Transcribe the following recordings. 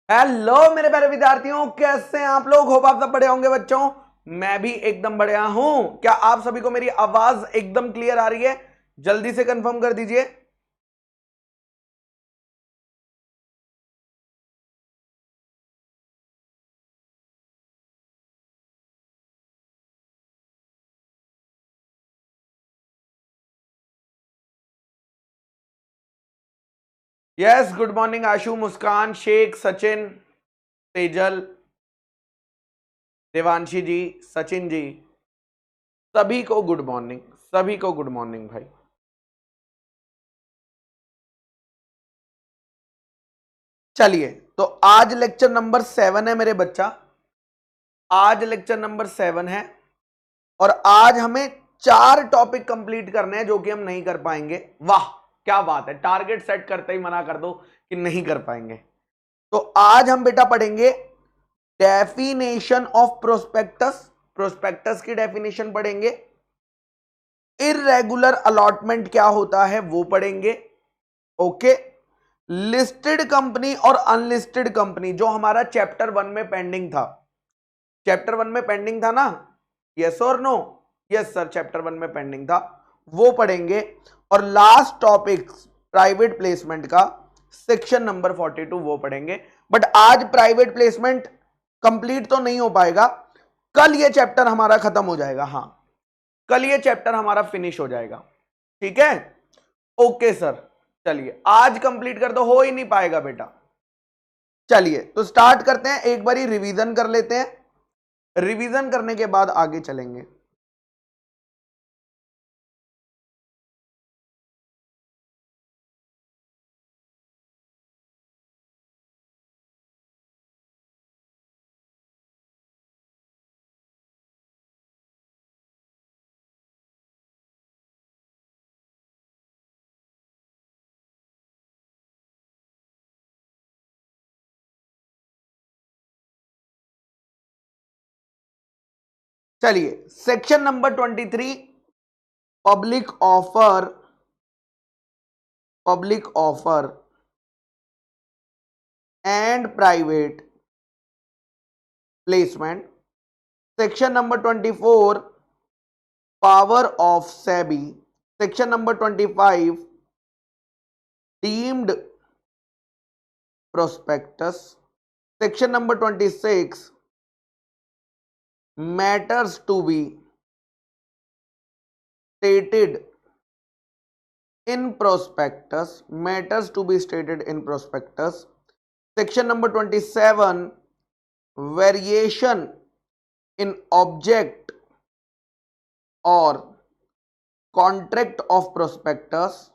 Hello मेरे प्यारे विद्यार्थियों, कैसे हैं आप लोग। होप आप सब बढ़िया होंगे बच्चों। मैं भी एकदम बढ़िया हूं। क्या आप सभी को मेरी आवाज एकदम क्लियर आ रही है? जल्दी से कंफर्म कर दीजिए। यस, गुड मॉर्निंग आशु, मुस्कान, शेख, सचिन, तेजल, देवांशी जी, सचिन जी, सभी को गुड मॉर्निंग। सभी को गुड मॉर्निंग भाई। चलिए, तो आज लेक्चर नंबर 7 है मेरे बच्चा। आज लेक्चर नंबर 7 है और आज हमें 4 टॉपिक कंप्लीट करने हैं जो कि हम नहीं कर पाएंगे। वाह, क्या बात है। टारगेट सेट करते ही मना कर दो कि नहीं कर पाएंगे। तो आज हम बेटा पढ़ेंगे डेफिनेशन ऑफ प्रोस्पेक्टस। प्रोस्पेक्टस की डेफिनेशन पढ़ेंगे। इररेगुलर अलॉटमेंट क्या होता है वो पढ़ेंगे। ओके। लिस्टेड कंपनी और अनलिस्टेड कंपनी जो हमारा चैप्टर 1 में पेंडिंग था। चैप्टर 1 में पेंडिंग था ना? यस और नो? यस सर, चैप्टर 1 में पेंडिंग था, वो पढ़ेंगे। और लास्ट टॉपिक प्राइवेट प्लेसमेंट का सेक्शन नंबर 42 वो पढ़ेंगे। बट आज प्राइवेट प्लेसमेंट कंप्लीट तो नहीं हो पाएगा। कल ये चैप्टर हमारा खत्म हो जाएगा। हाँ, कल ये चैप्टर हमारा फिनिश हो जाएगा। ठीक है? Okay sir. चलिए, आज कंप्लीट कर दो, हो ही नहीं पाएगा बेटा। चलिए तो स्टार्ट करते हैं, एक बारी रिवीजन कर लेते हैं। रिवीजन करने के बाद आगे चलेंगे। चलिए, section number 23, public offer. Public offer and private placement. Section number 24, power of SEBI. Section number 25, deemed prospectus. Section number 26, matters to be stated in prospectus. Matters to be stated in prospectus. Section number 27, variation in object or contract of prospectus.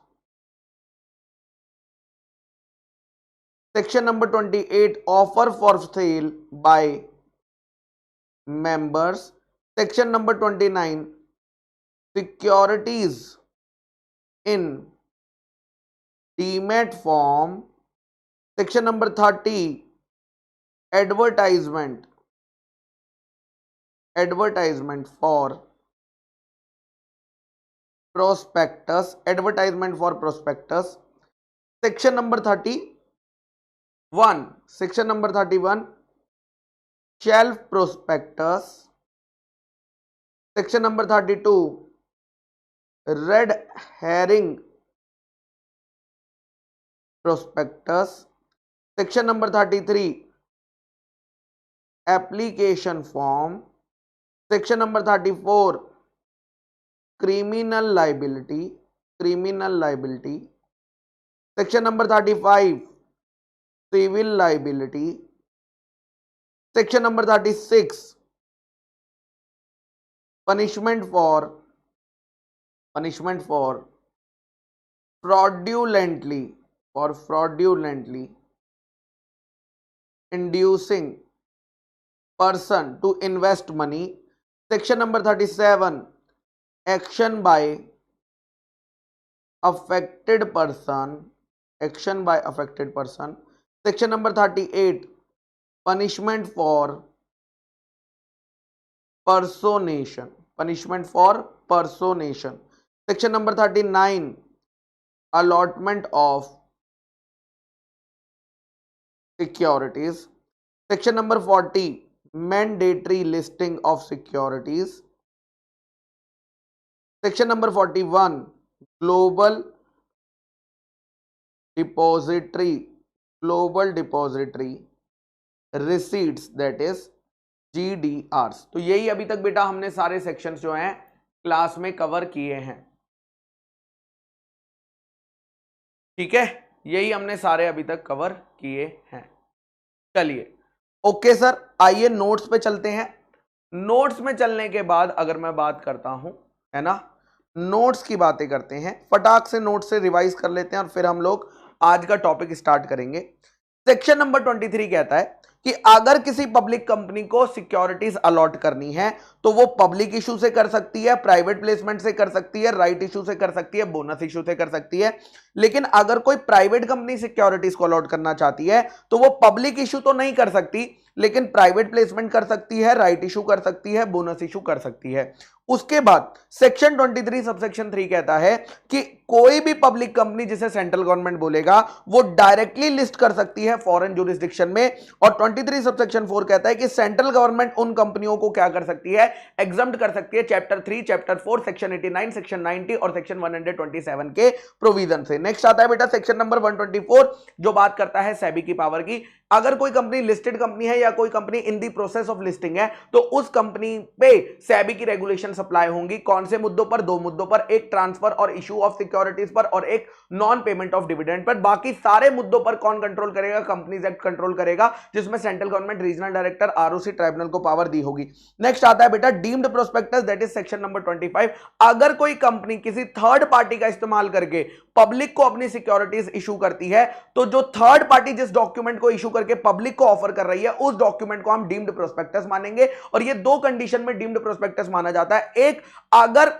Section number 28, offer for sale by members. Section number 29, securities in demat form. Section number 30, advertisement for prospectus. Advertisement for prospectus. Section number 31, section number 31, shelf prospectus. Section number 32, red herring prospectus. Section number 33, application form. Section number 34, criminal liability. Section number 35, civil liability. Section number 36, punishment for fraudulently inducing person to invest money. Section number 37, action by affected person. Section number 38, punishment for personation. Section number 39, allotment of securities. Section number 40 mandatory listing of securities. Section number 41 global depository receipts, that is GDRs। तो यही अभी तक बेटा हमने सारे sections जो हैं class में कवर किए हैं। ठीक है, यही हमने सारे अभी तक कवर किए हैं। चलिए ओके सर, आइए नोट्स पे चलते हैं। नोट्स में चलने के बाद अगर मैं बात करता हूं, है ना, नोट्स की बातें करते हैं, फटाक से नोट्स से रिवाइज कर लेते हैं और फिर हम लोग आज का टॉपिक स्टार्ट करेंगे। सेक्शन नंबर 23 कहता है कि अगर किसी पब्लिक कंपनी को सिक्योरिटीज अलॉट करनी है तो वो पब्लिक इशू से कर सकती है, प्राइवेट प्लेसमेंट से कर सकती है, राइट इशू से कर सकती है, बोनस इशू से कर सकती है। लेकिन अगर कोई प्राइवेट कंपनी सिक्योरिटीज को अलॉट करना चाहती है तो वो पब्लिक इशू तो नहीं कर सकती, लेकिन प्राइवेट प्लेसमेंट कर सकती है, राइट इशू कर सकती है, बोनस इशू कर सकती है। उसके बाद सेक्शन 23 सबसेक्शन 3 कहता है कि कोई भी पब्लिक कंपनी जिसे सेंट्रल गवर्नमेंट बोलेगा वो डायरेक्टली लिस्ट कर सकती है फॉरेन ज्यूरिसडिक्शन में। और 23 सबसेक्शन 4 कहता है कि सेंट्रल गवर्नमेंट उन कंपनियों को क्या कर सकती है, एग्जम्प्ट कर सकती है चैप्टर 3, चैप्टर 4, सेक्शन 89, सेक्शन 90 और सेक्शन 127 के प्रोविजन से। नेक्स्ट आता है बेटा सेक्शन नंबर 124 जो बात करता है सेबी की पावर की। अगर कोई कंपनी लिस्टेड कंपनी है या कोई company in the process of listing है तो उस कंपनी पे सेबी की रेगुलेशन अप्लाई होंगी। कौन से मुद्दों पर? दो मुद्दों पर, एक ट्रांसफर और इशू ऑफ सिक्योरिटीज पर और एक non payment of dividend per. बाकी सारे मुद्दों पर कौन कंट्रोल करेगा? कंपनीज एक्ट कंट्रोल करेगा, जिसमें central government, regional director, ROC, tribunal को पावर दी होगी। नेक्स्ट आता है बेटा deemed prospectus, that is section number 25। अगर कोई कंपनी किसी थर्ड पार्टी का इस्तेमाल करके पब्लिक को अपनी सिक्योरिटीज इशू करती है तो जो थर्ड पार्टी जिस डॉक्यूमेंट को इशू करके पब्लिक को ऑफर कर रही है उस डॉक्यूमेंट को हम डीम्ड प्रोस्पेक्टस मानेंगे। और ये दो कंडीशन में डीम्ड प्रोस्पेक्टस माना जाता है, एक अगर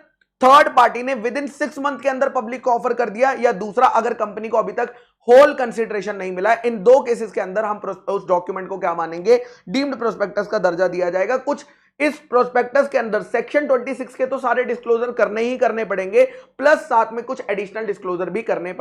थर्ड पार्टी ने विद इन 6 मंथ के अंदर पब्लिक को ऑफर कर दिया, या दूसरा अगर कंपनी को अभी तक होल कंसिडरेशन नहीं मिला। इन दो केसेस के अंदर हम उस डॉक्यूमेंट को क्या मानेंगे? डीम्ड प्रोस्पेक्टस का दर्जा दिया जाएगा। कुछ इस प्रोस्पेक्टस के अंदर सेक्शन 26 के तो सारे डिस्क्लोजर करने ही करने पड़ेंगे, प्लस साथ में कुछ एडिशनल डिस्क्लोजर भी करने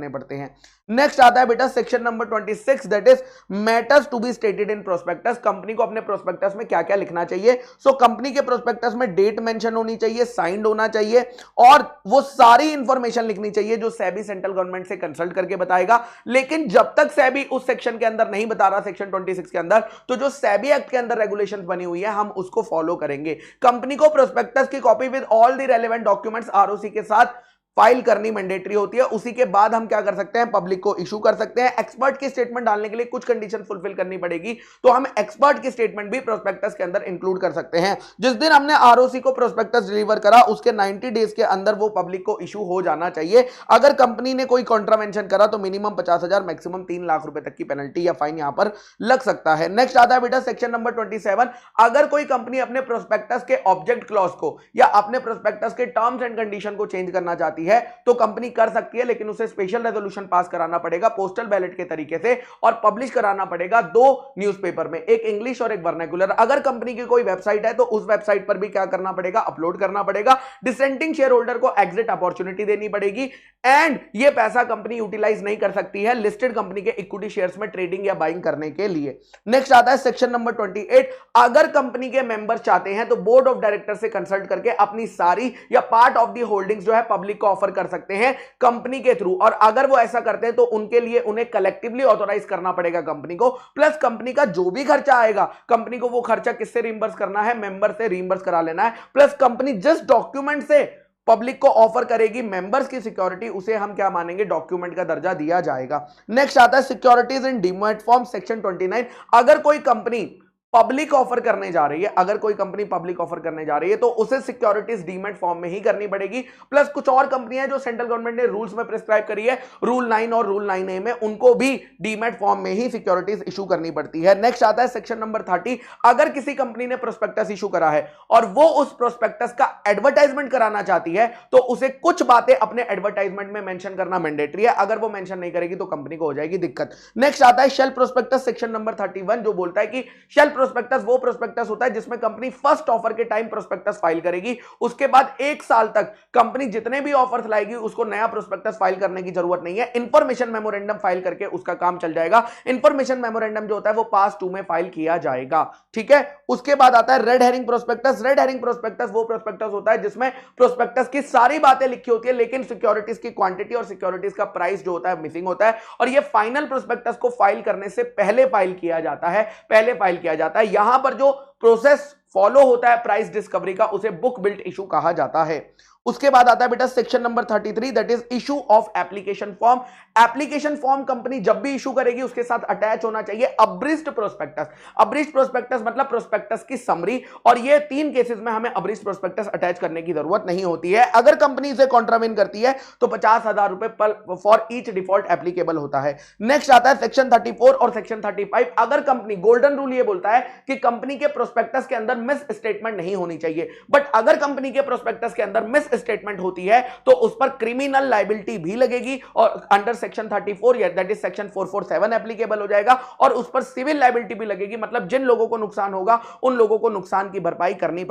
पड़ते हैं, नेक्स्ट आता है बेटा section number 26, that is matters to be stated in prospectus. Company को अपने प्रोस्पेक्टस में क्या क्या लिखना चाहिए? सो कंपनी के प्रोस्पेक्टस में डेट मेंशन होनी चाहिए, साइंड होना चाहिए और वो सारी इंफॉर्मेशन लिखनी चाहिए जो सेबी सेंट्रल गवर्नमेंट से कंसल्ट करके बताएगा। लेकिन जब तक सेबी उस सेक्शन के अंदर नहीं बता रहा, सेक्शन 26 के अंदर, तो जो सेबी एक्ट के अंदर रेगुलेशंस बनी हुई है हम उसको फॉलो करेंगे। कंपनी को प्रोस्पेक्टस की copy with all the relevant documents ROC के साथ फाइल करनी मैंडेटरी होती है। उसी के बाद हम क्या कर सकते हैं? पब्लिक को इशू कर सकते हैं। एक्सपर्ट की स्टेटमेंट डालने के लिए कुछ कंडीशन फुलफिल करनी पड़ेगी, तो हम एक्सपर्ट की स्टेटमेंट भी प्रोस्पेक्टस के अंदर इंक्लूड कर सकते हैं। जिस दिन हमने आरओसी को प्रोस्पेक्टस डिलीवर करा उसके 90 डेज के अंदर वो पब्लिक को इशू हो जाना चाहिए। अगर कंपनी ने कोई कॉन्ट्रावेंशन करा तो मिनिमम 50,000 मैक्सिमम 3 लाख रुपए तक की पेनल्टी या फाइन यहां पर लग सकता है। नेक्स्ट आता है बेटा सेक्शन नंबर 27। अगर कोई कंपनी अपने प्रोस्पेक्टस के ऑब्जेक्ट क्लॉज को या अपने प्रोस्पेक्टस के टर्म्स एंड कंडीशन को चेंज करना चाहती है तो कंपनी कर सकती है, लेकिन उसे स्पेशल रेजोल्यूशन पास कराना पड़ेगा पोस्टल बैलेट के तरीके से और पब्लिश कराना पड़ेगा 2 न्यूज़पेपर में, एक इंग्लिश और एक वर्नाक्युलर। अगर कंपनी की कोई वेबसाइट है तो उस वेबसाइट पर भी क्या करना पड़ेगा? अपलोड करना पड़ेगा। डिसेंटिंग शेयर होल्डर को एग्जिट अपॉर्चुनिटी देनी पड़ेगी एंड ये पैसा कंपनी यूटिलाइज नहीं कर सकती है लिस्टेड कंपनी के इक्विटी शेयर्स में ट्रेडिंग या बाइंग करने के लिए। नेक्स्ट आता है सेक्शन नंबर 28। अगर कंपनी के मेंबर चाहते हैं तो बोर्ड ऑफ डायरेक्टर से कंसल्ट करके अपनी सारी या पार्ट ऑफ दी होल्डिंग्स जो है पब्लिक को ऑफर कर सकते हैं कंपनी के थ्रू। और अगर वो ऐसा करते हैं तो उनके लिए उन्हें कलेक्टिवली ऑथोराइज करना पड़ेगा कंपनी को, प्लस कंपनी का जो भी खर्चा आएगा कंपनी को वो खर्चा किससे रिइंबर्स करना है? मेंबर से रिइंबर्स करा लेना है। प्लस कंपनी जिस डॉक्यूमेंट से पब्लिक को ऑफर करेगी मेंबर्स की सिक्योरिटी, उसे हम क्या मानेंगे? डॉक्यूमेंट का दर्जा दिया जाएगा। नेक्स्ट आता है सिक्योरिटीज इन डीमैट फॉर्म, सेक्शन 29। अगर कोई कंपनी पब्लिक ऑफर करने जा रही है, अगर कोई कंपनी पब्लिक ऑफर करने जा रही है तो उसे सिक्योरिटीज डीमैट फॉर्म में ही करनी पड़ेगी। प्लस कुछ और कंपनियां जो सेंट्रल गवर्नमेंट ने रूल्स में प्रिस्क्राइब करी है, रूल 9 और रूल 9A में, उनको भी डीमैट फॉर्म में ही सिक्योरिटीज इशू करनी पड़ती है। नेक्स्ट आता है सेक्शन नंबर 30। अगर किसी कंपनी ने प्रोस्पेक्टस इशू करा है और वो उस प्रोस्पेक्टस का एडवर्टाइजमेंट कराना चाहती है तो उसे कुछ बातें अपने एडवर्टाइजमेंट में मेंशन करना मैंडेटरी है। अगर वो मेंशन नहीं करेगी तो कंपनी को हो जाएगी दिक्कत। नेक्स्ट आता है शेल प्रोस्पेक्टस, सेक्शन नंबर 31, जो बोलता है कि शेल प्रोस्पेक्टस वो प्रोस्पेक्टस होता है जिसमें कंपनी फर्स्ट ऑफर के टाइम प्रोस्पेक्टस फाइल करेगी, उसके बाद 1 साल तक कंपनी जितने भी ऑफर्स लाएगी उसको नया प्रोस्पेक्टस फाइल करने की जरूरत नहीं है, इंफॉर्मेशन मेमोरेंडम फाइल करके उसका काम चल जाएगा। इंफॉर्मेशन मेमोरेंडम जो होता है वो पास 2 में फाइल किया जाएगा, ठीक है। उसके बाद आता है red herring prospectus. Red herring prospectus वो प्रोस्पेक्टस होता है जिसमें प्रोस्पेक्टस की सारी बातें लिखी होती है लेकिन सिक्योरिटीज की क्वांटिटी और सिक्योरिटीज का प्राइस जो होता है मिसिंग होता है, और ये फाइनल प्रोस्पेक्टस को फाइल करने से पहले फाइल किया जाता है। यहां पर जो प्रोसेस फॉलो होता है प्राइस डिस्कवरी का उसे बुक बिल्ट इशू कहा जाता है। उसके बाद आता है बेटा section number 33 that is issue of application form. Application form company जब भी इशू करेगी उसके साथ अटैच होना चाहिए अब्रिज्ड प्रोस्पेक्टस। अब्रिज्ड प्रोस्पेक्टस मतलब प्रोस्पेक्टस की समरी, और ये 3 केसेस में हमें अब्रिज्ड प्रोस्पेक्टस अटैच करने की जरूरत नहीं होती है। अगर कंपनी इसे कॉन्ट्रावेन करती है तो 50,000 रुपए फॉर ईच डिफॉल्ट एप्लीकेबल होता है। नेक्स्ट आता है सेक्शन 34 और सेक्शन 35। अगर कंपनी, गोल्डन रूल ये बोलता है कि कंपनी के प्रोस्पेक्टस के अंदर मिस स्टेटमेंट नहीं होनी चाहिए, बट अगर कंपनी के प्रोस्पेक्टस के अंदर मिस स्टेटमेंट होती है तो उस पर क्रिमिनल लायबिलिटी भी लगेगी और अंडर सेक्शन 34 या दैट इज सेक्शन 447 एप्लीकेबल हो जाएगा, और उस पर सिविल लायबिलिटी भी लगेगी। मतलब जिन लोगों को नुकसान होगा उन लोगों को नुकसान की भरपाई करनी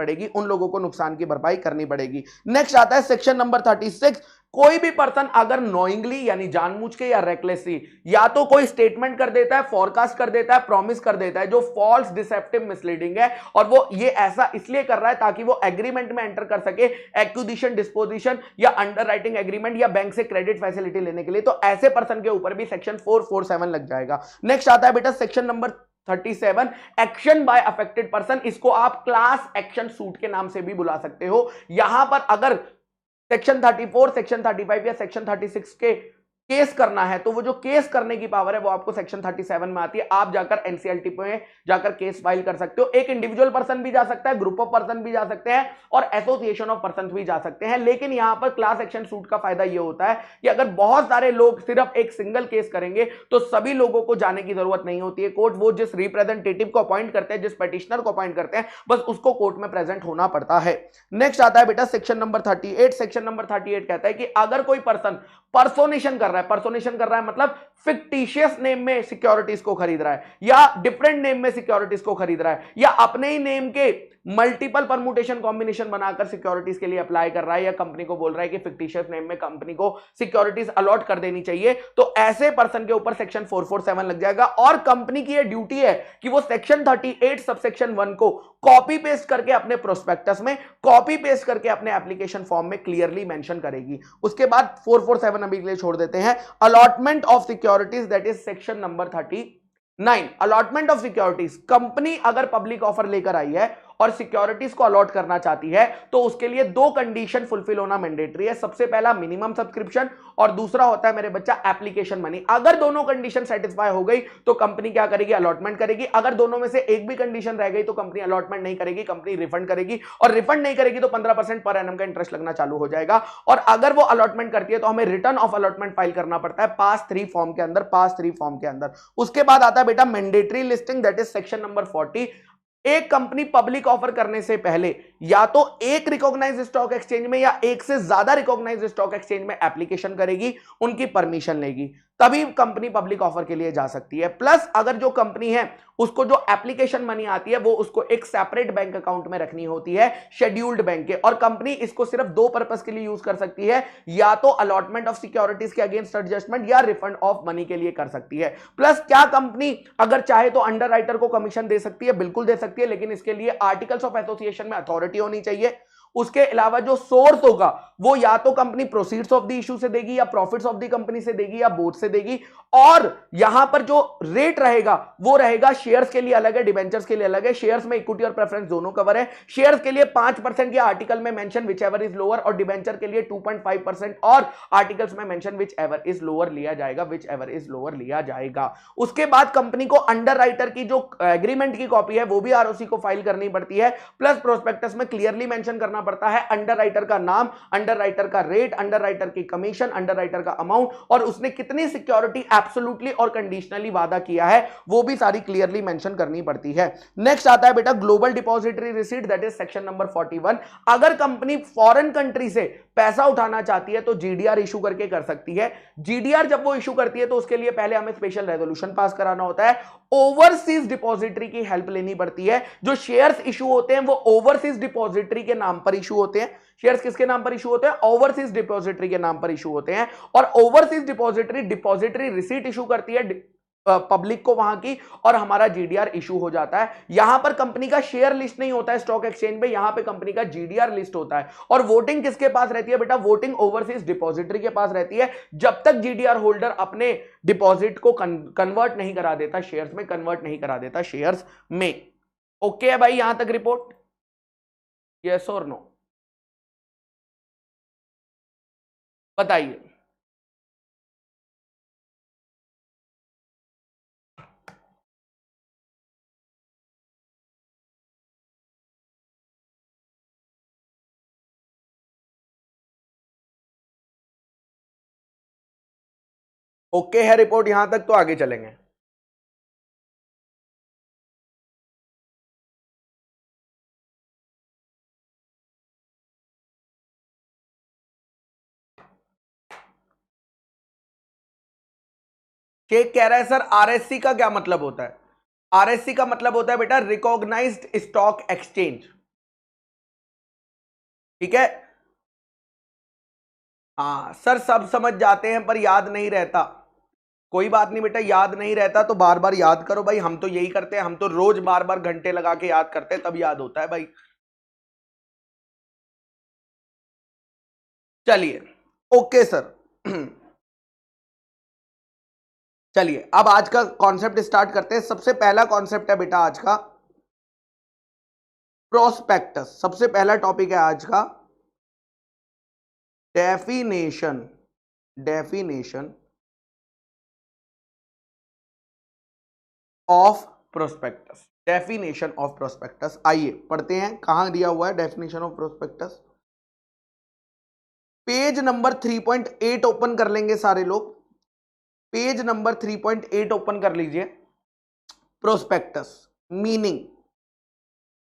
पड़ेगी। नेक्स्ट आता है सेक्शन नंबर 36। कोई भी पर्सन अगर नोइंगली यानी जानबूझ के या रेकलेसली या तो कोई स्टेटमेंट कर देता है, फोरकास्ट कर देता है, प्रॉमिस कर देता है जो फॉल्स, डिसेप्टिव, मिसलीडिंग है, और वो ये ऐसा इसलिए कर रहा है ताकि वो एग्रीमेंट में एंटर कर सके एक्विजिशन, डिस्पोजिशन या अंडरराइटिंग एग्रीमेंट या बैंक से क्रेडिट फैसिलिटी लेने के लिए, तो ऐसे पर्सन के ऊपर भी सेक्शन 447 लग जाएगा। नेक्स्ट आता है बेटा section number 37 action by affected person. इसको आप क्लास एक्शन सूट के नाम से भी बुला सकते हो। यहां पर अगर सेक्शन 34, सेक्शन 35 या सेक्शन 36 के केस करना है तो वो जो केस करने की पावर है वो आपको सेक्शन 37 में आती है। आप जाकर एनसीएलटी पे जाकर केस फाइल कर सकते हो। एक इंडिविजुअल पर्सन भी जा सकता है, ग्रुप ऑफ पर्सन भी जा सकते हैं और एसोसिएशन ऑफ पर्सन भी जा सकते हैं। लेकिन यहां पर क्लास एक्शन सूट का फायदा ये होता है कि अगर बहुत सारे लोग सिर्फ एक सिंगल केस करेंगे तो सभी लोगों को जाने की जरूरत नहीं होती है कोर्ट। वो जिस रिप्रेजेंटेटिव को अपॉइंट करते हैं, जिस पेटिशनर को अपॉइंट करते हैं, बस उसको कोर्ट में प्रेजेंट होना पड़ता है। नेक्स्ट आता है बेटा सेक्शन नंबर 38। सेक्शन नंबर 38 कहता है कि अगर कोई पर्सन पर्सोनेशन कर रहा है मतलब फिक्टिशियस नेम में सिक्योरिटीज को खरीद रहा है या डिफरेंट नेम में सिक्योरिटीज को खरीद रहा है या अपने ही नेम के मल्टीपल परमुटेशन कॉम्बिनेशन बनाकर सिक्योरिटीज के लिए अप्लाई कर रहा है या कंपनी को बोल रहा है कि फिक्टिशियस नेम में कंपनी को सिक्योरिटीज अलॉट कर देनी चाहिए, तो ऐसे पर्सन के ऊपर सेक्शन 447 लग जाएगा। और कंपनी की यह ड्यूटी है कि वो सेक्शन 38 सबसेक्शन 1 को कॉपी पेस्ट करके अपने प्रोस्पेक्टस में, कॉपी पेस्ट करके अपने एप्लीकेशन फॉर्म में क्लियरली मेंशन करेगी। उसके बाद 447 अभी के लिए छोड़ देते हैं। Allotment of securities that is section number 39। Allotment of securities, company अगर पब्लिक ऑफर लेकर आई है और सिक्योरिटीज को अलॉट करना चाहती है तो उसके लिए 2 कंडीशन फुलफिल होना मैंडेटरी है। सबसे पहला मिनिमम सब्सक्रिप्शन और दूसरा होता है मेरे बच्चा एप्लीकेशन मनी। अगर दोनों कंडीशन सेटिस्फाई हो गई तो कंपनी क्या करेगी, अलॉटमेंट करेगी। अगर दोनों में से एक भी कंडीशन रह गई तो कंपनी अलॉटमेंट नहीं करेगी, कंपनी रिफंड करेगी, और रिफंड नहीं करेगी तो 15% पर एनम का इंटरेस्ट लगना चालू हो जाएगा। और अगर वो अलॉटमेंट करती है तो हमें रिटर्न ऑफ अलॉटमेंट फाइल करना पड़ता है पास 3 फॉर्म के अंदर, उसके बाद आता है बेटा mandatory listing that is section number 40। एक कंपनी पब्लिक ऑफर करने से पहले या तो एक रिकॉग्नाइज्ड स्टॉक एक्सचेंज में या एक से ज्यादा रिकॉग्नाइज्ड स्टॉक एक्सचेंज में एप्लीकेशन करेगी, उनकी परमिशन लेगी, तभी कंपनी पब्लिक ऑफर के लिए जा सकती है। प्लस अगर जो कंपनी है उसको जो एप्लीकेशन मनी आती है वो उसको एक सेपरेट बैंक अकाउंट में रखनी होती है, शेड्यूल्ड बैंक के, और कंपनी इसको सिर्फ 2 पर्पस के लिए यूज कर सकती है, या तो अलॉटमेंट ऑफ सिक्योरिटीज के अगेंस्ट एडजस्टमेंट या रिफंड ऑफ मनी के लिए कर सकती है। प्लस क्या कंपनी अगर चाहे तो अंडरराइटर को कमीशन दे सकती है, बिल्कुल दे सकती है, लेकिन इसके लिए आर्टिकल्स ऑफ एसोसिएशन में अथॉरिटी होनी चाहिए। उसके अलावा जो सोर्स होगा वो या तो company proceeds of the issue से देगी या प्रॉफिट्स ऑफ द कंपनी से देगी या बोथ से देगी, और यहां पर जो रेट रहेगा वो रहेगा शेयर्स के लिए अलग है, डिबेंचर्स के लिए अलग है। शेयर्स में इक्विटी और प्रेफरेंस दोनों कवर है। शेयर्स के लिए 5% के आर्टिकल में mention which ever is lower, और डिबेंचर के लिए 2.5% और आर्टिकल्स में mention which ever is lower लिया जाएगा। उसके बाद कंपनी को अंडरराइटर की जो एग्रीमेंट की कॉपी है वो भी आरओसी को फाइल करनी पड़ती है। प्लस प्रोस्पेक्टस में क्लियरली मेंशन करना पड़ता है अंडरराइटर का नाम, अंडरराइटर का रेट, अंडरराइटर की कमीशन, अंडरराइटर का अमाउंट, और उसने कितनी सिक्योरिटी एब्सोल्युटली और कंडीशनली वादा किया है वो भी सारी क्लियरली मेंशन करनी पड़ती है। नेक्स्ट आता है बेटा global depository receipt that is section number 41। अगर कंपनी फॉरेन कंट्री से पैसा उठाना चाहती है तो जीडीआर इशू करके कर सकती है। जीडीआर जब वो इशू करती है तो उसके लिए पहले हमें स्पेशल रेजोल्यूशन पास कराना होता है। ओवरसीज डिपॉजिटरी की हेल्प लेनी पड़ती है। जो शेयर्स इशू होते हैं वो ओवरसीज डिपॉजिटरी के नाम पर इशू होते हैं। शेयर्स किसके नाम पर इशू होते हैं? ओवरसीज डिपॉजिटरी के नाम पर इशू होते हैं। और ओवरसीज डिपॉजिटरी रिसीट इशू करती है पब्लिक को वहां की, और हमारा जीडीआर इशू हो जाता है। यहां पर कंपनी का शेयर लिस्ट नहीं होता है स्टॉक एक्सचेंज पे, यहां पे कंपनी का जीडीआर लिस्ट होता है। और वोटिंग किसके पास रहती है बेटा? वोटिंग ओवरसीज डिपॉजिटरी के पास रहती है, जब तक जीडीआर होल्डर अपने डिपॉजिट को कन्वर्ट नहीं करा देता शेयर्स में, कन्वर्ट नहीं करा देता शेयर्स में। ओके है भाई, यहां तक रिपोर्ट? यस और नो बताइए। ओके है रिपोर्ट यहां तक? तो आगे चलेंगे। शेख कह रहा है सर आरएससी का क्या मतलब होता है? आरएससी का मतलब होता है बेटा रिकॉग्नाइज्ड स्टॉक एक्सचेंज। ठीक है? हाँ सर, सब समझ जाते हैं पर याद नहीं रहता। कोई बात नहीं बेटा, याद नहीं रहता तो बार बार याद करो भाई, हम तो यही करते हैं, हम तो रोज बार बार घंटे लगा के याद करते हैं, तब याद होता है भाई। चलिए ओके सर। चलिए अब आज का कॉन्सेप्ट स्टार्ट करते हैं। सबसे पहला कॉन्सेप्ट है बेटा आज का प्रोस्पेक्टस। सबसे पहला टॉपिक है आज का definition. Definition of prospectus. Definition of prospectus, आइए पढ़ते हैं। कहां दिया हुआ है definition of prospectus? Page number 3.8 open कर लेंगे सारे लोग। पेज नंबर 3.8 ओपन कर लीजिए। प्रोस्पेक्टस मीनिंग,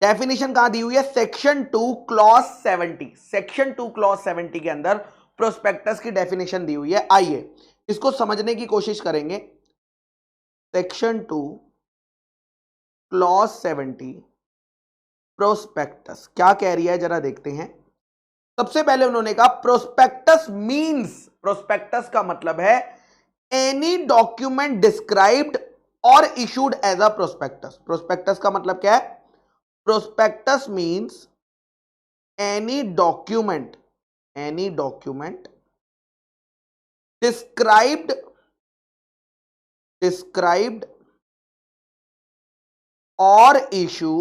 डेफिनेशन कहां दी हुई है? Section 2 clause 70। सेक्शन 2 क्लॉज 70 के अंदर प्रोस्पेक्टस की डेफिनेशन दी हुई है। आइए इसको समझने की कोशिश करेंगे। सेक्शन 2 क्लॉज 70 प्रोस्पेक्टस क्या कह रही है, जरा देखते हैं। सबसे पहले उन्होंने कहा प्रोस्पेक्टस मींस, प्रोस्पेक्टस का मतलब है any document described or issued as a prospectus. Prospectus का मतलब क्या है? Prospectus means any document described or issue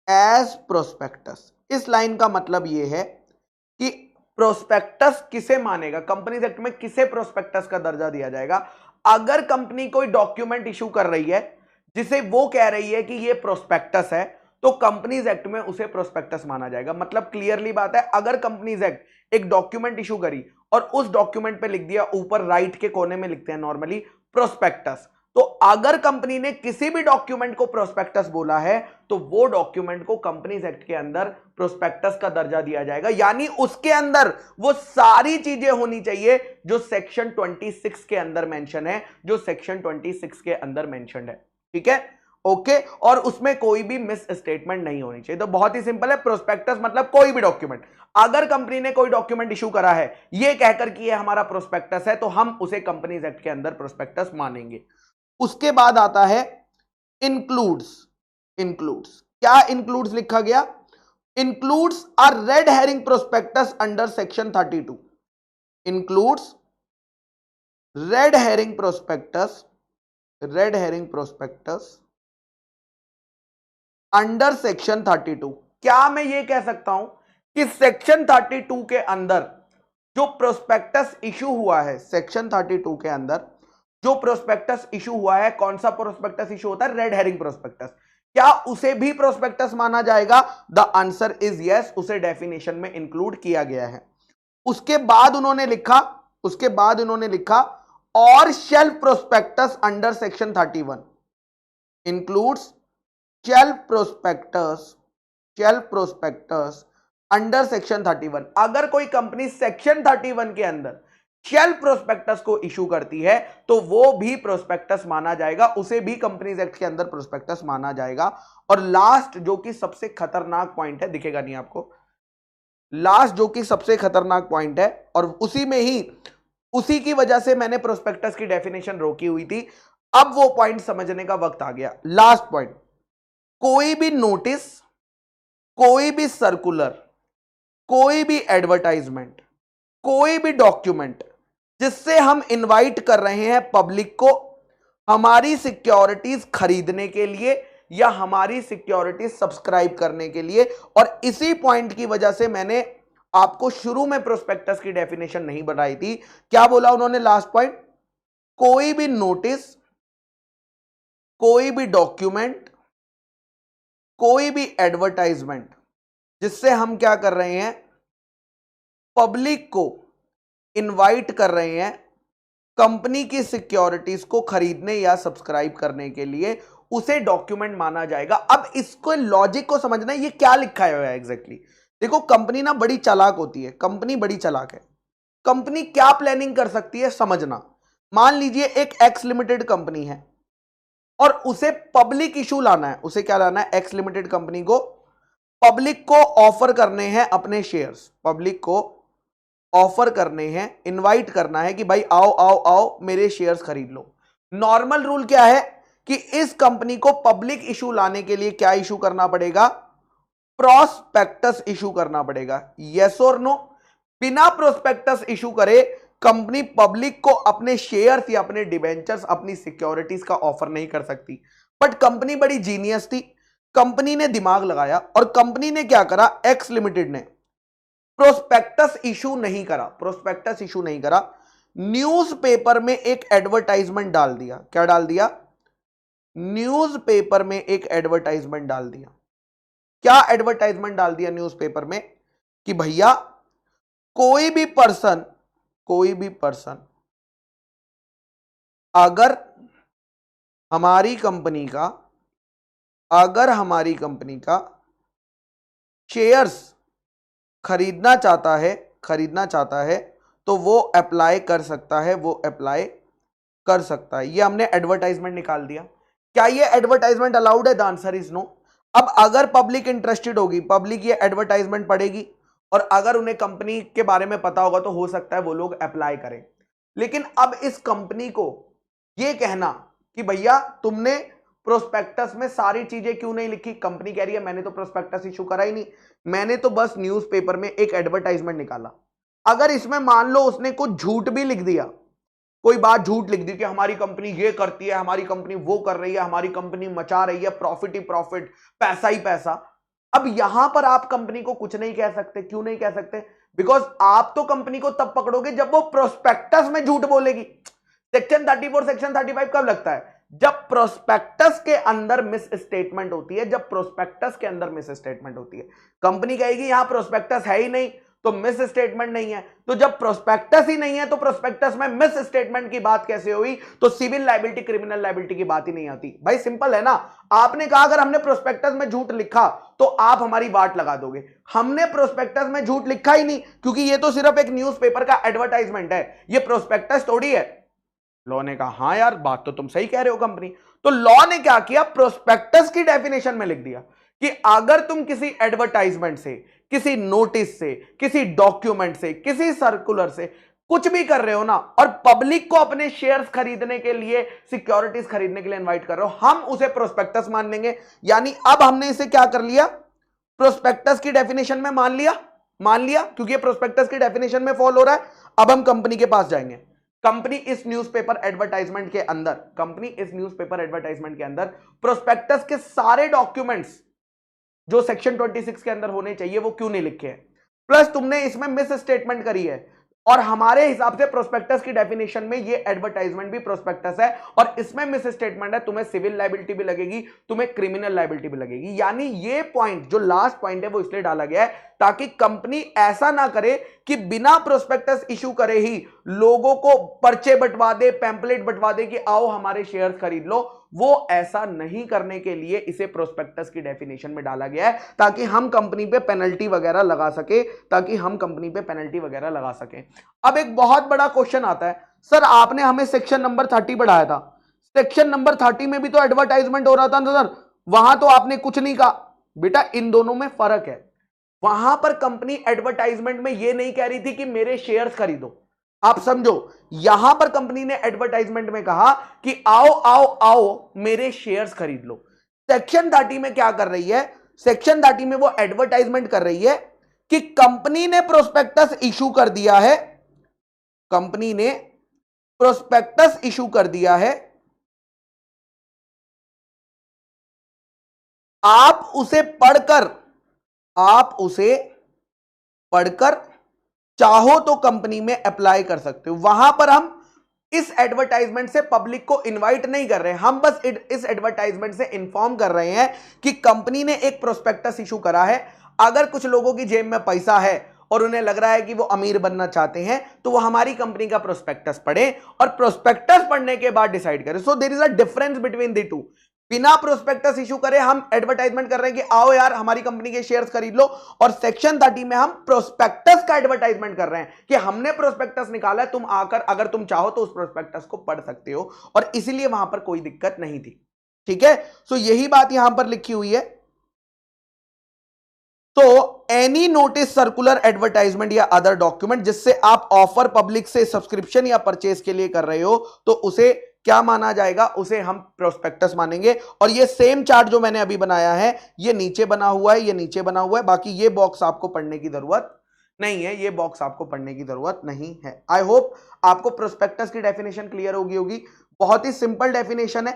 as prospectus. इस लाइन का मतलब यह है कि प्रोस्पेक्टस किसे मानेगा, कंपनीज एक्ट में किसे प्रोस्पेक्टस का दर्जा दिया जाएगा? अगर कंपनी कोई डॉक्यूमेंट इशू कर रही है जिसे वो कह रही है कि ये प्रोस्पेक्टस है, तो कंपनीज एक्ट में उसे प्रोस्पेक्टस माना जाएगा। मतलब क्लियरली बात है, अगर कंपनीज एक्ट एक डॉक्यूमेंट इशू करी और उस डॉक्यूमेंट पे लिख दिया, ऊपर राइट के कोने में लिखते हैं नॉर्मली प्रोस्पेक्टस, तो अगर कंपनी ने किसी भी डॉक्यूमेंट को प्रोस्पेक्टस बोला है तो वो डॉक्यूमेंट को कंपनीज एक्ट के अंदर प्रोस्पेक्टस का दर्जा दिया जाएगा। यानी उसके अंदर वो सारी चीजें होनी चाहिए जो सेक्शन 26 के अंदर मेंशन है, जो सेक्शन 26 के अंदर मेंशन है। ठीक है? ओके, और उसमें कोई भी मिस स्टेटमेंट नहीं होनी चाहिए। तो बहुत ही सिंपल है, प्रोस्पेक्टस मतलब कोई भी डॉक्यूमेंट। अगर कंपनी ने कोई डॉक्यूमेंट इशू करा है ये कहकर कि ये हमारा प्रोस्पेक्टस है, तो हम उसे कंपनीज एक्ट के अंदर प्रोस्पेक्टस मानेंगे। उसके बाद आता है इंक्लूड्स। इंक्लूड्स क्या इंक्लूड्स लिखा गया? Includes are red herring prospectus under section 32। Includes red herring prospectus, red herring prospectus under section 32। क्या मैं ये कह सकता हूं कि सेक्शन 32 के अंदर जो प्रोस्पेक्टस इशू हुआ है, सेक्शन 32 के अंदर जो प्रोस्पेक्टस इशू हुआ है, कौन सा प्रोस्पेक्टस इशू होता है? Red herring prospectus. क्या उसे भी प्रोस्पेक्टस माना जाएगा? द आंसर इज यस, उसे डेफिनेशन में इंक्लूड किया गया है। उसके बाद उन्होंने लिखा और shelf prospectus under section 31 includes shelf prospectus under section 31। अगर कोई कंपनी सेक्शन 31 के अंदर शेल प्रोस्पेक्टस को इशू करती है तो वो भी प्रोस्पेक्टस माना जाएगा, उसे भी कंपनीज एक्ट के अंदर प्रोस्पेक्टस माना जाएगा। और लास्ट जो कि सबसे खतरनाक पॉइंट है, दिखेगा नहीं आपको, लास्ट जो कि सबसे खतरनाक पॉइंट है और उसी में ही उसी की वजह से मैंने प्रोस्पेक्टस की डेफिनेशन रोकी हुई थी, अब वो पॉइंट समझने का वक्त आ गया। लास्ट पॉइंट, कोई भी नोटिस, कोई भी सर्कुलर, कोई भी एडवर्टाइजमेंट, कोई भी डॉक्यूमेंट जिससे हम इनवाइट कर रहे हैं पब्लिक को हमारी सिक्योरिटीज खरीदने के लिए या हमारी सिक्योरिटीज सब्सक्राइब करने के लिए, और इसी पॉइंट की वजह से मैंने आपको शुरू में प्रोस्पेक्टस की डेफिनेशन नहीं बनाई थी। क्या बोला उन्होंने लास्ट पॉइंट, कोई भी नोटिस, कोई भी डॉक्यूमेंट, कोई भी एडवर्टाइजमेंट जिससे हम क्या कर रहे हैं, पब्लिक को इनवाइट कर रहे हैं कंपनी की सिक्योरिटीज को खरीदने या सब्सक्राइब करने के लिए, उसे डॉक्यूमेंट माना जाएगा। अब इसको लॉजिक को समझना है, ये क्या लिखा है एग्जैक्टली। देखो कंपनी ना बड़ी चालाक होती है, कंपनी बड़ी चालाक है। कंपनी क्या प्लानिंग कर सकती है समझना। मान लीजिए एक एक्स लिमिटेड कंपनी है और उसे पब्लिक इशू लाना है, उसे क्या लाना है, एक्स लिमिटेड कंपनी को पब्लिक को ऑफर करने हैं अपने शेयर्स, पब्लिक को ऑफर करने हैं, इनवाइट करना है कि भाई आओ आओ आओ मेरे शेयर्स खरीद लो। नॉर्मल रूल क्या है कि इस कंपनी को पब्लिक इशू लाने के लिए क्या इशू करना पड़ेगा, प्रोस्पेक्टस इशू करना पड़ेगा। यस और नो, बिना प्रोस्पेक्टस इशू करे कंपनी पब्लिक को अपने शेयर्स या अपने डिबेंचर्स, अपनी सिक्योरिटीज का ऑफर नहीं कर सकती। बट कंपनी बड़ी जीनियस थी, कंपनी ने दिमाग लगाया और कंपनी ने क्या करा, एक्स लिमिटेड ने प्रोस्पेक्टस इशू नहीं करा, प्रोस्पेक्टस इशू नहीं करा, न्यूज़पेपर में एक एडवर्टाइजमेंट डाल दिया। क्या डाल दिया, न्यूज़पेपर में एक एडवर्टाइजमेंट डाल दिया। क्या एडवर्टाइजमेंट डाल दिया न्यूज़पेपर में कि भैया कोई भी पर्सन अगर हमारी कंपनी का शेयर्स खरीदना चाहता है तो वो अप्लाई कर सकता है, ये हमने एडवर्टाइजमेंट निकाल दिया। क्या ये एडवर्टाइजमेंट अलाउड है? The answer is no. अब अगर पब्लिक इंटरेस्टेड होगी, पब्लिक ये एडवर्टाइजमेंट पढ़ेगी और अगर उन्हें कंपनी के बारे में पता होगा तो हो सकता है वो लोग अप्लाई करें। लेकिन अब इस कंपनी को ये कहना कि भैया तुमने प्रोस्पेक्टस में सारी चीजें क्यों नहीं लिखी, कंपनी कह रही है मैंने तो प्रोस्पेक्टस इशू करा ही नहीं, मैंने तो बस न्यूज़पेपर में एक एडवर्टाइजमेंट निकाला। अगर इसमें मान लो उसने कुछ झूठ भी लिख दिया, कोई बात झूठ लिख दी कि हमारी कंपनी ये करती है, हमारी कंपनी वो कर रही है, हमारी कंपनी मचा रही है, प्रॉफिट ही प्रॉफिट, पैसा ही पैसा। अब यहां पर आप कंपनी को कुछ नहीं कह सकते। क्यों नहीं कह सकते? बिकॉज आप तो कंपनी को तब पकड़ोगे जब वो प्रोस्पेक्टस में झूठ बोलेगी। सेक्शन 34 सेक्शन 35 कब लगता है? जब प्रोस्पेक्टस के अंदर मिस स्टेटमेंट होती है, जब प्रोस्पेक्टस के अंदर मिस स्टेटमेंट होती है। कंपनी कहेगी यहां प्रोस्पेक्टस है ही नहीं तो मिस स्टेटमेंट नहीं है, तो जब प्रोस्पेक्टस ही नहीं है तो प्रोस्पेक्टस में मिस स्टेटमेंट की बात कैसे हुई? तो सिविल लायबिलिटी क्रिमिनल लायबिलिटी की बात ही नहीं आती। भाई सिंपल है ना। आपने कहा अगर हमने प्रोस्पेक्टस में झूठ लिखा तो आप हमारी बात लगा दोगे। हमने प्रोस्पेक्टस में झूठ लिखा ही नहीं, क्योंकि ये तो सिर्फ एक न्यूज़पेपर का एडवर्टाइजमेंट है, ये प्रोस्पेक्टस थोड़ी है। लॉ ने कहा हाँ यार बात तो तुम सही कह रहे हो कंपनी। तो लॉ ने क्या किया, प्रोस्पेक्टस की डेफिनेशन में लिख दिया कि अगर तुम किसी एडवर्टाइजमेंट से, किसी नोटिस से, किसी डॉक्यूमेंट से, किसी सर्कुलर से कुछ भी कर रहे हो ना और पब्लिक को अपने शेयर्स खरीदने के लिए, सिक्योरिटीज खरीदने के लिए इनवाइट कर रहे हो, हम उसे प्रोस्पेक्टस मान लेंगे। यानी अब हमने इसे क्या कर लिया, प्रोस्पेक्टस की डेफिनेशन में मान लिया क्योंकि ये प्रोस्पेक्टस की डेफिनेशन में फॉलो हो रहा है। अब हम कंपनी के पास जाएंगे। कंपनी इस न्यूज़पेपर एडवर्टाइजमेंट के अंदर प्रोस्पेक्टस के सारे डॉक्यूमेंट्स जो सेक्शन 26 के अंदर होने चाहिए वो क्यों नहीं लिखे हैं, प्लस तुमने इसमें मिस स्टेटमेंट करी है। और हमारे हिसाब से प्रोस्पेक्टस की डेफिनेशन में ये एडवर्टाइजमेंट भी प्रोस्पेक्टस है और इसमें मिस स्टेटमेंट है, तुम्हें सिविल लायबिलिटी भी लगेगी, तुम्हें क्रिमिनल लायबिलिटी भी लगेगी। यानी ये पॉइंट जो लास्ट पॉइंट है वो इसलिए डाला गया है ताकि कंपनी ऐसा ना करे कि बिना प्रोस्पेक्टस इशू करे ही लोगों को पर्चे बंटवा दे, पैम्पलेट बंटवा दे कि आओ हमारे शेयर्स खरीद लो। वो ऐसा नहीं करने के लिए इसे प्रोस्पेक्टस की डेफिनेशन में डाला गया है, ताकि हम कंपनी पे पेनल्टी वगैरह लगा सके, अब एक बहुत बड़ा क्वेश्चन आता है, सर आपने हमें सेक्शन नंबर 30 बढ़ाया था, सेक्शन नंबर 30 में भी तो एडवर्टाइजमेंट हो रहा था ना सर, वहां तो आपने कुछ नहीं कहा। बेटा इन दोनों में फर्क है, वहां पर कंपनी एडवर्टाइजमेंट में यह नहीं कह रही थी कि मेरे शेयर्स खरीदो, आप समझो, यहां पर कंपनी ने एडवर्टाइजमेंट में कहा कि आओ आओ आओ मेरे शेयर्स खरीद लो। सेक्शन 30 में क्या कर रही है, सेक्शन 30 में वो एडवर्टाइजमेंट कर रही है कि कंपनी ने प्रोस्पेक्टस इशू कर दिया है, कंपनी ने प्रोस्पेक्टस इशू कर दिया है, आप उसे पढ़कर चाहो तो कंपनी में अप्लाई कर सकते हो। वहां पर हम इस एडवर्टाइजमेंट से पब्लिक को इनवाइट नहीं कर रहे हैं, हम बस इस एडवर्टाइजमेंट से इंफॉर्म कर रहे हैं कि कंपनी ने एक प्रोस्पेक्टस इशू करा है। अगर कुछ लोगों की जेब में पैसा है और उन्हें लग रहा है कि वो अमीर बनना चाहते हैं, तो वो हमारी कंपनी का प्रोस्पेक्टस पढ़े और प्रोस्पेक्टस पढ़ने के बाद डिसाइड करें। So there is a difference between the two. बिना प्रोस्पेक्टस इशू करे हम एडवर्टाइजमेंट कर रहे हैं कि आओ यार हमारी कंपनी के शेयर्स खरीद लो, और सेक्शन 30 में हम प्रोस्पेक्टस का एडवर्टाइजमेंट कर रहे हैं कि हमने प्रोस्पेक्टस निकाला है, तुम आकर अगर तुम चाहो तो उस प्रोस्पेक्टस को पढ़ सकते हो, और इसीलिए वहां पर कोई दिक्कत नहीं थी। ठीक है, सो यही बात यहां पर लिखी हुई है। तो एनी नोटिस, सर्कुलर, एडवर्टाइजमेंट या अदर डॉक्यूमेंट जिससे आप ऑफर पब्लिक से सब्सक्रिप्शन या परचेज के लिए कर रहे हो, तो उसे क्या माना जाएगा, उसे हम प्रोस्पेक्टस मानेंगे। और ये सेम चार्ट जो मैंने अभी बनाया है, ये नीचे बना हुआ है, ये नीचे बना हुआ है, बाकी ये बॉक्स आपको पढ़ने की जरूरत नहीं है, ये बॉक्स आपको पढ़ने की जरूरत नहीं है। आई होप आपको प्रोस्पेक्टस की डेफिनेशन क्लियर होगी। बहुत ही सिंपल डेफिनेशन है।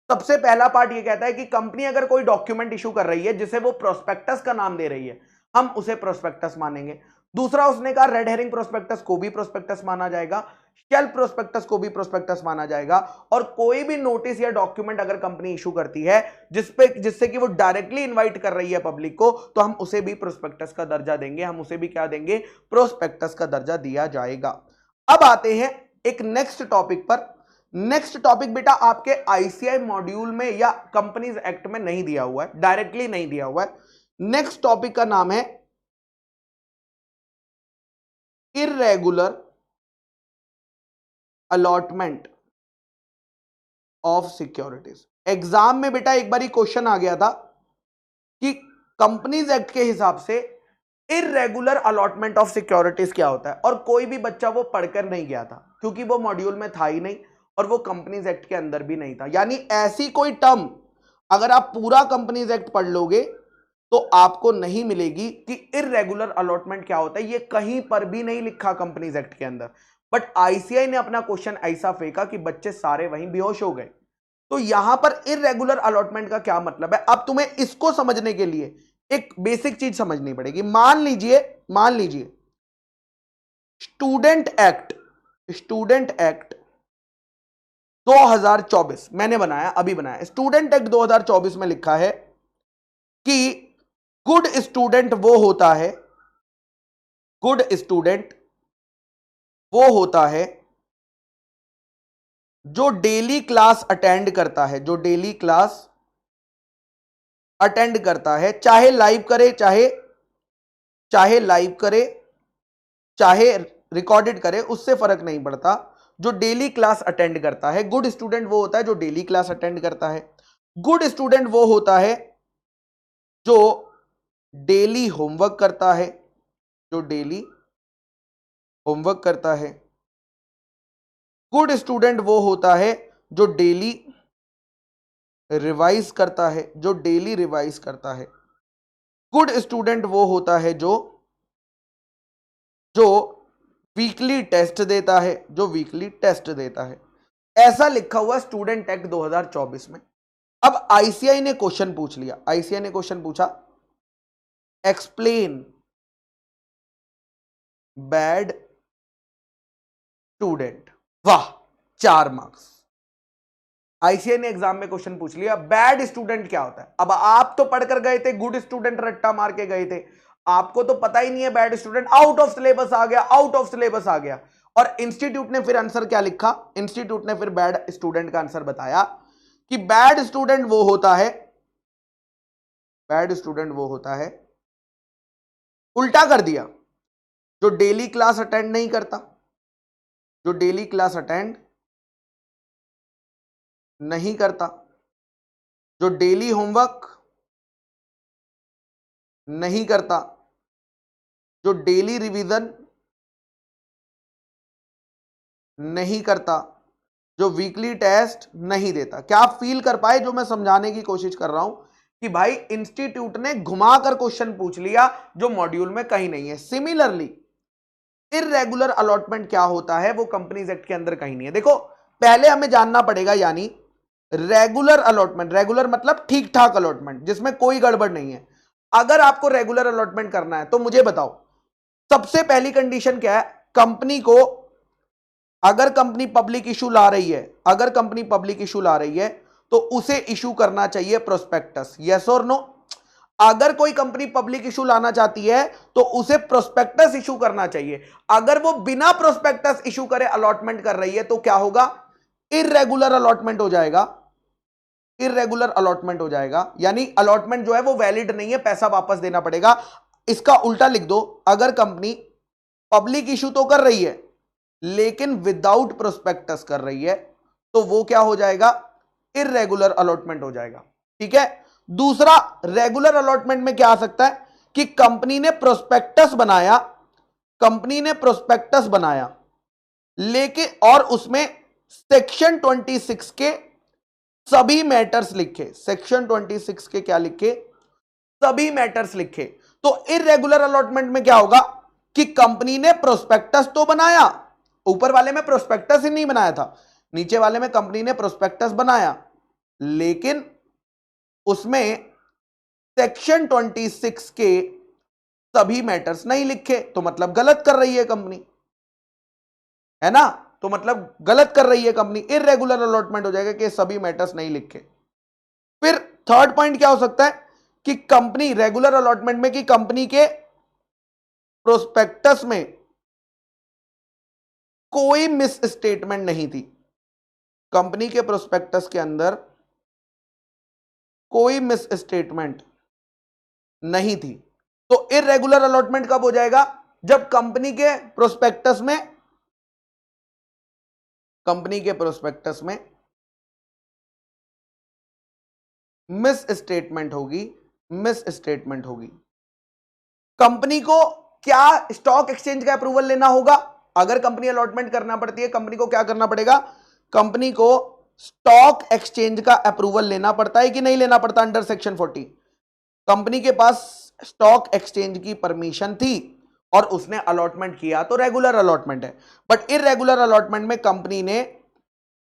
सबसे पहला पार्ट ये कहता है कि कंपनी अगर कोई डॉक्यूमेंट इशू कर रही है जिसे वो प्रोस्पेक्टस का नाम दे रही है, हम उसे प्रोस्पेक्टस मानेंगे। दूसरा, उसने कहा रेड हेरिंग प्रोस्पेक्टस को भी प्रोस्पेक्टस माना जाएगा, शेल प्रोस्पेक्टस को भी प्रोस्पेक्टस माना जाएगा, और कोई भी नोटिस या डॉक्यूमेंट अगर कंपनी इशू करती है जिससे कि वो डायरेक्टली इनवाइट कर रही है पब्लिक को, तो हम उसे भी प्रोस्पेक्टस का दर्जा देंगे, हम उसे भी क्या देंगे, प्रोस्पेक्टस का दर्जा दिया जाएगा। अब आते हैं एक नेक्स्ट टॉपिक पर। नेक्स्ट टॉपिक बेटा आपके आईसीआई मॉड्यूल में या कंपनीज एक्ट में नहीं दिया हुआ है, डायरेक्टली नहीं दिया हुआ है। नेक्स्ट टॉपिक का नाम है irregular allotment of securities. Exam में बेटा एक बार क्वेश्चन आ गया था कि कंपनीज एक्ट के हिसाब से इर्रेगुलर अलॉटमेंट ऑफ सिक्योरिटीज क्या होता है, और कोई भी बच्चा वो पढ़कर नहीं गया था क्योंकि वो मॉड्यूल में था ही नहीं और वो कंपनीज एक्ट के अंदर भी नहीं था। यानी ऐसी कोई टर्म अगर आप पूरा कंपनीज एक्ट पढ़ लोगे तो आपको नहीं मिलेगी कि इर्रेगुलर अलॉटमेंट क्या होता है, ये कहीं पर भी नहीं लिखा कंपनीज एक्ट के अंदर। बट आईसीआई ने अपना क्वेश्चन ऐसा फेंका कि बच्चे सारे वहीं बेहोश हो गए। तो यहां पर इर्रेगुलर अलॉटमेंट का क्या मतलब है, अब तुम्हें इसको समझने के लिए एक बेसिक चीज समझनी पड़ेगी। मान लीजिए स्टूडेंट एक्ट 2024 मैंने बनाया, अभी बनाया। स्टूडेंट एक्ट 2024 में लिखा है कि गुड स्टूडेंट वो होता है जो डेली क्लास अटेंड करता है, चाहे लाइव करे, चाहे रिकॉर्डेड करे, उससे फर्क नहीं पड़ता, जो डेली क्लास अटेंड करता है। गुड स्टूडेंट वो होता है जो डेली क्लास अटेंड करता है। गुड स्टूडेंट वो होता है जो डेली होमवर्क करता है। गुड स्टूडेंट वो होता है जो डेली रिवाइज करता है। गुड स्टूडेंट वो होता है जो वीकली टेस्ट देता है। ऐसा लिखा हुआ स्टूडेंट एक्ट 2024 में। अब आईसीआई ने क्वेश्चन पूछ लिया, एक्सप्लेन बैड स्टूडेंट। वाह, 4 मार्क्स। आईसीआई ने एग्जाम में क्वेश्चन पूछ लिया बैड स्टूडेंट क्या होता है। अब आप तो पढ़कर गए थे, गुड स्टूडेंट रट्टा मार के गए थे, आपको तो पता ही नहीं है bad student. Out of syllabus आ गया। और इंस्टीट्यूट ने फिर आंसर क्या लिखा, इंस्टीट्यूट ने फिर बैड स्टूडेंट का आंसर बताया कि बैड स्टूडेंट वो होता है, बैड स्टूडेंट वो होता है, उल्टा कर दिया, जो डेली क्लास अटेंड नहीं करता, जो डेली क्लास अटेंड नहीं करता, जो डेली होमवर्क नहीं करता, जो डेली रिवीजन नहीं करता, जो वीकली टेस्ट नहीं देता। क्या आप फील कर पाए जो मैं समझाने की कोशिश कर रहा हूं कि भाई इंस्टीट्यूट ने घुमाकर क्वेश्चन पूछ लिया जो मॉड्यूल में कहीं नहीं है। सिमिलरली इर्रेगुलर अलॉटमेंट क्या होता है वो कंपनीज एक्ट के अंदर कहीं नहीं है। देखो पहले हमें जानना पड़ेगा, यानी रेगुलर अलॉटमेंट, रेगुलर मतलब ठीक ठाक अलॉटमेंट जिसमें कोई गड़बड़ नहीं है। अगर आपको रेगुलर अलॉटमेंट करना है तो मुझे बताओ सबसे पहली कंडीशन क्या है, कंपनी को, अगर कंपनी पब्लिक इशू ला रही है, अगर कंपनी पब्लिक इशू ला रही है तो उसे इशू करना चाहिए प्रोस्पेक्टस, यस और नो। अगर कोई कंपनी पब्लिक इशू लाना चाहती है तो उसे प्रोस्पेक्टस इशू करना चाहिए। अगर वो बिना प्रोस्पेक्टस इशू करे अलॉटमेंट कर रही है तो क्या होगा, इर्रेगुलर अलॉटमेंट हो जाएगा, इर्रेगुलर अलॉटमेंट हो जाएगा, यानी अलॉटमेंट जो है वो वैलिड नहीं है, पैसा वापस देना पड़ेगा। इसका उल्टा लिख दो, अगर कंपनी पब्लिक इशू तो कर रही है लेकिन विदाउट प्रोस्पेक्टस कर रही है तो वो क्या हो जाएगा, इर्रेगुलर अलॉटमेंट हो जाएगा। ठीक है। दूसरा, रेगुलर अलॉटमेंट में क्या आ सकता है कि कंपनी ने प्रोस्पेक्टस बनाया, कंपनी ने प्रोस्पेक्टस बनाया लेकिन और उसमें सेक्शन 26 के सभी मैटर्स लिखे, सेक्शन 26 के क्या लिखे, सभी मैटर्स लिखे। तो इर्रेगुलर अलॉटमेंट में क्या होगा कि कंपनी ने प्रोस्पेक्टस तो बनाया, ऊपर वाले में प्रोस्पेक्टस ही नहीं बनाया था, नीचे वाले में कंपनी ने प्रोस्पेक्टस बनाया लेकिन उसमें सेक्शन 26 के सभी मैटर्स नहीं लिखे, तो मतलब गलत कर रही है कंपनी, है ना, तो मतलब गलत कर रही है कंपनी, इर्रेगुलर अलॉटमेंट हो जाएगा कि सभी मैटर्स नहीं लिखे। फिर थर्ड पॉइंट क्या हो सकता है कि कंपनी, रेगुलर अलॉटमेंट में कि कंपनी के प्रोस्पेक्टस में कोई मिस स्टेटमेंट नहीं थी, कंपनी के प्रोस्पेक्टस के अंदर कोई मिस स्टेटमेंट नहीं थी। तो इर्रेगुलर अलॉटमेंट कब हो जाएगा, जब कंपनी के प्रोस्पेक्टस में, कंपनी के प्रोस्पेक्टस में मिस स्टेटमेंट होगी, मिस स्टेटमेंट होगी। कंपनी को क्या स्टॉक एक्सचेंज का अप्रूवल लेना होगा, अगर कंपनी अलॉटमेंट करना पड़ती है कंपनी को क्या करना पड़ेगा, कंपनी को स्टॉक एक्सचेंज का अप्रूवल लेना पड़ता है कि नहीं लेना पड़ता अंडर सेक्शन 40। कंपनी के पास स्टॉक एक्सचेंज की परमिशन थी और उसने अलॉटमेंट किया तो रेगुलर अलॉटमेंट है। बट इर्रेगुलर अलॉटमेंट में कंपनी ने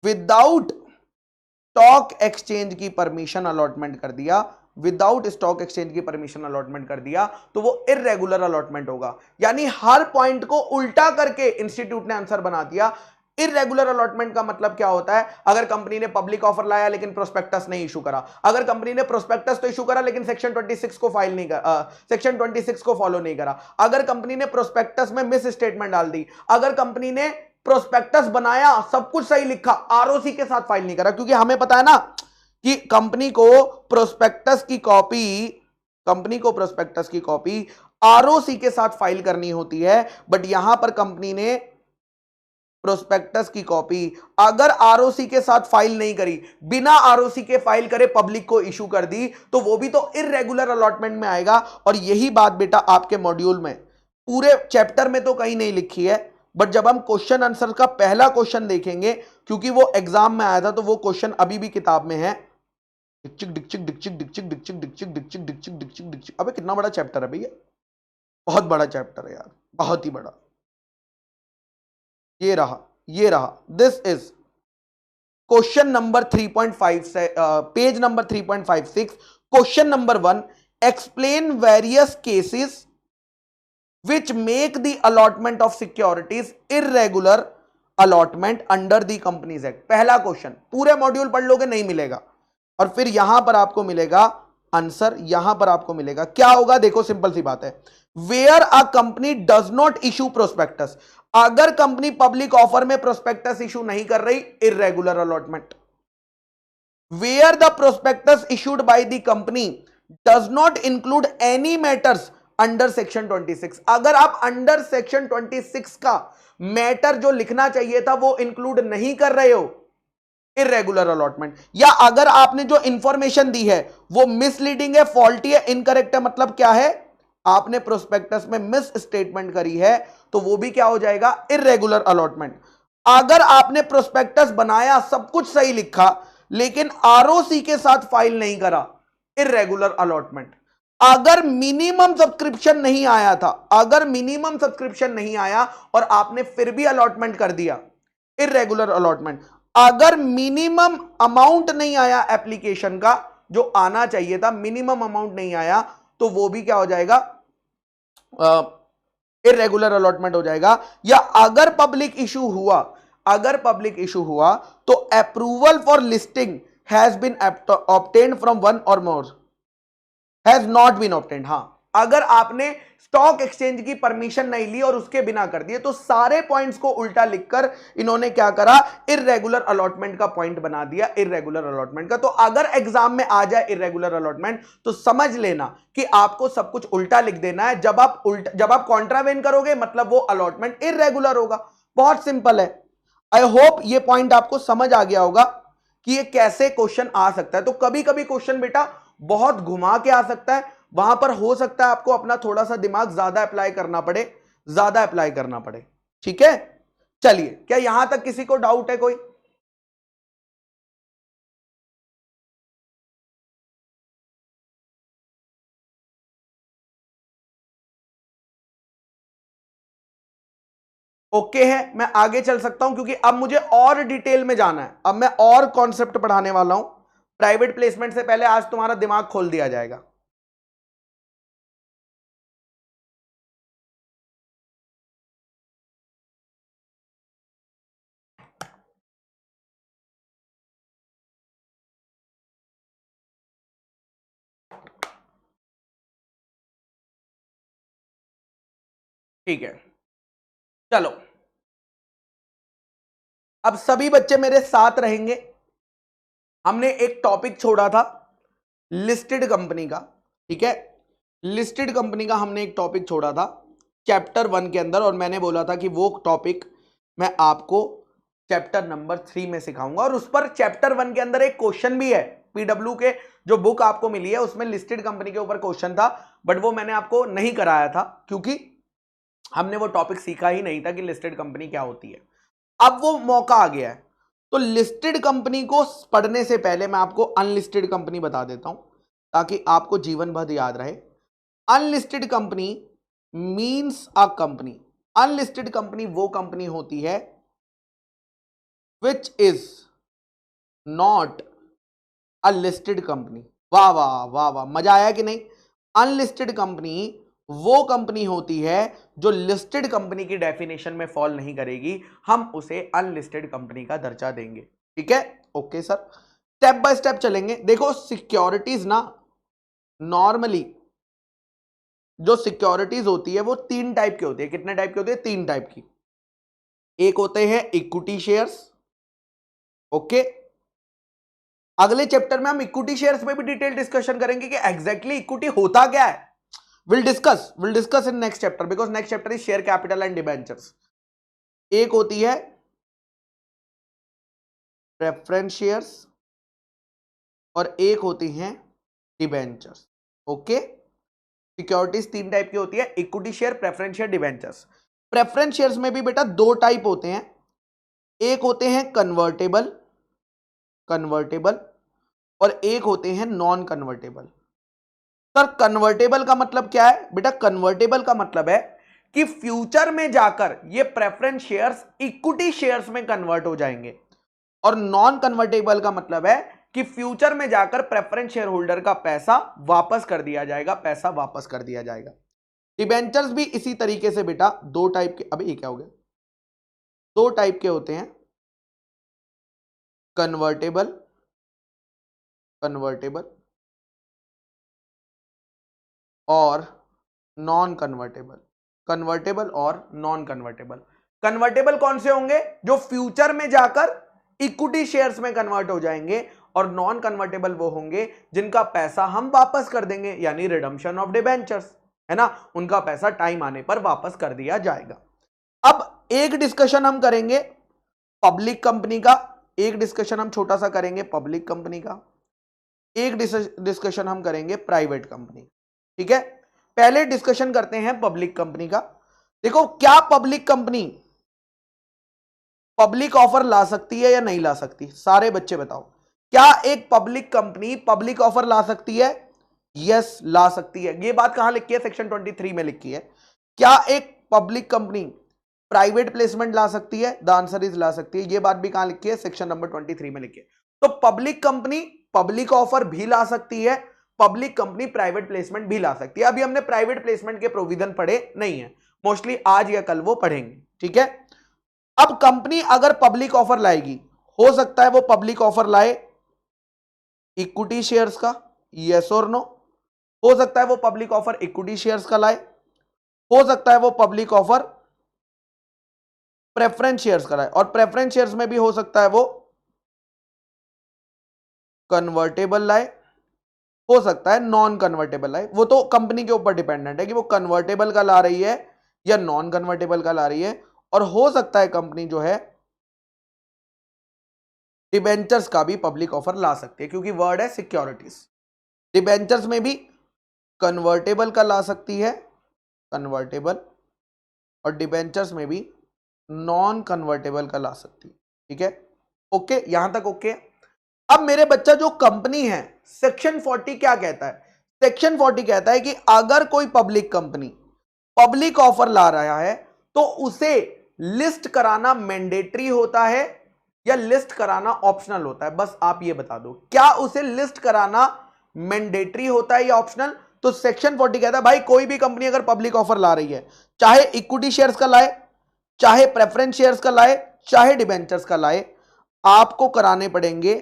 विदाउट स्टॉक एक्सचेंज की परमिशन अलॉटमेंट कर दिया, विदाउट स्टॉक एक्सचेंज की परमिशन अलॉटमेंट कर दिया तो वो इर्रेगुलर अलॉटमेंट होगा। यानी हर पॉइंट को उल्टा करके इंस्टीट्यूट ने आंसर बना दिया। इर्रेगुलर अलॉटमेंट का मतलब क्या होता है, अगर कंपनी ने पब्लिक ऑफर लाया लेकिन प्रोस्पेक्टस नहीं इशू करा, अगर कंपनी ने प्रोस्पेक्टस तो इशू करा लेकिन सेक्शन 26 को फाइल नहीं करा, सेक्शन 26 को फॉलो नहीं करा, अगर कंपनी ने प्रोस्पेक्टस में मिस स्टेटमेंट डाल दी, अगर कंपनी ने प्रोस्पेक्टस बनाया सब कुछ सही लिखा, आरओसी के साथ फाइल नहीं करा, क्योंकि हमें पता है ना कि कंपनी को प्रोस्पेक्टस की कॉपी, कंपनी को प्रोस्पेक्टस की कॉपी आरओसी के साथ फाइल करनी होती है। बट यहां पर कंपनी ने प्रोस्पेक्टस की कॉपी अगर आरओसी के साथ फाइल नहीं करी, बिना आरओसी के फाइल करे पब्लिक को इशू कर दी तो वो भी तो इर्रेगुलर अलॉटमेंट में आएगा। और यही बात बेटा आपके मॉड्यूल में पूरे चैप्टर में तो कहीं नहीं लिखी है, बट जब हम क्वेश्चन आंसर का पहला क्वेश्चन देखेंगे, क्योंकि वो एग्जाम में आया था तो वो क्वेश्चन अभी भी किताब में है। डिक्चिक डिक्चिक डिक्चिक डिक्चिक डिक्चिक डिक्चिक डिक्चिक डिक्चिक डिक्चिक डिक्चिक, अबे कितना बड़ा चैप्टर है भैया, बहुत बड़ा चैप्टर है यार, बहुत ही बड़ा। ये रहा, ये रहा, दिस इज क्वेश्चन नंबर 3.5 से page number 3.56, question number 1, explain various cases which make the allotment of securities irregular allotment under the Companies Act। पहला क्वेश्चन, पूरे मॉड्यूल पढ़ लोगे नहीं मिलेगा, और फिर यहां पर आपको मिलेगा आंसर, यहां पर आपको मिलेगा क्या होगा, देखो सिंपल सी बात है, where a company does not issue prospectus, अगर कंपनी पब्लिक ऑफर में प्रोस्पेक्टस इशू नहीं कर रही, irregular allotment. Where the prospectus issued by the company does not include any matters under section 26। अगर आप अंडर सेक्शन 26 का मैटर जो लिखना चाहिए था वो इंक्लूड नहीं कर रहे हो, इरेगुलर अलॉटमेंट, या अगर आपने जो इंफॉर्मेशन दी है वो मिसलीडिंग है, फॉल्टी है, इनकरेक्ट है, मतलब क्या है, आपने प्रोस्पेक्टस में मिस स्टेटमेंट करी है, तो वो भी क्या हो जाएगा, इरेगुलर अलॉटमेंट। अगर आपने प्रोस्पेक्टस बनाया, सब कुछ सही लिखा, लेकिन आरओसी के साथ फाइल नहीं करा, इरेगुलर अलॉटमेंट। अगर मिनिमम सब्सक्रिप्शन नहीं आया था, अगर मिनिमम सब्सक्रिप्शन नहीं आया और आपने फिर भी अलॉटमेंट कर दिया, इरेगुलर अलॉटमेंट। अगर मिनिमम अमाउंट नहीं आया एप्लीकेशन का, जो आना चाहिए था, मिनिमम अमाउंट नहीं आया, तो वो भी क्या हो जाएगा, इरेगुलर अलॉटमेंट हो जाएगा। या अगर पब्लिक इशू हुआ, अगर पब्लिक इशू हुआ तो approval for listing has been obtained from one or more, has not been obtained. हां, अगर आपने स्टॉक एक्सचेंज की परमिशन नहीं ली और उसके बिना कर दिए, तो सारे पॉइंट्स को उल्टा लिखकर इन्होंने क्या करा, इर्रेगुलर अलॉटमेंट का पॉइंट बना दिया, इर्रेगुलर अलॉटमेंट का। तो अगर एग्जाम में आ जाए इर्रेगुलर अलॉटमेंट, तो समझ लेना कि आपको सब कुछ उल्टा लिख देना है। जब आप कॉन्ट्रावेन करोगे, मतलब वो अलॉटमेंट इर्रेगुलर होगा। बहुत सिंपल है। आई होप ये पॉइंट आपको समझ आ गया होगा कि ये कैसे क्वेश्चन आ सकता है। तो कभी कभी क्वेश्चन बेटा बहुत घुमा के आ सकता है, वहां पर हो सकता है आपको अपना थोड़ा सा दिमाग ज्यादा अप्लाई करना पड़े, ज्यादा अप्लाई करना पड़े। ठीक है, चलिए, क्या यहां तक किसी को डाउट है कोई? ओके है, मैं आगे चल सकता हूं, क्योंकि अब मुझे और डिटेल में जाना है। अब मैं और कॉन्सेप्ट पढ़ाने वाला हूं। प्राइवेट प्लेसमेंट से पहले आज तुम्हारा दिमाग खोल दिया जाएगा। ठीक है, चलो, अब सभी बच्चे मेरे साथ रहेंगे। हमने एक टॉपिक छोड़ा था लिस्टेड कंपनी का, ठीक है, लिस्टेड कंपनी का हमने एक टॉपिक छोड़ा था चैप्टर 1 के अंदर, और मैंने बोला था कि वो टॉपिक मैं आपको चैप्टर नंबर 3 में सिखाऊंगा। और उस पर चैप्टर 1 के अंदर एक क्वेश्चन भी है, पीडब्ल्यू के जो बुक आपको मिली है उसमें लिस्टेड कंपनी के ऊपर क्वेश्चन था, बट वो मैंने आपको नहीं कराया था, क्योंकि हमने वो टॉपिक सीखा ही नहीं था कि लिस्टेड कंपनी क्या होती है। अब वो मौका आ गया है, तो लिस्टेड कंपनी को पढ़ने से पहले मैं आपको अनलिस्टेड कंपनी बता देता हूं, ताकि आपको जीवन भर याद रहे। Unlisted company means a company, unlisted company वो कंपनी होती है which is not a listed company. वाह वाह वाह वाह, मजा आया कि नहीं? अनलिस्टेड कंपनी वो कंपनी होती है जो लिस्टेड कंपनी की डेफिनेशन में फॉल नहीं करेगी, हम उसे अनलिस्टेड कंपनी का दर्जा देंगे। ठीक है, okay sir, step by step चलेंगे। देखो, सिक्योरिटीज ना, नॉर्मली जो सिक्योरिटीज होती है वो 3 टाइप की होती है। कितने टाइप की होती है? 3 टाइप की। एक होते हैं इक्विटी शेयर्स, ओके, अगले चैप्टर में हम इक्विटी शेयर्स पे भी डिटेल डिस्कशन करेंगे कि एग्जैक्टली इक्विटी होता क्या है। Will discuss in next chapter, because next chapter is share capital and debentures. एक होती है प्रेफरेंस शेयर्स और एक होती हैं डिबेंचर्स। ओके, सिक्योरिटीज 3 टाइप की होती है, equity share, preference share, debentures. Preference shares में भी बेटा 2 टाइप होते हैं, एक होते हैं कन्वर्टेबल, कन्वर्टेबल, और एक होते हैं नॉन कन्वर्टेबल। सर कन्वर्टेबल का मतलब क्या है? बेटा कन्वर्टेबल का मतलब है कि फ्यूचर में जाकर ये प्रेफरेंस शेयर्स इक्विटी शेयर्स में कन्वर्ट हो जाएंगे, और नॉन कन्वर्टेबल का मतलब है कि फ्यूचर में जाकर प्रेफरेंस शेयर होल्डर का पैसा वापस कर दिया जाएगा, पैसा वापस कर दिया जाएगा। डिबेंचर्स भी इसी तरीके से बेटा 2 टाइप के, अभी ये क्या हो गया, 2 टाइप के होते हैं, कन्वर्टेबल, कन्वर्टेबल और नॉन कन्वर्टेबल, कन्वर्टेबल और नॉन कन्वर्टेबल। कन्वर्टेबल कौन से होंगे? जो फ्यूचर में जाकर इक्विटी शेयर्स में कन्वर्ट हो जाएंगे, और नॉन कन्वर्टेबल वो होंगे जिनका पैसा हम वापस कर देंगे, यानी रिडम्पशन ऑफ डिबेंचर्स, है ना, उनका पैसा टाइम आने पर वापस कर दिया जाएगा। अब एक डिस्कशन हम करेंगे पब्लिक कंपनी का, एक डिस्कशन हम छोटा सा करेंगे पब्लिक कंपनी का, एक डिस्कशन हम करेंगे प्राइवेट कंपनी। ठीक है, पहले डिस्कशन करते हैं पब्लिक कंपनी का। देखो, क्या पब्लिक कंपनी पब्लिक ऑफर ला सकती है या नहीं ला सकती? सारे बच्चे बताओ, क्या एक पब्लिक कंपनी पब्लिक ऑफर ला सकती है? यस, ला सकती है। ये बात कहां लिखी है? सेक्शन 23 में लिखी है। क्या एक पब्लिक कंपनी प्राइवेट प्लेसमेंट ला सकती है? द आंसर इज ला सकती है। ये बात भी कहां लिखी है? सेक्शन नंबर 23 में लिखी है। तो पब्लिक कंपनी पब्लिक ऑफर भी ला सकती है, पब्लिक कंपनी प्राइवेट प्लेसमेंट भी ला सकती है। अभी हमने प्राइवेट प्लेसमेंट के प्रोविजन पढ़े नहीं है, मोस्टली आज या कल वो पढ़ेंगे। ठीक है, अब कंपनी अगर पब्लिक ऑफर लाएगी, हो सकता है वो पब्लिक ऑफर लाए इक्विटी शेयर्स का, यस और नो। हो सकता है वो पब्लिक ऑफर इक्विटी शेयर्स का लाए, हो सकता है वो पब्लिक ऑफर प्रेफरेंस शेयर्स का लाए, और प्रेफरेंस शेयर्स में भी हो सकता है वो कन्वर्टेबल लाए, हो सकता है नॉन कन्वर्टेबल लाए। वो तो कंपनी के ऊपर डिपेंडेंट है कि वो कन्वर्टेबल का ला रही है या नॉन कन्वर्टेबल का ला रही है। और हो सकता है कंपनी जो है डिबेंचर्स का भी पब्लिक ऑफर ला सकती है, क्योंकि वर्ड है सिक्योरिटीज। डिबेंचर्स में भी कन्वर्टेबल का ला सकती है, कन्वर्टेबल, और डिबेंचर्स में भी नॉन कन्वर्टेबल का ला सकती है। ठीक है, ओके, यहां तक ओके। अब मेरे बच्चा, जो कंपनी है, सेक्शन 40 क्या कहता है? सेक्शन 40 कहता है कि अगर कोई पब्लिक कंपनी पब्लिक ऑफर ला रहा है तो उसे लिस्ट कराना मैंडेटरी होता है या लिस्ट कराना ऑप्शनल होता है? बस आप ये बता दो, क्या उसे लिस्ट कराना मैंडेटरी होता है या ऑप्शनल? तो सेक्शन 40 कहता है भाई, कोई भी कंपनी अगर पब्लिक ऑफर ला रही है, चाहे इक्विटी शेयर्स का लाए, चाहे प्रेफरेंस शेयर्स का लाए, चाहे डिबेंचर्स का लाए, आपको कराने पड़ेंगे।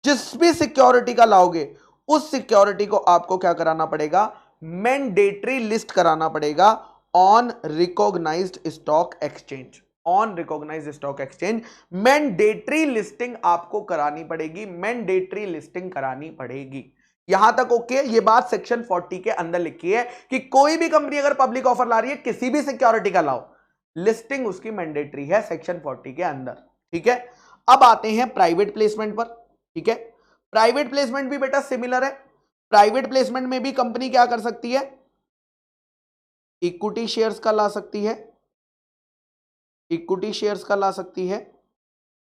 जिस भी सिक्योरिटी का लाओगे उस सिक्योरिटी को आपको क्या कराना पड़ेगा? मैंडेटरी लिस्ट कराना पड़ेगा on recognised stock exchange. On recognised stock exchange mandatory listing आपको करानी पड़ेगी, मैंडेटरी लिस्टिंग करानी पड़ेगी। यहां तक ओके। ये बात सेक्शन 40 के अंदर लिखी है कि कोई भी कंपनी अगर पब्लिक ऑफर ला रही है, किसी भी सिक्योरिटी का लाओ, लिस्टिंग उसकी मैंडेटरी है सेक्शन 40 के अंदर। ठीक है, अब आते हैं प्राइवेट प्लेसमेंट पर। ठीक है, प्राइवेट प्लेसमेंट भी बेटा सिमिलर है। प्राइवेट प्लेसमेंट में भी कंपनी क्या कर सकती है? इक्विटी शेयर्स का ला सकती है, इक्विटी शेयर्स का ला सकती है।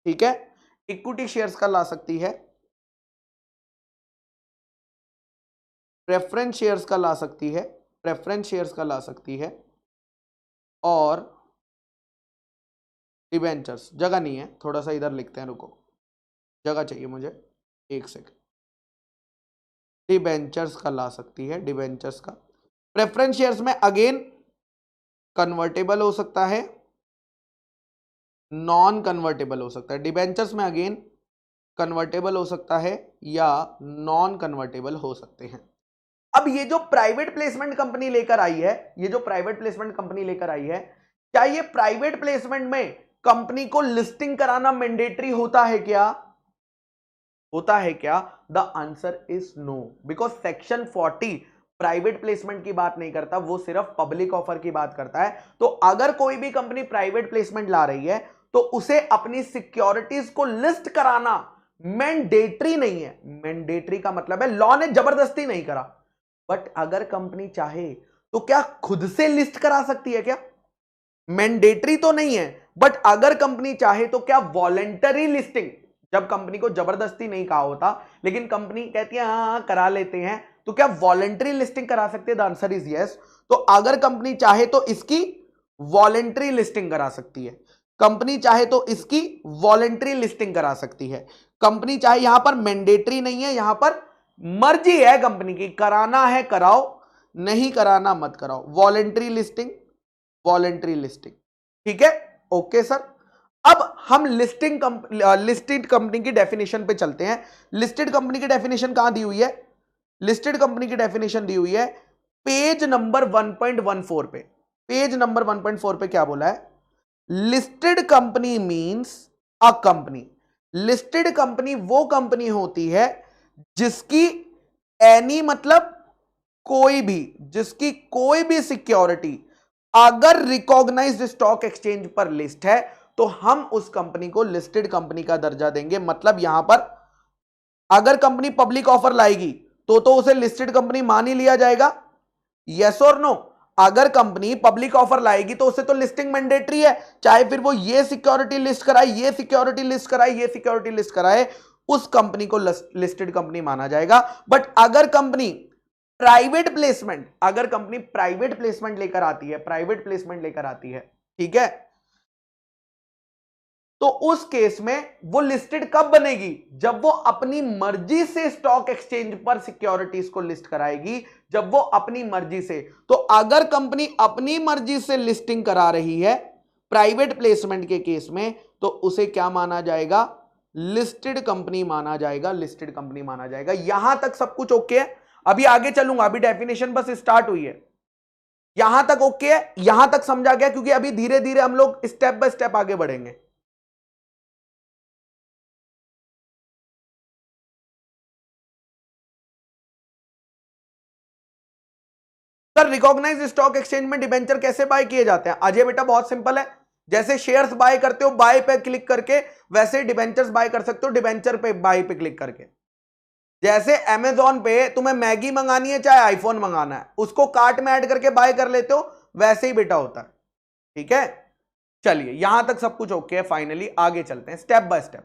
ठीक है, इक्विटी शेयर्स का ला सकती है, प्रेफरेंस शेयर्स का ला सकती है, प्रेफरेंस शेयर्स का ला सकती है, और डिबेंचर्स। जगह नहीं है, थोड़ा सा इधर लिखते हैं, रुको, जगह चाहिए मुझे, एक सेकंड। डिबेंचर्स का ला सकती है, डिबेंचर्स का। प्रेफरेंस शेयर्स में अगेन कन्वर्टेबल हो सकता है, नॉन कन्वर्टेबल हो सकता है। डिबेंचर्स में अगेन कन्वर्टेबल हो सकता है या नॉन कन्वर्टेबल हो सकते हैं। अब ये जो प्राइवेट प्लेसमेंट कंपनी लेकर आई है, ये जो प्राइवेट प्लेसमेंट कंपनी लेकर आई है, क्या ये प्राइवेट प्लेसमेंट में कंपनी को लिस्टिंग कराना मैंडेटरी होता है क्या? होता है क्या? The answer is no, because section 40 private placement की बात नहीं करता, वो सिर्फ पब्लिक ऑफर की बात करता है। तो अगर कोई भी कंपनी प्राइवेट प्लेसमेंट ला रही है तो उसे अपनी सिक्योरिटीज को लिस्ट कराना मैंडेटरी नहीं है। मैंडेटरी का मतलब है लॉ ने जबरदस्ती नहीं करा, बट अगर कंपनी चाहे तो क्या खुद से लिस्ट करा सकती है क्या? मैंडेटरी तो नहीं है, बट अगर कंपनी चाहे तो क्या वॉलेंटरी लिस्टिंग, जब कंपनी को जबरदस्ती नहीं कहा होता लेकिन कंपनी कहती है हाँ करा लेते हैं, तो क्या वॉलेंटरी लिस्टिंग करा सकते हैं? The answer is yes. तो अगर कंपनी चाहे तो इसकी वॉलेंटरी लिस्टिंग करा सकती है, कंपनी चाहे तो इसकी वॉलेंटरी लिस्टिंग करा सकती है। कंपनी चाहे, यहां पर मैंडेटरी नहीं है, यहां पर मर्जी है कंपनी की, कराना है कराओ, नहीं कराना मत कराओ। Voluntary listing, voluntary listing. ठीक है, ओके सर। अब हम लिस्टेड कंपनी की डेफिनेशन पे चलते हैं। लिस्टेड कंपनी की डेफिनेशन कहां दी हुई है? लिस्टेड कंपनी की डेफिनेशन दी हुई है पेज नंबर 1.14 पे। पेज नंबर 1.4 पे क्या बोला है? Listed company means a company listed company वो कंपनी होती है जिसकी एनी मतलब कोई भी, जिसकी कोई भी सिक्योरिटी अगर रिकॉग्नाइज्ड स्टॉक एक्सचेंज पर लिस्ट है तो हम उस कंपनी को लिस्टेड कंपनी का दर्जा देंगे। मतलब यहां पर अगर कंपनी पब्लिक ऑफर लाएगी तो उसे लिस्टेड कंपनी मान ही लिया जाएगा, यस और नो। अगर कंपनी पब्लिक ऑफर लाएगी तो उसे तो लिस्टिंग मैंडेटरी है, चाहे फिर वो ये सिक्योरिटी लिस्ट कराए, ये सिक्योरिटी लिस्ट कराए, ये सिक्योरिटी लिस्ट कराए, उस कंपनी को लिस्टेड कंपनी माना जाएगा। बट अगर कंपनी प्राइवेट प्लेसमेंट, अगर कंपनी प्राइवेट प्लेसमेंट लेकर आती है, प्राइवेट प्लेसमेंट लेकर आती है, ठीक है, तो उस केस में वो लिस्टेड कब बनेगी? जब वो अपनी मर्जी से स्टॉक एक्सचेंज पर सिक्योरिटीज को लिस्ट कराएगी, जब वो अपनी मर्जी से। तो अगर कंपनी अपनी मर्जी से लिस्टिंग करा रही है प्राइवेट प्लेसमेंट के केस में, तो उसे क्या माना जाएगा? लिस्टेड कंपनी माना जाएगा, लिस्टेड कंपनी माना जाएगा। यहां तक सब कुछ ओके है? अभी आगे चलूंगा, अभी डेफिनेशन बस स्टार्ट हुई है। यहां तक ओके है? यहां तक समझा गया? क्योंकि अभी धीरे धीरे हम लोग स्टेप बाय स्टेप आगे बढ़ेंगे। सर रिकॉग्नाइज स्टॉक एक्सचेंज में डिबेंचर कैसे बाय किए जाते हैं? अजय बेटा बहुत सिंपल है, जैसे शेयर्स बाय करते हो बाय पे क्लिक करके, वैसे डिबेंचर्स बाय कर सकते हो डिबेंचर पे बाय पे क्लिक करके। जैसे अमेजॉन पे तुम्हें मैगी मंगानी है चाहे आईफोन मंगाना है, उसको कार्ट में ऐड करके बाय कर लेते हो, वैसे ही बेटा होता है, ठीक है। चलिए यहां तक सब कुछ ओके है। फाइनली आगे चलते हैं स्टेप बाय स्टेप।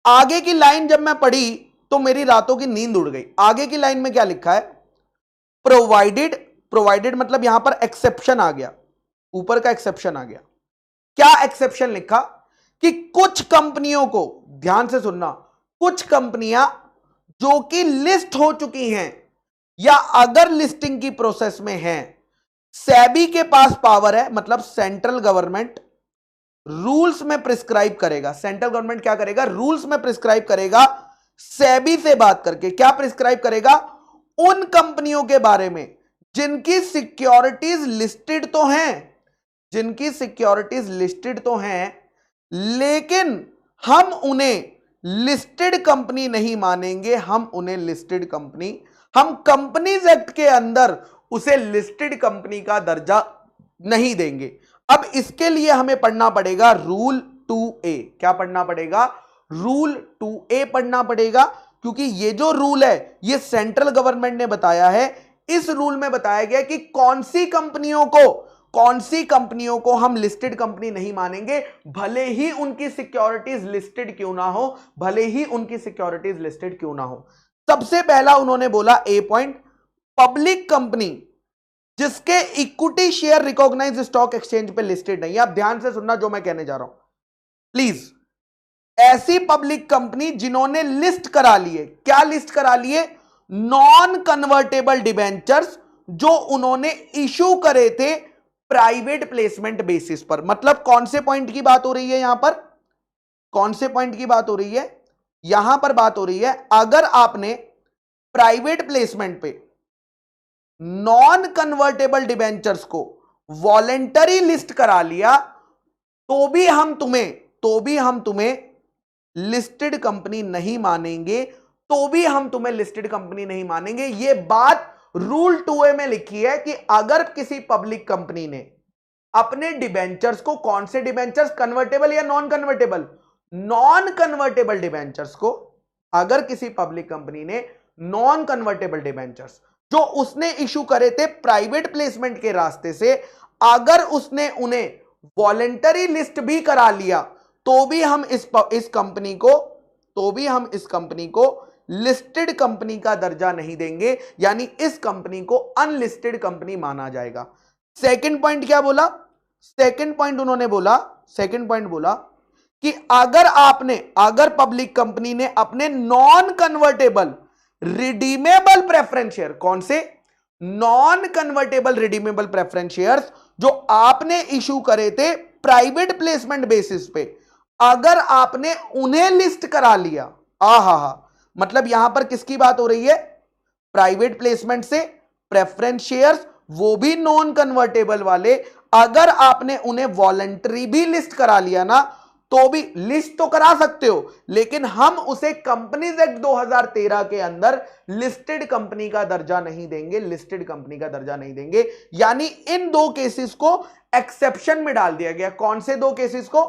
आगे की लाइन जब मैं पढ़ी तो मेरी रातों की नींद उड़ गई। आगे की लाइन में क्या लिखा है? प्रोवाइडेड, प्रोवाइडेड मतलब यहां पर एक्सेप्शन आ गया, ऊपर का एक्सेप्शन आ गया। क्या एक्सेप्शन लिखा? कि कुछ कंपनियों को, ध्यान से सुनना, कुछ कंपनियां जो कि लिस्ट हो चुकी हैं या अगर लिस्टिंग की प्रोसेस में हैं, सेबी के पास पावर है, मतलब सेंट्रल गवर्नमेंट रूल्स में प्रिस्क्राइब करेगा। सेंट्रल गवर्नमेंट क्या करेगा? रूल्स में प्रिस्क्राइब करेगा, सेबी से बात करके। क्या प्रिस्क्राइब करेगा? उन कंपनियों के बारे में जिनकी सिक्योरिटीज लिस्टेड तो हैं, जिनकी सिक्योरिटीज लिस्टेड तो हैं, लेकिन हम उन्हें लिस्टेड कंपनी नहीं मानेंगे, हम उन्हें लिस्टेड कंपनी, हम कंपनीज एक्ट के अंदर उसे लिस्टेड कंपनी का दर्जा नहीं देंगे। अब इसके लिए हमें पढ़ना पड़ेगा रूल 2A। क्या पढ़ना पड़ेगा? रूल 2A पढ़ना पड़ेगा, क्योंकि ये जो रूल है ये सेंट्रल गवर्नमेंट ने बताया है। इस रूल में बताया गया कि कौन सी कंपनियों को हम लिस्टेड कंपनी नहीं मानेंगे, भले ही उनकी सिक्योरिटीज लिस्टेड क्यों ना हो, भले ही उनकी सिक्योरिटीज लिस्टेड क्यों ना हो। सबसे पहला उन्होंने बोला ए पॉइंट, पब्लिक कंपनी जिसके equity share recognise stock exchange पे लिस्टेड नहीं है। आप ध्यान से सुनना जो मैं कहने जा रहा हूं प्लीज। ऐसी पब्लिक कंपनी जिन्होंने लिस्ट करा लिए, क्या लिस्ट करा लिए? नॉन कन्वर्टेबल डिबेंचर्स जो उन्होंने इशू करे थे प्राइवेट प्लेसमेंट बेसिस पर। मतलब कौन से पॉइंट की बात हो रही है यहां पर? कौन से पॉइंट की बात हो रही है? यहां पर बात हो रही है अगर आपने प्राइवेट प्लेसमेंट पे नॉन कन्वर्टेबल डिबेंचर्स को वॉलेंटरी लिस्ट करा लिया तो भी हम तुम्हें लिस्टेड कंपनी नहीं मानेंगे, तो भी हम तुम्हें लिस्टेड कंपनी नहीं मानेंगे। यह बात रूल 2A में लिखी है कि अगर किसी पब्लिक कंपनी ने अपने डिबेंचर्स को, कौन से डिबेंचर्स, कन्वर्टेबल या non convertible, non convertible debentures को, अगर किसी पब्लिक कंपनी ने नॉन कन्वर्टेबल डिबेंचर्स जो उसने इशू करे थे प्राइवेट प्लेसमेंट के रास्ते से, अगर उसने उन्हें वॉलेंटरी लिस्ट भी करा लिया तो भी हम इस कंपनी को लिस्टेड कंपनी का दर्जा नहीं देंगे, यानी इस कंपनी को अनलिस्टेड कंपनी माना जाएगा। सेकंड पॉइंट क्या बोला? सेकंड पॉइंट बोला कि अगर पब्लिक कंपनी ने अपने non convertible redeemable preference share, कौन से? Non convertible redeemable preference shares जो आपने इशू करे थे प्राइवेट प्लेसमेंट बेसिस पे, अगर आपने उन्हें लिस्ट करा लिया, मतलब यहां पर किसकी बात हो रही है? प्राइवेट प्लेसमेंट से प्रेफरेंस शेयर्स, वो भी नॉन कन्वर्टेबल वाले, अगर आपने उन्हें वॉलंटरी भी लिस्ट करा लिया ना, तो भी लिस्ट तो करा सकते हो, लेकिन हम उसे कंपनीज एक्ट 2013 के अंदर लिस्टेड कंपनी का दर्जा नहीं देंगे, लिस्टेड कंपनी का दर्जा नहीं देंगे। यानी इन दो केसेस को एक्सेप्शन में डाल दिया गया। कौन से दो केसेस को?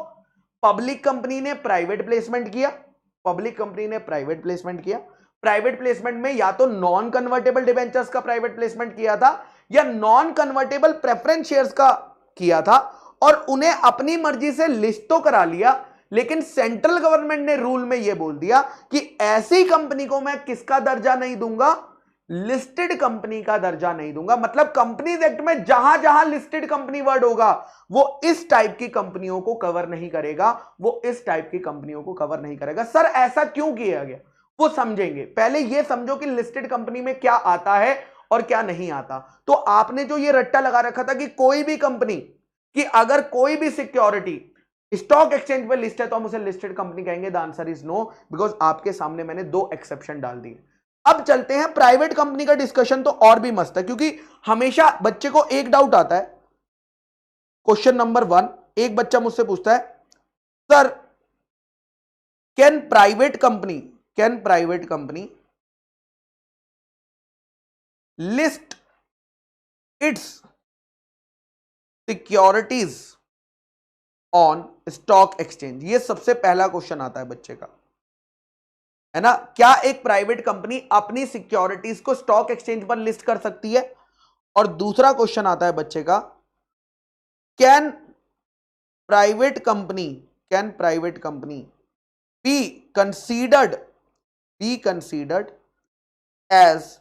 पब्लिक कंपनी ने प्राइवेट प्लेसमेंट किया, पब्लिक कंपनी ने प्राइवेट प्लेसमेंट किया, प्राइवेट प्लेसमेंट में या तो नॉन कन्वर्टेबल डिबेंचर्स का प्राइवेट प्लेसमेंट किया था या नॉन कन्वर्टेबल प्रेफरेंस शेयर्स का किया था, और उन्हें अपनी मर्जी से लिस्ट तो करा लिया, लेकिन सेंट्रल गवर्नमेंट ने रूल में यह बोल दिया कि ऐसी कंपनी को मैं किसका दर्जा नहीं दूंगा? लिस्टेड कंपनी का दर्जा नहीं दूंगा। मतलब कंपनीज एक्ट में जहां जहां लिस्टेड कंपनी वर्ड होगा वो इस टाइप की कंपनियों को कवर नहीं करेगा, वो इस टाइप की कंपनियों को कवर नहीं करेगा। सर ऐसा क्यों किया गया वो समझेंगे, पहले ये समझो कि लिस्टेड कंपनी में क्या आता है और क्या नहीं आता। तो आपने जो ये रट्टा लगा रखा था कि कोई भी कंपनी कि अगर कोई भी सिक्योरिटी स्टॉक एक्सचेंज पे लिस्ट है तो हम उसे लिस्टेड कंपनी कहेंगे, the answer is no, because आपके सामने मैंने दो एक्सेप्शन डाल दिए। अब चलते हैं प्राइवेट कंपनी का डिस्कशन, तो और भी मस्त है, क्योंकि हमेशा बच्चे को एक डाउट आता है। क्वेश्चन नंबर 1, एक बच्चा मुझसे पूछता है, sir can private company list it's securities on stock exchange? ये सबसे पहला क्वेश्चन आता है बच्चे का, है ना। क्या एक प्राइवेट कंपनी अपनी सिक्योरिटीज को स्टॉक एक्सचेंज पर लिस्ट कर सकती है? और दूसरा क्वेश्चन आता है बच्चे का, can private company be considered as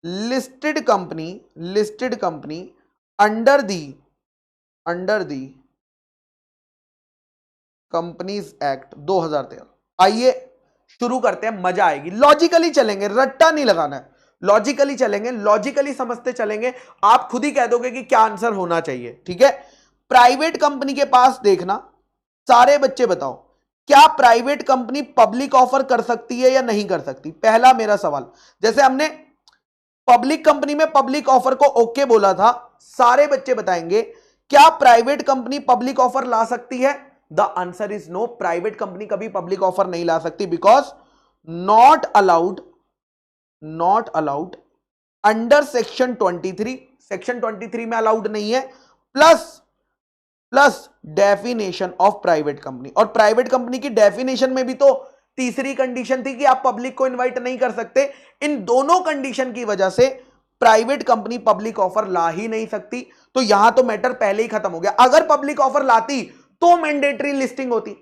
listed company under the companies act 2013? आइए शुरू करते हैं, मजा आएगी। लॉजिकली चलेंगे, रट्टा नहीं लगाना है, लॉजिकली चलेंगे, लॉजिकली समझते चलेंगे। आप खुद ही कह दोगे कि क्या आंसर होना चाहिए, ठीक है। प्राइवेट कंपनी के पास देखना, सारे बच्चे बताओ, क्या प्राइवेट कंपनी पब्लिक ऑफर कर सकती है या नहीं कर सकती? पहला मेरा सवाल, जैसे हमने पब्लिक कंपनी में पब्लिक ऑफर को ओके बोला था, सारे बच्चे बताएंगे क्या प्राइवेट कंपनी पब्लिक ऑफर ला सकती है? The answer is no, private company कभी पब्लिक ऑफर नहीं ला सकती, because not allowed under section 23, section 23 में अलाउड नहीं है, plus definition of private company. और प्राइवेट कंपनी की डेफिनेशन में भी तो तीसरी कंडीशन थी कि आप पब्लिक को इनवाइट नहीं कर सकते। इन दोनों कंडीशन की वजह से प्राइवेट कंपनी पब्लिक ऑफर ला ही नहीं सकती। तो यहां तो मैटर पहले ही खत्म हो गया। अगर पब्लिक ऑफर लाती तो मैंडेटरी लिस्टिंग होती,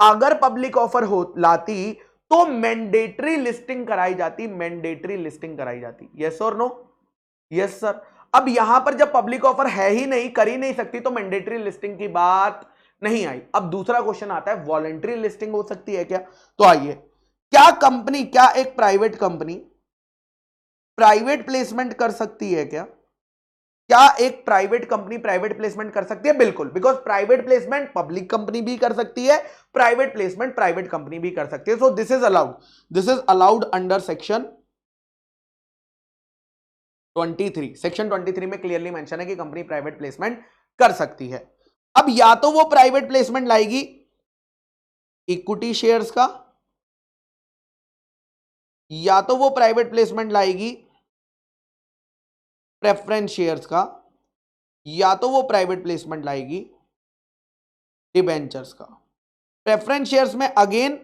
अगर पब्लिक ऑफर लाती तो मैंडेटरी लिस्टिंग कराई जाती। यस और नो? Yes sir. अब यहां पर जब पब्लिक ऑफर है ही नहीं, कर ही नहीं सकती, तो मैंडेटरी लिस्टिंग की बात नहीं आई। अब दूसरा क्वेश्चन आता है, वॉलंटरी लिस्टिंग हो सकती है क्या? तो आइए, क्या एक प्राइवेट कंपनी प्राइवेट प्लेसमेंट कर सकती है क्या? क्या एक प्राइवेट कंपनी प्राइवेट प्लेसमेंट कर सकती है? बिल्कुल, because private placement public company भी कर सकती है, प्राइवेट प्लेसमेंट प्राइवेट कंपनी भी कर सकती है। So this is allowed under section 23। Section 23 में क्लियरली मेंशन है कि कंपनी प्राइवेट प्लेसमेंट कर सकती है। अब या तो वो प्राइवेट प्लेसमेंट लाएगी इक्विटी शेयर्स का, या तो वो प्राइवेट प्लेसमेंट लाएगी प्रेफरेंस शेयर्स का, या तो वो प्राइवेट प्लेसमेंट लाएगी डिबेंचर्स का। प्रेफरेंस शेयर्स में अगेन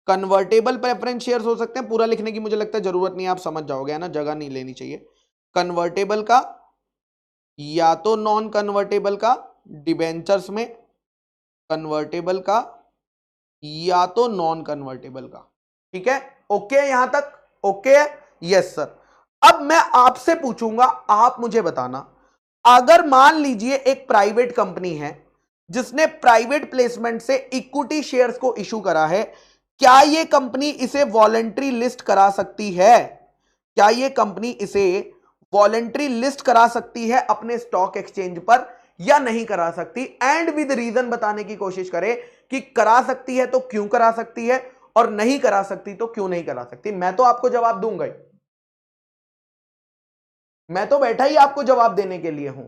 कन्वर्टेबल प्रेफरेंस शेयर्स हो सकते हैं, पूरा लिखने की मुझे लगता है जरूरत नहीं है, आप समझ जाओगे, है ना, जगह नहीं लेनी चाहिए। कन्वर्टेबल का या तो नॉन कन्वर्टेबल का, डिबेंचर्स में कन्वर्टेबल का या तो नॉन कन्वर्टेबल का। ठीक है, ओके, यहां तक ओके है? Yes sir. अब मैं आपसे पूछूंगा, आप मुझे बताना, अगर मान लीजिए एक प्राइवेट कंपनी है जिसने प्राइवेट प्लेसमेंट से इक्विटी शेयर्स को इशू करा है, क्या यह कंपनी इसे वॉलंटरी लिस्ट करा सकती है? क्या यह कंपनी इसे वॉलंटरी लिस्ट करा सकती है अपने स्टॉक एक्सचेंज पर या नहीं करा सकती? एंड विद रीजन बताने की कोशिश करें कि करा सकती है तो क्यों करा सकती है, और नहीं करा सकती तो क्यों नहीं करा सकती। मैं तो आपको जवाब दूंगा ही, मैं तो बैठा ही आपको जवाब देने के लिए हूं।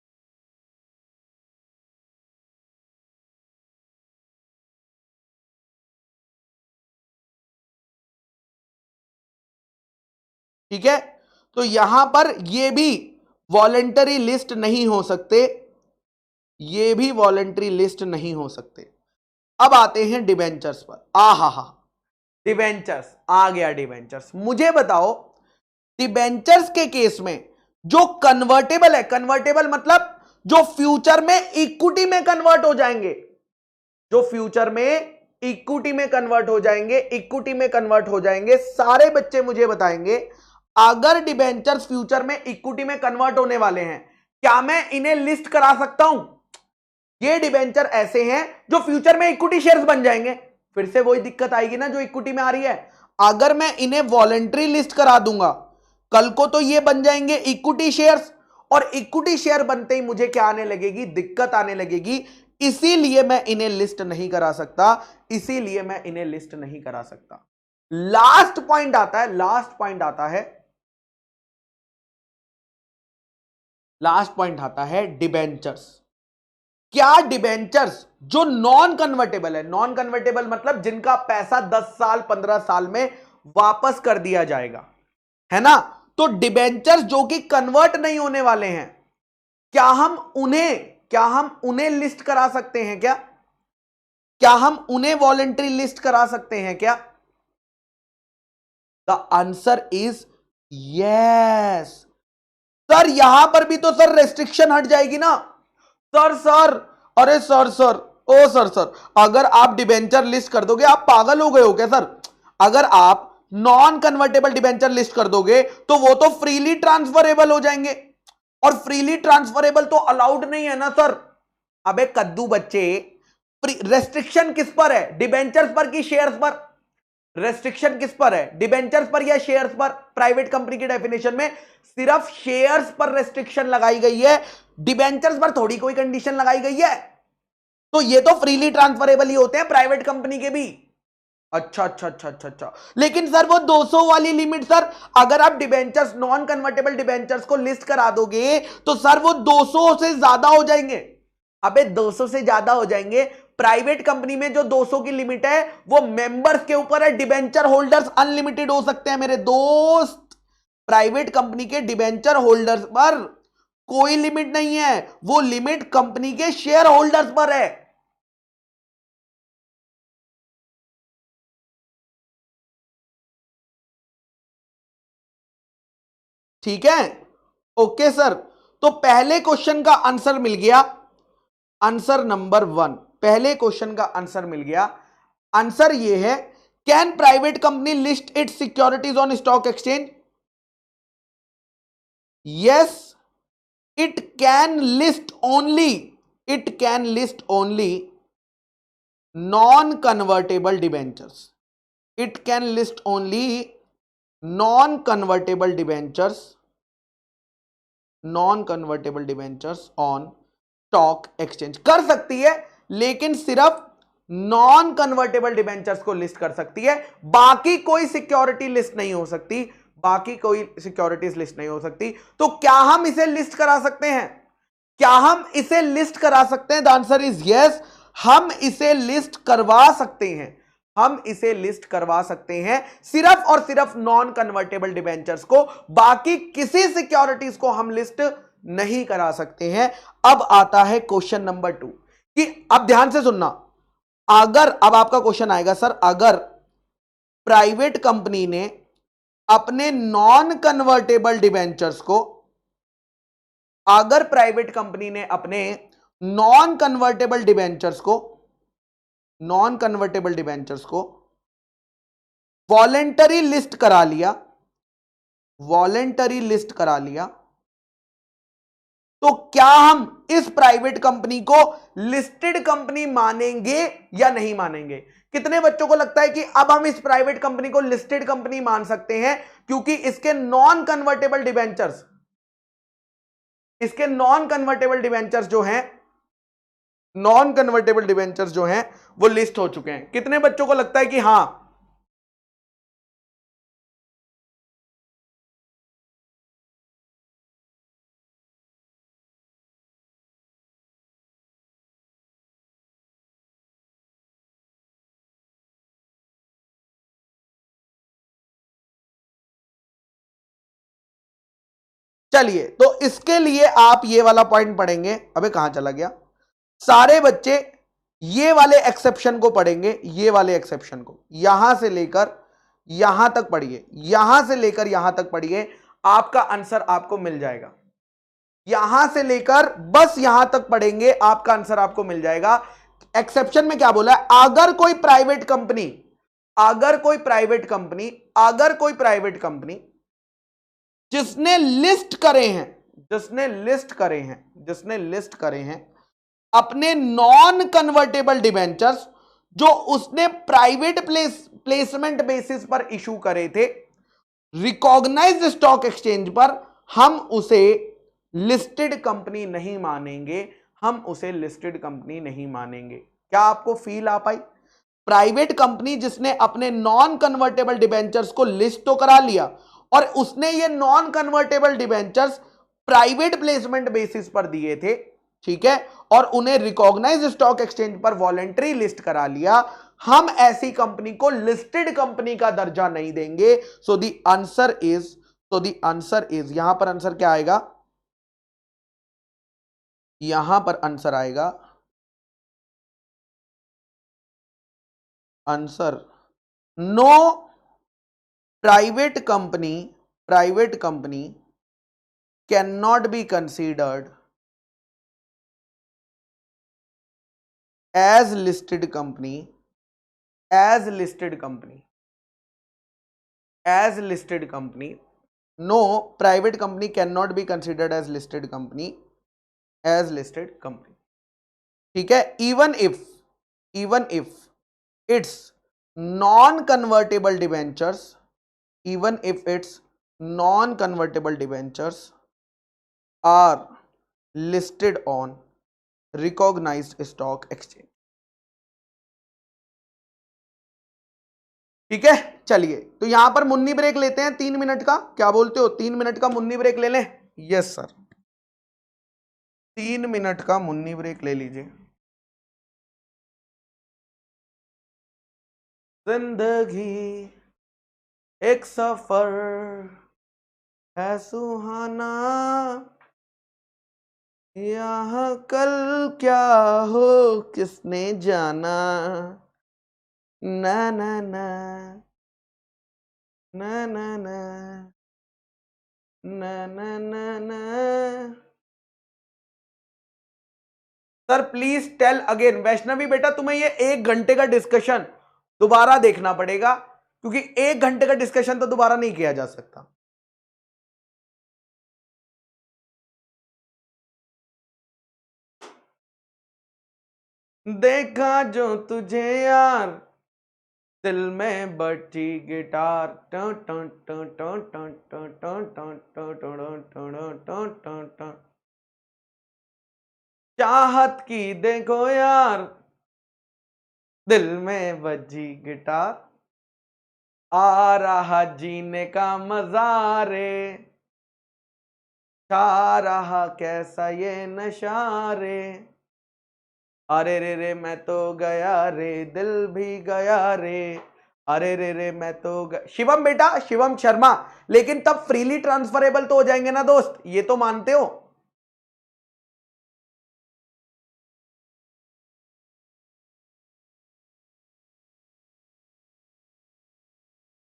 ठीक है, तो यहां पर ये भी वॉलेंटरी लिस्ट नहीं हो सकते, ये भी वॉलेंटरी लिस्ट नहीं हो सकते। अब आते हैं डिबेंचर्स पर। हा, डिबेंचर्स आ गया। डिबेंचर्स मुझे बताओ, डिबेंचर्स के केस में जो कन्वर्टेबल है, कन्वर्टेबल मतलब जो फ्यूचर में इक्विटी में कन्वर्ट हो जाएंगे, जो फ्यूचर में इक्विटी में कन्वर्ट हो जाएंगे, इक्विटी में कन्वर्ट हो जाएंगे, सारे बच्चे मुझे बताएंगे अगर डिबेंचर्स फ्यूचर में इक्विटी में कन्वर्ट होने वाले हैं, क्या मैं इन्हें लिस्ट करा सकता हूं? ये डिबेंचर ऐसे हैं जो फ्यूचर में इक्विटी शेयर्स बन जाएंगे। फिर से वही दिक्कत आएगी ना जो इक्विटी में आ रही है। अगर मैं इन्हें वॉलेंट्री लिस्ट करा दूंगा, कल को तो ये बन जाएंगे इक्विटी शेयर्स, और इक्विटी शेयर बनते ही मुझे क्या आने लगेगी, दिक्कत आने लगेगी। इसीलिए मैं इन्हें लिस्ट नहीं करा सकता, इसीलिए मैं इन्हें लिस्ट नहीं करा सकता। लास्ट पॉइंट आता है, लास्ट पॉइंट आता है, लास्ट पॉइंट आता है डिबेंचर्स। क्या डिबेंचर्स जो नॉन कन्वर्टेबल है, नॉन कन्वर्टेबल मतलब जिनका पैसा 10 साल 15 साल में वापस कर दिया जाएगा, है ना, तो डिबेंचर्स जो कि कन्वर्ट नहीं होने वाले हैं, क्या हम उन्हें लिस्ट करा सकते हैं क्या? क्या हम उन्हें वॉलेंट्री लिस्ट करा सकते हैं क्या? The answer is yes. Sir यहां पर भी तो सर रेस्ट्रिक्शन हट जाएगी ना। सर अरे सर ओ सर अगर आप डिबेंचर लिस्ट कर दोगे, आप पागल हो गए हो क्या सर? अगर आप नॉन कन्वर्टेबल डिबेंचर लिस्ट कर दोगे तो वो तो फ्रीली ट्रांसफरेबल हो जाएंगे, और फ्रीली ट्रांसफरेबल तो अलाउड नहीं है ना सर। अबे कद्दू बच्चे, रेस्ट्रिक्शन किस पर है, डिबेंचर्स पर कि शेयर्स पर? रेस्ट्रिक्शन किस पर है, डिबेंचर्स पर या शेयर्स पर? प्राइवेट कंपनी की डेफिनेशन में सिर्फ शेयर्स पर रेस्ट्रिक्शन लगाई गई है, डिबेंचर्स पर थोड़ी कोई कंडीशन लगाई गई है। तो ये तो फ्रीली ट्रांसफरेबल ही होते हैं प्राइवेट कंपनी के भी। अच्छा, लेकिन सर वो 200 वाली लिमिट सर, अगर आप डिबेंचर्स नॉन कन्वर्टेबल डिबेंचर्स को लिस्ट करा दोगे तो सर वो 200 से ज्यादा हो जाएंगे। अबे 200 से ज्यादा हो जाएंगे। प्राइवेट कंपनी में जो 200 की लिमिट है वो मेंबर्स के ऊपर है, डिबेंचर होल्डर्स अनलिमिटेड हो सकते हैं मेरे दोस्त। प्राइवेट कंपनी के डिबेंचर होल्डर्स पर कोई लिमिट नहीं है, वो लिमिट कंपनी के शेयर होल्डर्स पर है। ठीक है, ओके सर। तो पहले क्वेश्चन का आंसर मिल गया, आंसर नंबर 1, पहले क्वेश्चन का आंसर मिल गया। आंसर ये है, can private company list it's securities on stock exchange? Yes, it can list only, it can list only non convertible debentures, it can list only non convertible debentures, non convertible debentures on stock exchange. कर सकती है, लेकिन सिर्फ non convertible debentures को list कर सकती है, बाकी कोई सिक्योरिटी लिस्ट नहीं हो सकती, बाकी कोई सिक्योरिटीज लिस्ट नहीं हो सकती। तो क्या हम इसे लिस्ट करा सकते हैं? क्या हम इसे लिस्ट करा सकते हैं? द आंसर इज यस, हम इसे लिस्ट करवा सकते हैं, हम इसे लिस्ट करवा सकते हैं, सिर्फ और सिर्फ नॉन कन्वर्टेबल डिबेंचर्स को, बाकी किसी सिक्योरिटीज को हम लिस्ट नहीं करा सकते हैं। अब आता है क्वेश्चन नंबर 2 कि अब ध्यान से सुनना, अगर अब आपका क्वेश्चन आएगा सर, अगर प्राइवेट कंपनी ने अपने नॉन कन्वर्टेबल डिबेंचर्स को, अगर प्राइवेट कंपनी ने अपने नॉन कन्वर्टेबल डिबेंचर्स को, नॉन कन्वर्टेबल डिबेंचर्स को वॉलेंटरी लिस्ट करा लिया, वॉलेंटरी लिस्ट करा लिया, तो क्या हम इस प्राइवेट कंपनी को लिस्टेड कंपनी मानेंगे या नहीं मानेंगे? कितने बच्चों को लगता है कि अब हम इस प्राइवेट कंपनी को लिस्टेड कंपनी मान सकते हैं, क्योंकि इसके नॉन कन्वर्टेबल डिबेंचर्स, इसके नॉन कन्वर्टेबल डिबेंचर्स जो हैं, नॉन कन्वर्टेबल डिबेंचर्स जो हैं वो लिस्ट हो चुके हैं? कितने बच्चों को लगता है कि हां चलिए, तो इसके लिए आप ये वाला पॉइंट पढ़ेंगे। अबे कहां चला गया? सारे बच्चे ये वाले एक्सेप्शन को पढ़ेंगे, ये वाले एक्सेप्शन को यहां से लेकर यहां तक पढ़िए, यहां से लेकर यहां तक पढ़िए, आपका आंसर आपको मिल जाएगा। यहां से लेकर बस यहां तक पढ़ेंगे, आपका आंसर आपको मिल जाएगा। एक्सेप्शन में क्या बोला है? अगर कोई प्राइवेट कंपनी अगर कोई प्राइवेट कंपनी जिसने लिस्ट करे हैं अपने नॉन कन्वर्टेबल डिबेंचर्स, जो उसने प्राइवेट प्लेसमेंट बेसिस पर इशू करे थे रिकॉग्नाइज्ड स्टॉक एक्सचेंज पर, हम उसे लिस्टेड कंपनी नहीं मानेंगे। क्या आपको फील आ पाई? प्राइवेट कंपनी जिसने अपने नॉन कन्वर्टेबल डिबेंचर्स को लिस्ट तो करा लिया, और उसने ये non convertible debentures private placement basis पर दिए थे, ठीक है, और उन्हें रिकॉग्नाइज्ड स्टॉक एक्सचेंज पर वॉलंटरी लिस्ट करा लिया, हम ऐसी कंपनी को लिस्टेड कंपनी का दर्जा नहीं देंगे। सो द आंसर इज यहां पर आंसर क्या आएगा? यहां पर आंसर आएगा, answer no private company can not be considered as listed company no private company cannot be considered as listed company ठीक है, even if its non convertible debentures are listed on recognized stock exchange। ठीक है, चलिए, तो यहां पर Munni break लेते हैं 3 मिनट का। क्या बोलते हो, 3 मिनट का मुन्नी ब्रेक ले लें? यस सर, 3 मिनट का मुन्नी ब्रेक ले लीजिए। जिंदगी एक सफर है सुहाना, यहाँ कल क्या हो किसने जाना, ना ना ना ना ना ना ना ना ना ना। Sir please tell again. Vaishnavi बेटा, तुम्हें ये 1 घंटे का डिस्कशन दोबारा देखना पड़ेगा, क्योंकि 1 घंटे का डिस्कशन तो दोबारा नहीं किया जा सकता। देखा जो तुझे यार दिल में बची गिटार, चाहत की देखो यार दिल में बजी गिटार, आ रहा जीने का मजा रे, छा रहा कैसा ये नशा रे, अरे रे रे मैं तो गया रे, दिल भी गया रे, अरे रे रे मैं तो शिवम बेटा, शिवम शर्मा, लेकिन तब फ्रीली ट्रांसफरेबल तो हो जाएंगे ना दोस्त, ये तो मानते हो?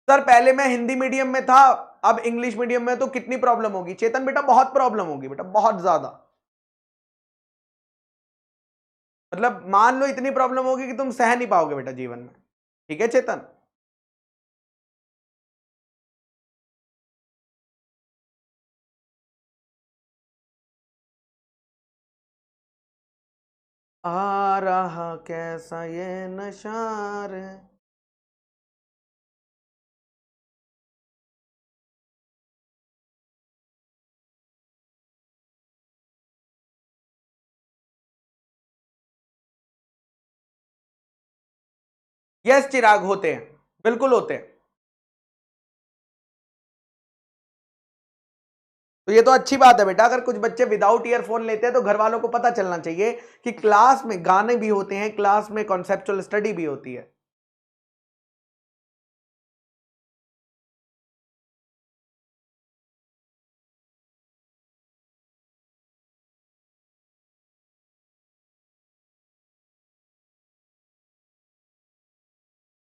सर पहले मैं हिंदी मीडियम में था, अब इंग्लिश मीडियम में, तो कितनी प्रॉब्लम होगी चेतन बेटा? बहुत प्रॉब्लम होगी बेटा, बहुत ज्यादा। मतलब मान लो इतनी प्रॉब्लम होगी कि तुम सह नहीं पाओगे बेटा जीवन में। ठीक है चेतन? आ रहा कैसा ये नशा रे। यस चिराग, होते हैं, बिल्कुल होते हैं। तो ये तो अच्छी बात है बेटा, अगर कुछ बच्चे विदाउट ईयरफोन लेते हैं तो घर वालों को पता चलना चाहिए कि क्लास में गाने भी होते हैं, क्लास में कॉन्सेप्चुअल स्टडी भी होती है।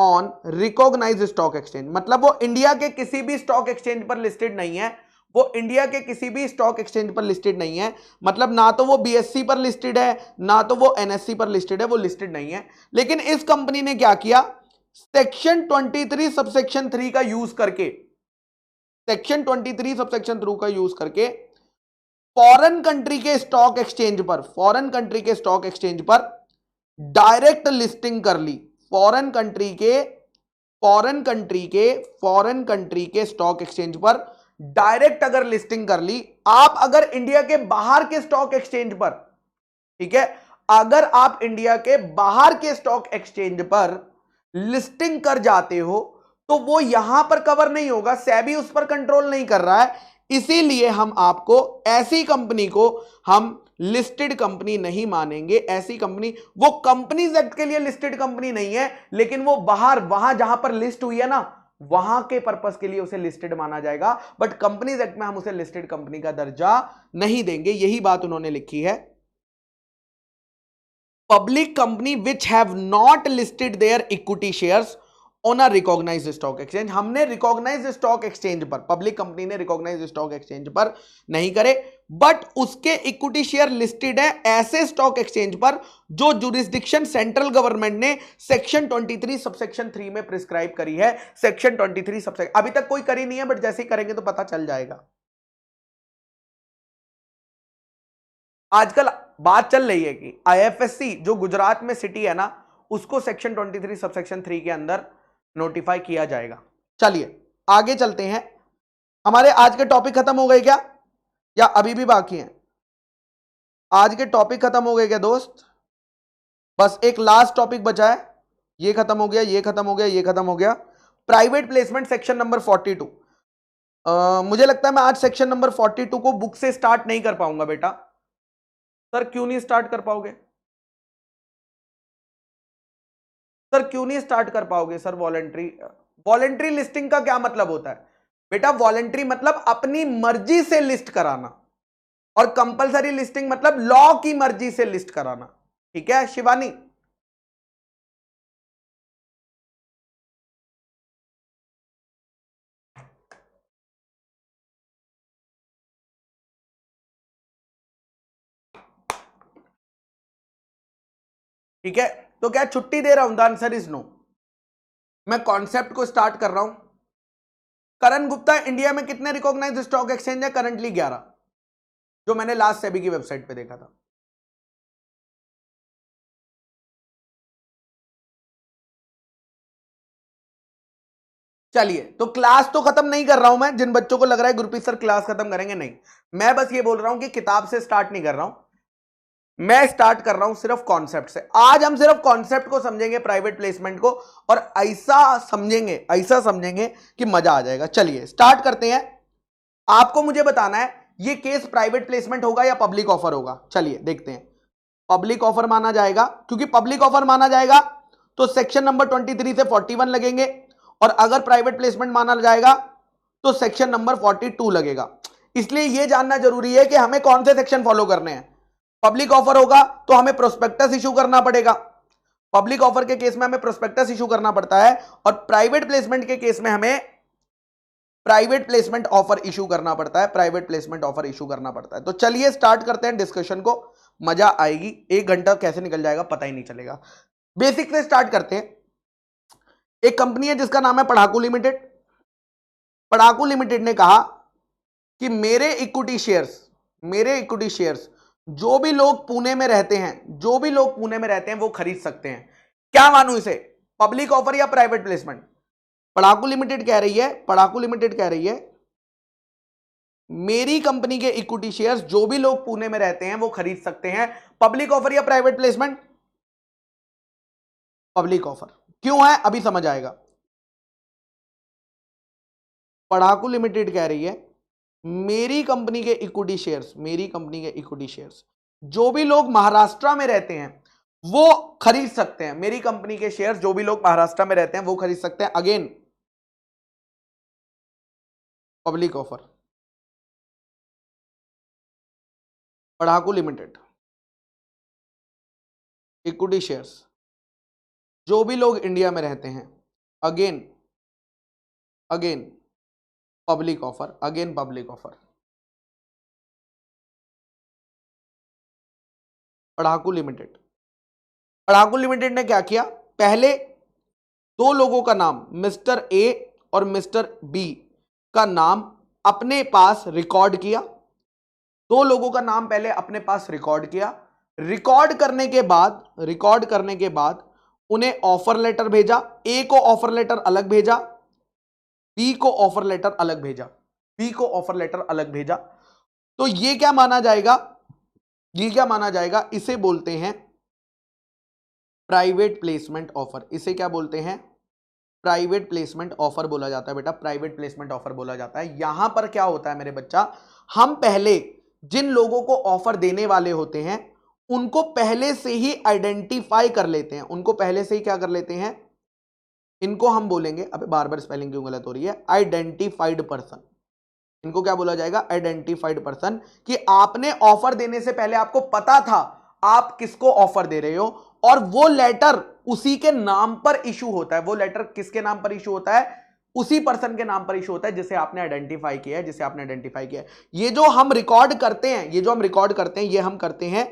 ऑन रिकॉग्नाइज्ड स्टॉक एक्सचेंज, मतलब वो इंडिया के किसी भी स्टॉक एक्सचेंज पर लिस्टेड नहीं है, वो इंडिया के किसी भी स्टॉक एक्सचेंज पर लिस्टेड नहीं है, मतलब ना तो वो बीएससी पर लिस्टेड है ना तो वो एनएससी पर लिस्टेड है, वो लिस्टेड नहीं है। लेकिन इस कंपनी ने क्या किया, सेक्शन 23 सबसेक्शन 3 का यूज करके, सेक्शन 23 सबसेक्शन 3 का यूज करके फॉरेन कंट्री के स्टॉक एक्सचेंज पर, फॉरेन कंट्री के स्टॉक एक्सचेंज पर डायरेक्ट लिस्टिंग कर ली। फॉरेन कंट्री के स्टॉक एक्सचेंज पर डायरेक्ट अगर लिस्टिंग कर ली, आप अगर इंडिया के बाहर के स्टॉक एक्सचेंज पर, ठीक है, अगर आप इंडिया के बाहर के स्टॉक एक्सचेंज पर लिस्टिंग कर जाते हो तो वो यहां पर कवर नहीं होगा, सेबी उस पर कंट्रोल नहीं कर रहा है, इसीलिए हम आपको ऐसी कंपनी को हम लिस्टेड कंपनी नहीं मानेंगे। ऐसी कंपनी, वो कंपनीज एक्ट के लिए लिस्टेड कंपनी नहीं है, लेकिन वो बाहर, वहां जहां पर लिस्ट हुई है ना, वहां के पर्पस के लिए उसे लिस्टेड माना जाएगा, बट कंपनीज एक्ट में हम उसे लिस्टेड कंपनी का दर्जा नहीं देंगे। यही बात उन्होंने लिखी है। Public company which have not listed their equity shares on a recognised stock exchange, हमने रिकॉग्नाइज्ड स्टॉक एक्सचेंज पर, पब्लिक कंपनी ने रिकॉग्नाइज्ड स्टॉक एक्सचेंज पर नहीं करे, बट उसके इक्विटी शेयर लिस्टेड है ऐसे स्टॉक एक्सचेंज पर जो जुरिस्डिक्शन सेंट्रल गवर्नमेंट ने सेक्शन 23 सबसेक्शन 3 में प्रिस्क्राइब करी है। सेक्शन 23 सबसेक्शन अभी तक कोई करी नहीं है, बट जैसे ही करेंगे तो पता चल जाएगा। आजकल बात चल रही है कि आईएफएससी जो गुजरात में सिटी है ना, उसको सेक्शन 23 सबसेक्शन 3 के अंदर नोटिफाई किया जाएगा। चलिए आगे चलते हैं। हमारे आज के टॉपिक खत्म हो गए क्या, या अभी भी बाकी हैं? आज के टॉपिक खत्म हो गए क्या दोस्त? बस एक लास्ट टॉपिक बचा है, ये खत्म हो गया, ये खत्म हो गया, ये खत्म हो गया। Private placement section number 42। मुझे लगता है मैं आज सेक्शन नंबर 42 को बुक से स्टार्ट नहीं कर पाऊंगा बेटा। सर क्यों नहीं स्टार्ट कर पाओगे? सर क्यों नहीं स्टार्ट कर पाओगे सर? वॉलेंट्री लिस्टिंग का क्या मतलब होता है बेटा? वॉलेंट्री मतलब अपनी मर्जी से लिस्ट कराना, और कंपलसरी लिस्टिंग मतलब लॉ की मर्जी से लिस्ट कराना। ठीक है शिवानी? ठीक है, तो क्या छुट्टी दे रहा हूं? The answer is no. मैं कॉन्सेप्ट को स्टार्ट कर रहा हूं। करण गुप्ता, इंडिया में कितने रिकॉग्नाइज्ड स्टॉक एक्सचेंज है? करंटली 11, जो मैंने लास्ट सेबी की वेबसाइट पे देखा था। चलिए, तो क्लास तो खत्म नहीं कर रहा हूं मैं। जिन बच्चों को लग रहा है गुरप्रीत सर क्लास खत्म करेंगे, नहीं, मैं बस ये बोल रहा हूं कि किताब से स्टार्ट नहीं कर रहा हूं, मैं स्टार्ट कर रहा हूं सिर्फ कॉन्सेप्ट से। आज हम सिर्फ कॉन्सेप्ट को समझेंगे, प्राइवेट प्लेसमेंट को, और ऐसा समझेंगे कि मजा आ जाएगा। चलिए स्टार्ट करते हैं। आपको मुझे बताना है ये केस प्राइवेट प्लेसमेंट होगा या पब्लिक ऑफर होगा। चलिए देखते हैं। पब्लिक ऑफर माना जाएगा, क्योंकि पब्लिक ऑफर माना जाएगा तो सेक्शन नंबर 23 से 41 लगेंगे, और अगर प्राइवेट प्लेसमेंट माना जाएगा तो सेक्शन नंबर 42 लगेगा। इसलिए यह जानना जरूरी है कि हमें कौन से सेक्शन फॉलो करने हैं। पब्लिक ऑफर होगा तो हमें प्रोस्पेक्टस इशू करना पड़ेगा, पब्लिक ऑफर के केस में हमें प्रोस्पेक्टस इशू करना पड़ता है, और प्राइवेट प्लेसमेंट के केस में हमें प्राइवेट प्लेसमेंट ऑफर इशू करना पड़ता है, प्राइवेट प्लेसमेंट ऑफर इशू करना पड़ता है। तो चलिए स्टार्ट करते हैं डिस्कशन को, मजा आएगी। 1 घंटा कैसे निकल जाएगा पता ही नहीं चलेगा। बेसिक से स्टार्ट करते हैं। एक कंपनी है जिसका नाम है पढ़ाकू लिमिटेड। पढ़ाकू लिमिटेड ने कहा कि मेरे इक्विटी शेयर्स जो भी लोग पुणे में रहते हैं वो खरीद सकते हैं। क्या मानूं इसे, पब्लिक ऑफर या प्राइवेट प्लेसमेंट? पढ़ाकू लिमिटेड कह रही है मेरी कंपनी के इक्विटी शेयर्स जो भी लोग पुणे में रहते हैं वो खरीद सकते हैं। पब्लिक ऑफर या प्राइवेट प्लेसमेंट? Public offer. क्यों है अभी समझ आएगा। पढ़ाकू लिमिटेड कह रही है मेरी कंपनी के इक्विटी शेयर्स जो भी लोग महाराष्ट्र में रहते हैं वो खरीद सकते हैं। मेरी कंपनी के शेयर्स जो भी लोग महाराष्ट्र में रहते हैं वो खरीद सकते हैं। Again public offer. Padhaku limited equity shares जो भी लोग इंडिया में रहते हैं again public offer, again public offer. Padhaku limited, Padhaku limited ने क्या किया, पहले दो लोगों का नाम मिस्टर ए और मिस्टर बी का नाम अपने पास रिकॉर्ड किया। दो लोगों का नाम पहले अपने पास रिकॉर्ड किया। रिकॉर्ड करने के बाद उन्हें ऑफर लेटर भेजा। ए को ऑफर लेटर अलग भेजा, बी को ऑफर लेटर अलग भेजा, बी को ऑफर लेटर अलग भेजा। तो ये क्या माना जाएगा, ये क्या माना जाएगा, इसे बोलते हैं प्राइवेट प्लेसमेंट ऑफर। इसे क्या बोलते हैं, प्राइवेट प्लेसमेंट ऑफर बोला जाता है बेटा, प्राइवेट प्लेसमेंट ऑफर बोला जाता है। यहां पर क्या होता है मेरे बच्चा, हम पहले जिन लोगों को ऑफर देने वाले होते हैं उनको पहले से ही आइडेंटिफाई कर लेते हैं, उनको पहले से ही क्या कर लेते हैं, इनको हम बोलेंगे, अबे बार बार स्पेलिंग क्यों गलत हो रही है, आइडेंटिफाइड पर्सन। इनको क्या बोला जाएगा, आइडेंटिफाइड पर्सन, कि आपने ऑफर देने से पहले आपको पता था आप किसको ऑफर दे रहे हो, और वो लेटर उसी के नाम पर इशू होता है। वो लेटर किसके नाम पर इशू होता है, उसी पर्सन के नाम पर इशू होता है जिसे आपने आइडेंटिफाई किया है, जिसे आपने आइडेंटिफाई किया है। ये जो हम रिकॉर्ड करते हैं, ये जो हम रिकॉर्ड करते हैं, ये हम करते हैं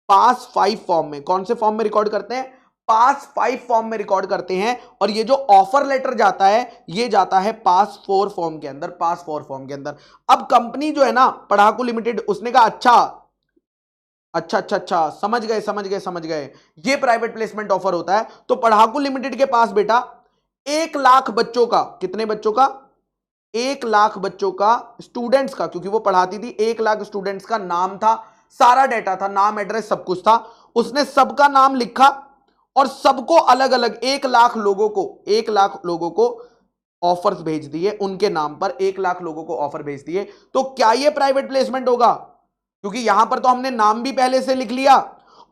पास 5 फॉर्म में। कौन से फॉर्म में रिकॉर्ड करते हैं, पास 5 फॉर्म में रिकॉर्ड करते हैं। और ये जो ऑफर लेटर जाता है, ये जाता है पास 4 फॉर्म के अंदर, पास 4 फॉर्म के अंदर। अब कंपनी जो है ना पढ़ाकू लिमिटेड, उसने कहा अच्छा, समझ गए, ये प्राइवेट प्लेसमेंट ऑफर होता है। तो पढ़ाकू लिमिटेड के पास बेटा 1 लाख बच्चों का, कितने बच्चों का, 1 लाख बच्चों का, स्टूडेंट्स का, क्योंकि वो पढ़ाती थी, 1 लाख स्टूडेंट्स का नाम था, सारा डेटा था, नाम एड्रेस सब कुछ था। उसने सबका नाम लिखा और सबको अलग अलग 1 लाख लोगों को, 1 लाख लोगों को ऑफर्स भेज दिए, उनके नाम पर 1 लाख लोगों को ऑफर भेज दिए। तो क्या ये प्राइवेट प्लेसमेंट होगा, क्योंकि यहां पर तो हमने नाम भी पहले से लिख लिया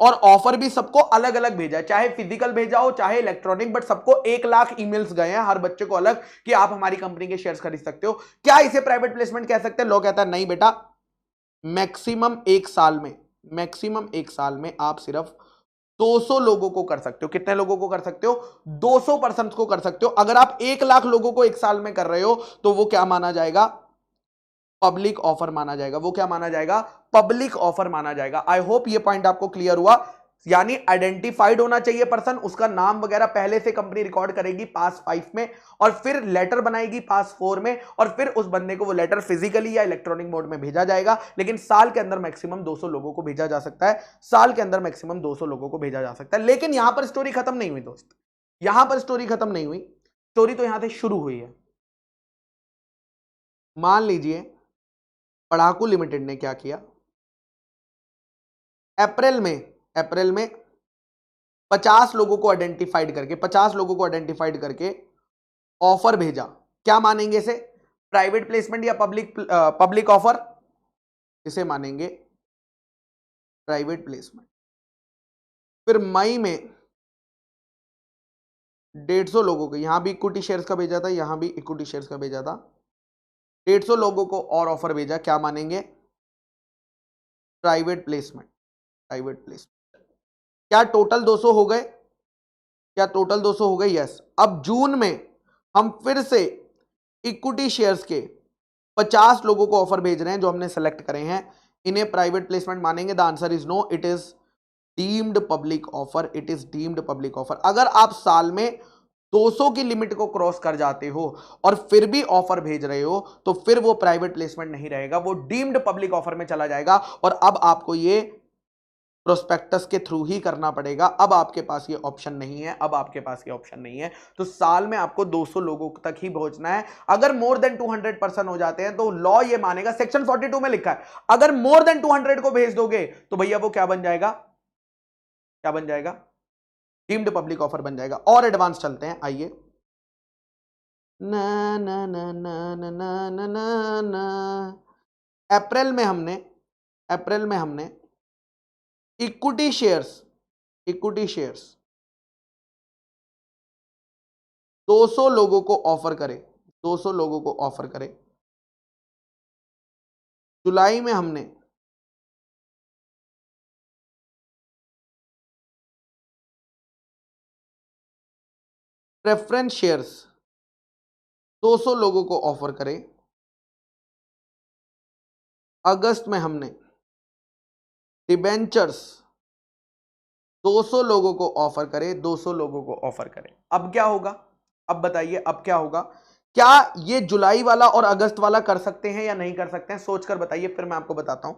और ऑफर भी सबको अलग अलग भेजा, चाहे फिजिकल भेजा हो चाहे इलेक्ट्रॉनिक, बट सबको 1 लाख ईमेल्स गए हैं हर बच्चे को अलग, कि आप हमारी कंपनी के शेयर्स खरीद सकते हो। क्या इसे प्राइवेट प्लेसमेंट कह सकते हैं, लोग कहता है नहीं बेटा, मैक्सिमम 1 साल में, मैक्सिमम 1 साल में आप सिर्फ 200 लोगों को कर सकते हो। कितने लोगों को कर सकते हो, 200 पर्सन को कर सकते हो। अगर आप 1 लाख लोगों को 1 साल में कर रहे हो तो वो क्या माना जाएगा, पब्लिक ऑफर माना जाएगा। वो क्या माना जाएगा, पब्लिक ऑफर माना जाएगा। आई होप ये पॉइंट आपको क्लियर हुआ। यानी आइडेंटिफाइड होना चाहिए पर्सन, उसका नाम वगैरह पहले से कंपनी रिकॉर्ड करेगी पास 5 में, और फिर लेटर बनाएगी पास 4 में, और फिर उस बंदे को वो लेटर फिजिकली या इलेक्ट्रॉनिक मोड में भेजा जाएगा। लेकिन साल के अंदर मैक्सिमम 200 लोगों को भेजा जा सकता है, साल के अंदर मैक्सिमम 200 लोगों को भेजा जा सकता है। लेकिन यहां पर स्टोरी खत्म नहीं हुई दोस्त, यहां पर स्टोरी खत्म नहीं हुई, स्टोरी तो यहां से शुरू हुई है। मान लीजिए पढ़ाकू लिमिटेड ने क्या किया, अप्रैल में 50 लोगों को आइडेंटिफाइड करके, 50 लोगों को आइडेंटिफाइड करके ऑफर भेजा। क्या मानेंगे इसे, प्राइवेट प्लेसमेंट या पब्लिक ऑफर, इसे मानेंगे प्राइवेट प्लेसमेंट। फिर मई में 150 लोगों को, यहां भी इक्विटी शेयर्स का भेजा था, यहां भी इक्विटी शेयर्स का भेजा था, 150 लोगों को और ऑफर भेजा। क्या मानेंगे, प्राइवेट प्लेसमेंट, प्राइवेट प्लेसमेंट। क्या टोटल 200 हो गए, क्या टोटल 200 हो गए, यस। अब जून में हम फिर से इक्विटी शेयर्स के 50 लोगों को ऑफर भेज रहे हैं जो हमने सेलेक्ट करे हैं। इन्हें प्राइवेट प्लेसमेंट मानेंगे, the answer is no, it is deemed public offer, it is deemed public offer. अगर आप साल में 200 की लिमिट को क्रॉस कर जाते हो और फिर भी ऑफर भेज रहे हो तो फिर वो प्राइवेट प्लेसमेंट नहीं रहेगा, वो डीम्ड पब्लिक ऑफर में चला जाएगा। और अब आपको ये प्रोस्पेक्टस के थ्रू ही करना पड़ेगा, अब आपके पास ये ऑप्शन नहीं है, अब आपके पास ये ऑप्शन नहीं है। तो साल में आपको 200 लोगों तक ही पहुंचना है। अगर मोर देन 200 पर्सन हो जाते हैं तो लॉ ये मानेगा, सेक्शन 42 में लिखा है, अगर मोर देन 200 को भेज दोगे तो भैया वो क्या बन जाएगा, क्या बन जाएगा, डीम्ड पब्लिक ऑफर बन जाएगा। और एडवांस चलते हैं, आइए। ना ना ना ना ना ना ना ना ना अप्रैल में हमने इक्विटी शेयर्स 200 लोगों को ऑफर करे, 200 लोगों को ऑफर करे। जुलाई में हमने प्रेफरेंस शेयर्स 200 लोगों को ऑफर करे, अगस्त में हमने डिबेंचर्स 200 लोगों को ऑफर करे, 200 लोगों को ऑफर करे। अब क्या होगा, अब बताइए अब क्या होगा? क्या ये जुलाई वाला और अगस्त वाला कर सकते हैं या नहीं कर सकते हैं? सोचकर बताइए, फिर मैं आपको बताता हूं।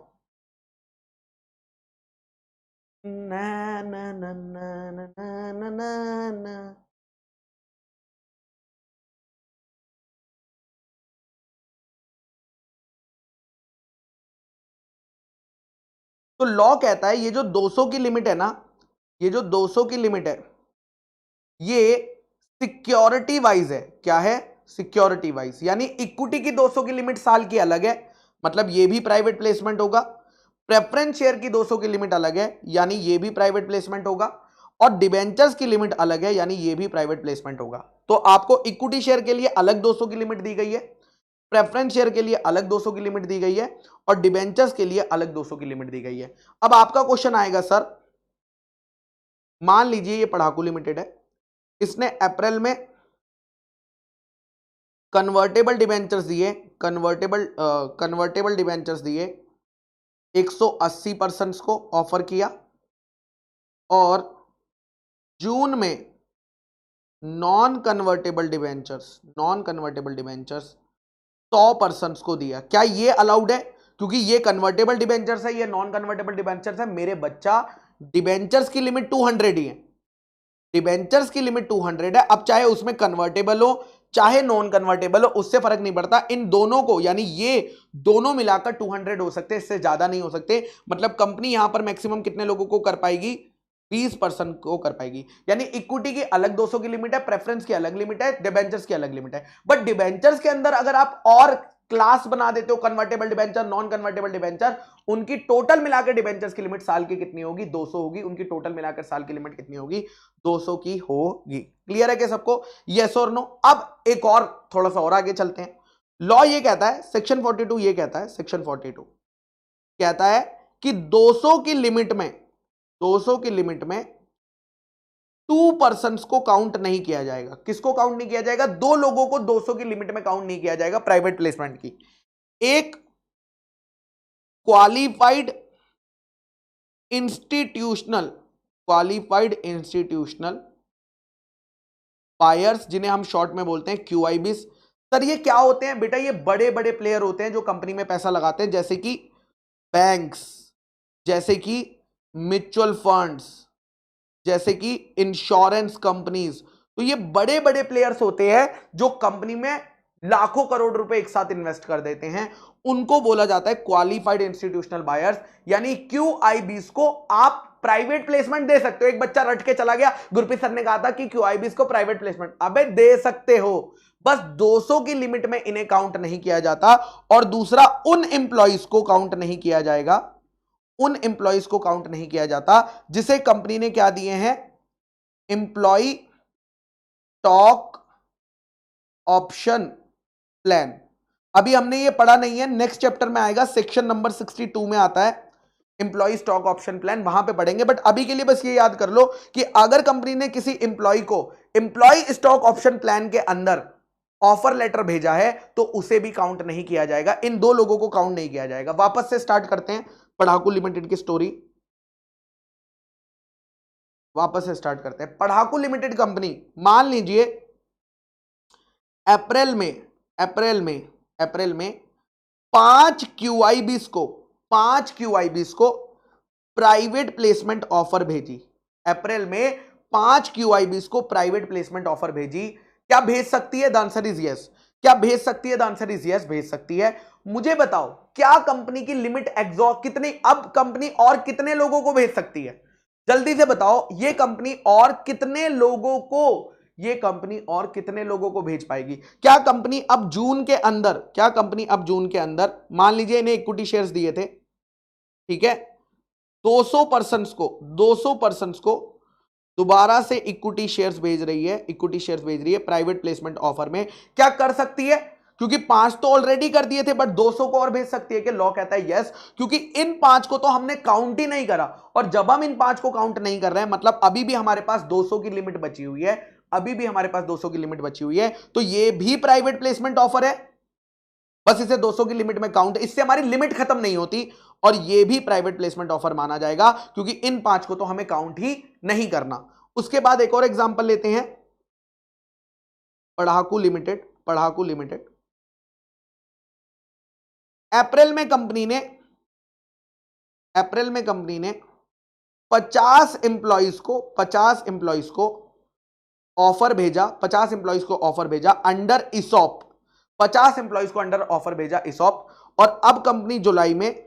ना ना ना ना ना ना ना ना। तो लॉ कहता है ये जो 200 की लिमिट है ना, ये जो 200 की लिमिट है ये सिक्योरिटी वाइज है। क्या है? सिक्योरिटी वाइज, यानी इक्विटी की 200 की लिमिट साल की अलग है, मतलब ये भी प्राइवेट प्लेसमेंट होगा। प्रेफरेंस शेयर की 200 की लिमिट अलग है, यानी ये भी प्राइवेट प्लेसमेंट होगा। और डिबेंचर्स की लिमिट अलग है, यानी ये भी प्राइवेट प्लेसमेंट होगा। तो आपको इक्विटी शेयर के लिए अलग 200 की लिमिट दी गई है, प्रेफरेंस शेयर के लिए अलग 200 की लिमिट दी गई है, और डिबेंचर्स के लिए अलग 200 की लिमिट दी गई है। अब आपका क्वेश्चन आएगा, सर मान लीजिए ये पढ़ाकू लिमिटेड है, इसने अप्रैल में कन्वर्टेबल डिबेंचर्स दिए, कन्वर्टेबल डिबेंचर्स दिए 180% को ऑफर किया, और जून में नॉन कन्वर्टेबल डिबेंचर्स 100% को दिया। क्या ये अलाउड है? क्योंकि ये कन्वर्टेबल डिबेंचर्स है, ये नॉन कन्वर्टेबल डिबेंचर्स है। मेरे बच्चा डिबेंचर्स की लिमिट 200 ही है, डिबेंचर्स की लिमिट 200 है। अब चाहे उसमें कन्वर्टेबल हो चाहे नॉन कन्वर्टेबल हो, उससे फर्क नहीं पड़ता। इन दोनों को, यानी ये दोनों मिलाकर 200 हो सकते, इससे ज्यादा नहीं हो सकते। मतलब कंपनी यहां पर मैक्सिमम कितने लोगों को कर पाएगी? 20% को कर पाएगी। यानी इक्विटी की अलग 200 की लिमिट है, प्रेफरेंस की अलग लिमिट है, डिबेंचर्स की अलग लिमिट है। बट डिबेंचर्स के अंदर अगर आप और क्लास बना देते हो, convertible debenture, non convertible debenture, उनकी टोटल मिलाकर डिबेंचर्स की लिमिट साल की कितनी होगी? 200 होगी। उनकी टोटल मिलाकर साल की लिमिट कितनी होगी? 200 की होगी। क्लियर है क्या सबको? यस और नो? अब एक और थोड़ा सा और आगे चलते हैं। लॉ ये कहता है, सेक्शन 42 ये कहता है, सेक्शन 42 कहता है कि 200 की लिमिट में 2% को काउंट नहीं किया जाएगा। किसको काउंट नहीं किया जाएगा? दो लोगों को 200 की लिमिट में काउंट नहीं किया जाएगा प्राइवेट प्लेसमेंट की। एक क्वालिफाइड इंस्टीट्यूशनल बायर्स, जिन्हें हम शॉर्ट में बोलते हैं QIBs। सर ये क्या होते हैं बेटा? ये बड़े बड़े प्लेयर होते हैं जो कंपनी में पैसा लगाते हैं, जैसे कि बैंक्स, जैसे कि म्यूचुअल फंड्स, जैसे कि इंश्योरेंस कंपनीज। तो ये बड़े बड़े प्लेयर्स होते हैं जो कंपनी में लाखों करोड़ रुपए एक साथ इन्वेस्ट कर देते हैं, उनको बोला जाता है क्वालिफाइड इंस्टीट्यूशनल बायर्स। यानी QIBs को आप प्राइवेट प्लेसमेंट दे सकते हो। एक बच्चा रट के चला गया, गुरप्रीत सर ने कहा था कि QIBs को प्राइवेट प्लेसमेंट, अबे दे सकते हो, बस 200 की लिमिट में इन्हें काउंट नहीं किया जाता। और दूसरा, उन एम्प्लॉइज को काउंट नहीं किया जाएगा, उन एम्प्लॉइज को काउंट नहीं किया जाता जिसे कंपनी ने क्या दिए हैं? Employ stock option plan. अभी हमने ये पढ़ा नहीं है, नेक्स्ट चैप्टर में आएगा, सेक्शन नंबर 62 में आता है एम्प्लॉय स्टॉक ऑप्शन प्लान, वहां पे पढ़ेंगे। बट अभी के लिए बस ये याद कर लो कि अगर कंपनी ने किसी एम्प्लॉय को एम्प्लॉय स्टॉक ऑप्शन प्लान के अंदर ऑफर लेटर भेजा है तो उसे भी काउंट नहीं किया जाएगा, इन दो लोगों को काउंट नहीं किया जाएगा। वापस से स्टार्ट करते हैं पढ़ाकू लिमिटेड की स्टोरी, वापस से स्टार्ट करते हैं। पढ़ाकू लिमिटेड कंपनी, मान लीजिए अप्रैल में 5 QIBs को प्राइवेट प्लेसमेंट ऑफर भेजी। अप्रैल में 5 QIBs को प्राइवेट प्लेसमेंट ऑफर भेजी। क्या भेज सकती है? The answer is yes. क्या भेज सकती है? द आंसर इज यस, भेज सकती है। मुझे बताओ, क्या कंपनी की लिमिट एग्जॉस्ट कितनी? अब कंपनी और कितने लोगों को भेज सकती है? जल्दी से बताओ, ये कंपनी और कितने लोगों को भेज पाएगी? क्या कंपनी अब जून के अंदर, मान लीजिए इन्हें इक्विटी शेयर्स दिए थे, ठीक है, 200% को दोबारा से इक्विटी शेयर्स भेज रही है प्राइवेट प्लेसमेंट ऑफर में। क्या कर सकती है? क्योंकि 5 तो ऑलरेडी कर दिए थे, बट 200 को और भेज सकती है। कि लॉ कहता है यस, क्योंकि इन 5 को तो हमने काउंट ही नहीं करा, और जब हम इन 5 को काउंट नहीं कर रहे हैं, मतलब अभी भी हमारे पास 200 की लिमिट बची हुई है, अभी भी हमारे पास 200 की लिमिट बची हुई है, तो ये भी प्राइवेट प्लेसमेंट ऑफर है, बस इसे 200 की लिमिट में काउंट, इससे हमारी लिमिट खत्म नहीं होती, और ये भी प्राइवेट प्लेसमेंट ऑफर माना जाएगा, क्योंकि इन 5 को तो हमें काउंट ही नहीं करना। उसके बाद एक और एग्जांपल लेते हैं, पढ़ाकू लिमिटेड। पढ़ाकू लिमिटेड अप्रैल में कंपनी ने 50 एम्प्लॉइज को ऑफर भेजा, 50 एम्प्लॉइज को ऑफर भेजा अंडर इसॉप, 50 एम्प्लॉइज को अंडर ऑफर भेजा इसॉप, और अब कंपनी जुलाई में,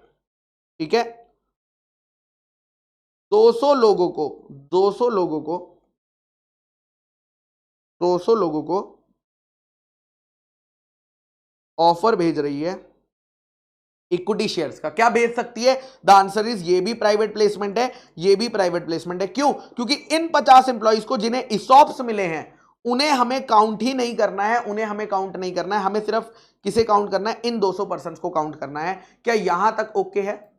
ठीक है, 200 लोगों को 200 लोगों को 200 लोगों को ऑफर भेज रही है इक्विटी शेयर्स का। क्या भेज सकती है? द आंसर इज ये भी प्राइवेट प्लेसमेंट है, ये भी प्राइवेट प्लेसमेंट है। क्यों? क्योंकि इन 50 एम्प्लॉइज को जिन्हें इसॉप्स मिले हैं, उन्हें हमें काउंट ही नहीं करना है, उन्हें हमें काउंट नहीं करना है, हमें सिर्फ किसे काउंट करना है? इन 200 पर्सन को काउंट करना है। क्या यहां तक ओके है?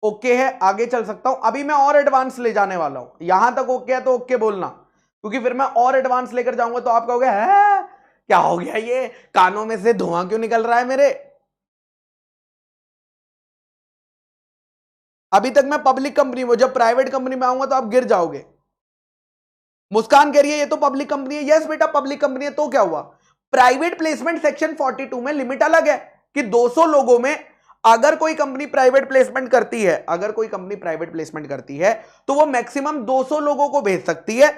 ओके है, आगे चल सकता हूं। अभी मैं और एडवांस ले जाने वाला हूं, यहां तक ओके है तो ओके बोलना, क्योंकि फिर मैं और एडवांस लेकर जाऊंगा तो आप कहोगे है क्या हो गया, ये कानों में से धुआं क्यों निकल रहा है मेरे। अभी तक मैं पब्लिक कंपनी में, जब प्राइवेट कंपनी में आऊंगा तो आप गिर जाओगे। मुस्कान कह रही है ये तो पब्लिक कंपनी है। यस बेटा, पब्लिक कंपनी है, तो क्या हुआ? प्राइवेट प्लेसमेंट सेक्शन 42 में लिमिट अलग है कि 200 लोगों में अगर कोई कंपनी प्राइवेट प्लेसमेंट करती है, अगर कोई कंपनी प्राइवेट प्लेसमेंट करती है तो वो मैक्सिमम 200 लोगों को भेज सकती है,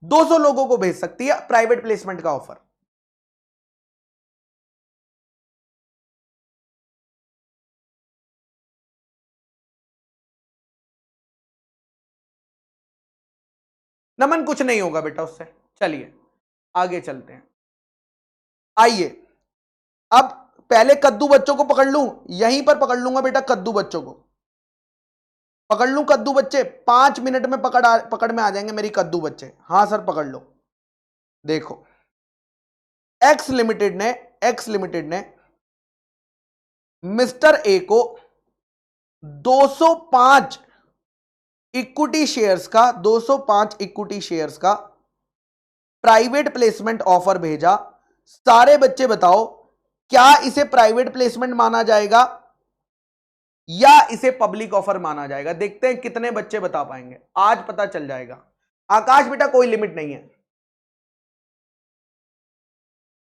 200 लोगों को भेज सकती है प्राइवेट प्लेसमेंट का ऑफर। नमन कुछ नहीं होगा बेटा उससे। चलिए आगे चलते हैं। आइए अब पहले कद्दू बच्चों को पकड़ लूं, यहीं पर पकड़ लूंगा बेटा, कद्दू बच्चों को पकड़ लूं। कद्दू बच्चे 5 मिनट में पकड़ में आ जाएंगे मेरी कद्दू बच्चे। हाँ सर पकड़ लो। देखो एक्स लिमिटेड ने मिस्टर ए को 205 इक्विटी शेयर्स का 205 इक्विटी शेयर्स का प्राइवेट प्लेसमेंट ऑफर भेजा। सारे बच्चे बताओ, क्या इसे प्राइवेट प्लेसमेंट माना जाएगा या इसे पब्लिक ऑफर माना जाएगा? देखते हैं कितने बच्चे बता पाएंगे, आज पता चल जाएगा। आकाश बेटा कोई लिमिट नहीं है,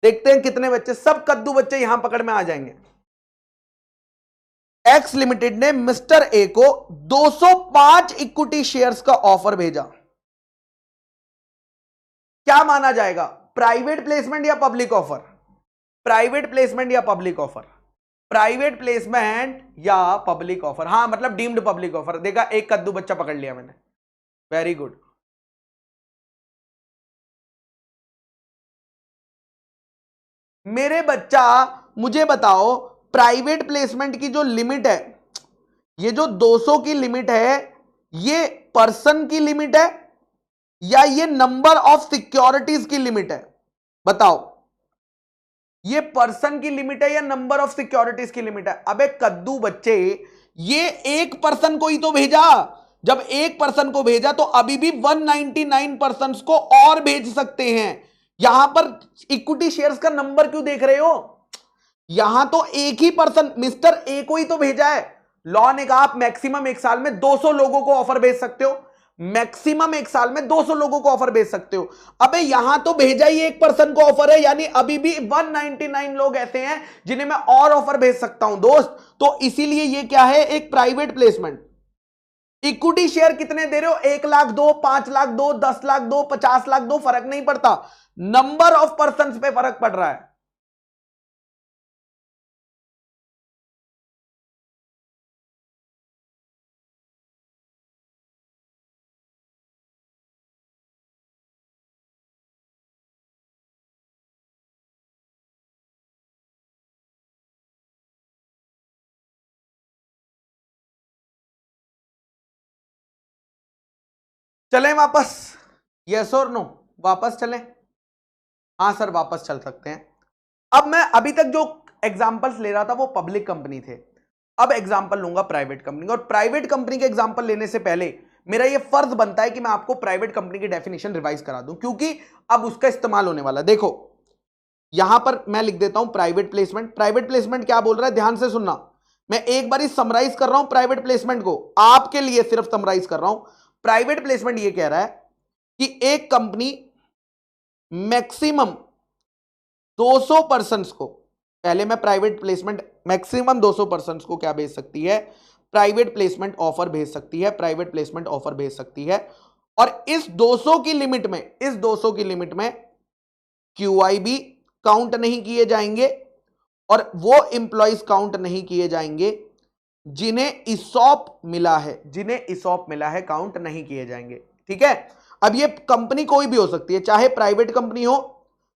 देखते हैं कितने बच्चे, सब कद्दू बच्चे यहां पकड़ में आ जाएंगे। एक्स लिमिटेड ने मिस्टर ए को 205 इक्विटी शेयर्स का ऑफर भेजा। क्या माना जाएगा? प्राइवेट प्लेसमेंट या पब्लिक ऑफर? प्राइवेट प्लेसमेंट या पब्लिक ऑफर? प्राइवेट प्लेसमेंट या पब्लिक ऑफर? हाँ मतलब डीम्ड पब्लिक ऑफर। देखा, एक कद्दू बच्चा पकड़ लिया मैंने, वेरी गुड। मेरे बच्चा मुझे बताओ, प्राइवेट प्लेसमेंट की जो लिमिट है, ये जो 200 की लिमिट है, ये पर्सन की लिमिट है या ये नंबर ऑफ सिक्योरिटीज की लिमिट है? बताओ, ये पर्सन की लिमिट है या नंबर ऑफ सिक्योरिटीज की लिमिट है? अबे कद्दू बच्चे, ये एक पर्सन को ही तो भेजा। जब एक पर्सन को भेजा तो अभी भी 199 पर्सन को और भेज सकते हैं। यहां पर इक्विटी शेयर्स का नंबर क्यों देख रहे हो? यहां तो एक ही पर्सन मिस्टर ए को ही तो भेजा है। लॉ ने कहा आप मैक्सिमम एक साल में 200 लोगों को ऑफर भेज सकते हो, मैक्सिमम एक साल में 200 लोगों को ऑफर भेज सकते हो। अबे यहां तो भेजा ही एक पर्सन को ऑफर है, यानी अभी भी 199 लोग ऐसे हैं जिन्हें मैं और ऑफर भेज सकता हूं दोस्त। तो इसीलिए ये क्या है? एक प्राइवेट प्लेसमेंट। इक्विटी शेयर कितने दे रहे हो? 1 लाख दो, 5 लाख दो, 10 लाख दो, 50 लाख दो, फर्क नहीं पड़ता, नंबर ऑफ पर्सन पे फर्क पड़ रहा है। चलें वापस। यस और नो, वापस चलें? हाँ सर वापस चल सकते हैं। अब मैं अभी तक जो एग्जांपल्स ले रहा था वो पब्लिक कंपनी थे, अब एग्जांपल लूंगा प्राइवेट कंपनी। और प्राइवेट कंपनी के एग्जांपल लेने से पहले मेरा ये फर्ज बनता है कि मैं आपको प्राइवेट कंपनी की डेफिनेशन रिवाइज करा दूं, क्योंकि अब उसका इस्तेमाल होने वाला। देखो यहां पर मैं लिख देता हूं प्राइवेट प्लेसमेंट। प्राइवेट प्लेसमेंट क्या बोल रहा है, ध्यान से सुनना। मैं एक बार समराइज कर रहा हूं प्राइवेट प्लेसमेंट को, आपके लिए सिर्फ समराइज कर रहा हूं। प्राइवेट प्लेसमेंट ये कह रहा है कि एक कंपनी मैक्सिमम 200 पर्सन को, पहले मैं प्राइवेट प्लेसमेंट मैक्सिमम 200 पर्सन को क्या भेज सकती है, प्राइवेट प्लेसमेंट ऑफर भेज सकती है, प्राइवेट प्लेसमेंट ऑफर भेज सकती है। और इस 200 की लिमिट में, इस 200 की लिमिट में QIB काउंट नहीं किए जाएंगे और वो इंप्लॉइज काउंट नहीं किए जाएंगे जिन्हें इसॉप मिला है, जिन्हें इसॉप मिला है काउंट नहीं किए जाएंगे। ठीक है, अब ये कंपनी कोई भी हो सकती है, चाहे प्राइवेट कंपनी हो,